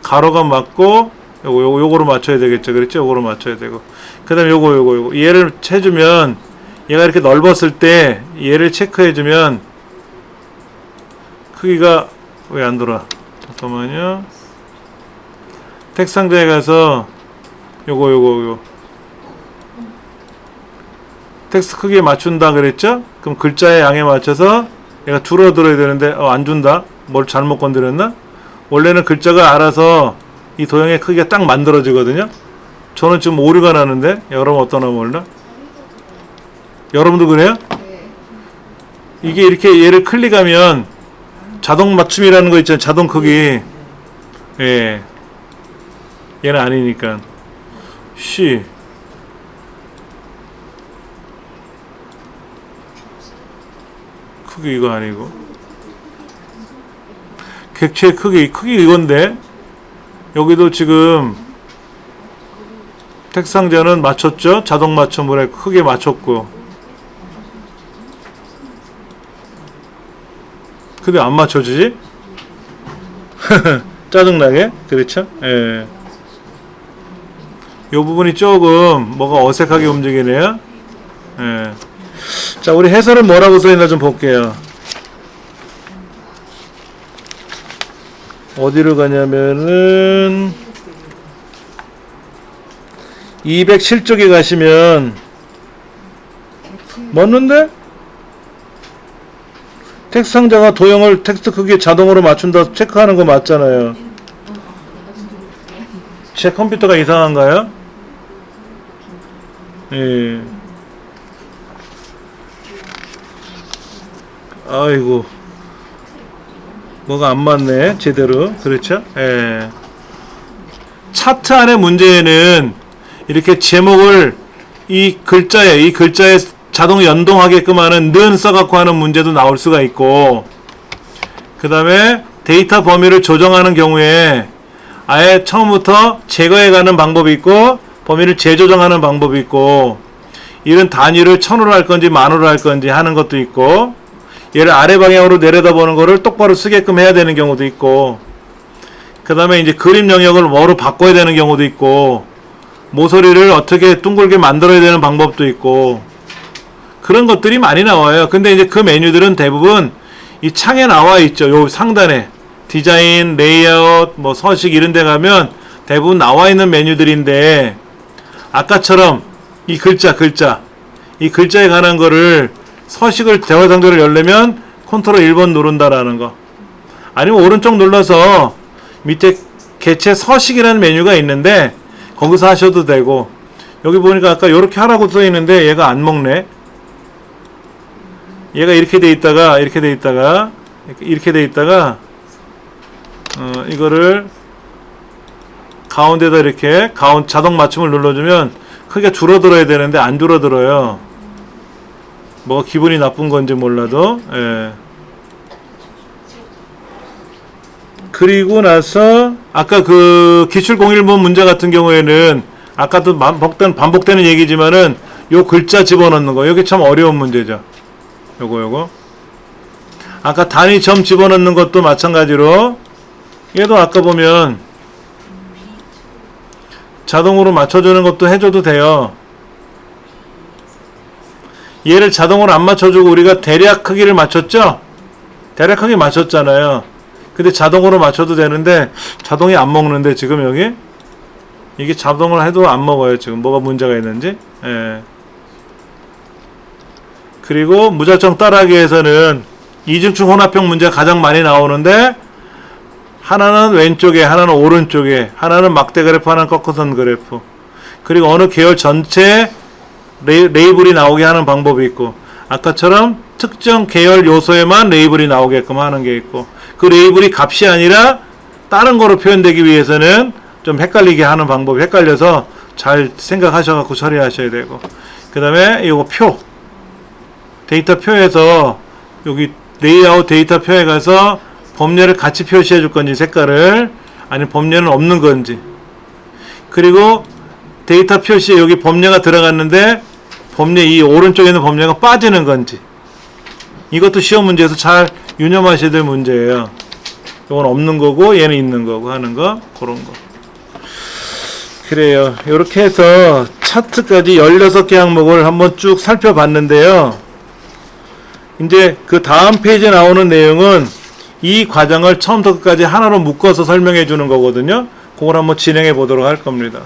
가로가 맞고, 요거로 맞춰야 되겠죠. 그렇죠? 요거로 맞춰야 되고. 그 다음에 요거. 얘를 해주면, 얘가 이렇게 넓었을 때, 얘를 체크해주면, 크기가, 왜 안 돌아? 잠깐만요. 텍스트 상자에 가서, 요거. 텍스트 크기에 맞춘다 그랬죠? 그럼 글자의 양에 맞춰서 얘가 줄어들어야 되는데, 안 준다? 뭘 잘못 건드렸나? 원래는 글자가 알아서 이 도형의 크기가 딱 만들어지거든요. 저는 지금 오류가 나는데, 여러분 어떠나 몰라? 여러분도 그래요? 이게 이렇게 얘를 클릭하면 자동 맞춤이라는 거 있잖아요. 자동 크기. 예. 얘는 아니니까. 크기 이거 아니고. 객체 크기 이건데, 여기도 지금 텍스트 상자는 맞췄죠? 자동 맞춤으로 크게 맞췄고. 근데 안 맞춰지지? 짜증나게? 그렇죠? 예. 요 부분이 조금 뭐가 어색하게 움직이네요. 예. 자, 우리 해설은 뭐라고 써있나 좀 볼게요. 어디로 가냐면은 207쪽에 가시면 맞는데? 텍스트 상자가 도형을 텍스트 크기에 자동으로 맞춘다 체크하는 거 맞잖아요. 제 컴퓨터가 이상한가요? 예. 아이고, 뭐가 안 맞네 제대로. 그렇죠? 예. 차트 안의 문제에는 이렇게 제목을 이 글자에 자동 연동하게끔 하는 는 써갖고 하는 문제도 나올 수가 있고, 그 다음에 데이터 범위를 조정하는 경우에 아예 처음부터 제거해가는 방법이 있고 범위를 재조정하는 방법이 있고, 이런 단위를 1000으로 할 건지 10,000으로 할 건지 하는 것도 있고, 얘를 아래 방향으로 내려다보는 거를 똑바로 쓰게끔 해야 되는 경우도 있고, 그 다음에 이제 그림 영역을 뭐로 바꿔야 되는 경우도 있고, 모서리를 어떻게 둥글게 만들어야 되는 방법도 있고, 그런 것들이 많이 나와요. 근데 이제 그 메뉴들은 대부분 이 창에 나와 있죠. 요 상단에 디자인, 레이아웃, 뭐 서식 이런 데 가면 대부분 나와 있는 메뉴들인데, 아까처럼 이 이 글자에 관한 거를 서식을 대화 상자를 열려면 컨트롤 1번 누른다라는 거, 아니면 오른쪽 눌러서 밑에 개체 서식이라는 메뉴가 있는데 거기서 하셔도 되고, 여기 보니까 아까 이렇게 하라고 써 있는데 얘가 안 먹네. 얘가 이렇게 돼 있다가 이거를 가운데다 이렇게 자동 맞춤을 눌러주면 크게 줄어들어야 되는데 안 줄어들어요. 뭐가 기분이 나쁜 건지 몰라도. 예. 그리고 나서 아까 그 기출01번 문제 같은 경우에는 아까도 반복되는 얘기지만은 요 글자 집어넣는 거, 여기 참 어려운 문제죠. 요거 아까 단위 점 집어넣는 것도 마찬가지로 얘도 아까 보면 자동으로 맞춰주는 것도 해줘도 돼요. 얘를 자동으로 안 맞춰주고 우리가 대략 크기를 맞췄죠? 대략 크기 맞췄잖아요. 근데 자동으로 맞춰도 되는데 자동이 안 먹는데 지금 여기 이게 자동으로 해도 안 먹어요. 지금 뭐가 문제가 있는지. 예. 그리고 무작정 따라하기에서는 이중충 혼합형 문제가 가장 많이 나오는데, 하나는 왼쪽에, 하나는 오른쪽에, 하나는 막대 그래프, 하나는 꺾어선 그래프, 그리고 어느 계열 전체 레이블이 나오게 하는 방법이 있고, 아까처럼 특정 계열 요소에만 레이블이 나오게끔 하는 게 있고, 그 레이블이 값이 아니라 다른 거로 표현되기 위해서는 좀 헷갈리게 하는 방법이, 헷갈려서 잘 생각하셔갖고 처리하셔야 되고, 그 다음에 이거 데이터 표에서 여기 레이아웃 데이터 표에 가서 범례를 같이 표시해 줄 건지, 색깔을, 아니면 범례는 없는 건지, 그리고 데이터 표시에 여기 범례가 들어갔는데 범례 이 오른쪽에 있는 범례가 빠지는 건지, 이것도 시험 문제에서 잘 유념하셔야 될 문제예요. 이건 없는 거고 얘는 있는 거고 하는 거, 그런 거. 그래요. 이렇게 해서 차트까지 16개 항목을 한번 쭉 살펴봤는데요. 이제 그 다음 페이지에 나오는 내용은 이 과정을 처음부터 끝까지 하나로 묶어서 설명해 주는 거거든요. 그걸 한번 진행해 보도록 할 겁니다.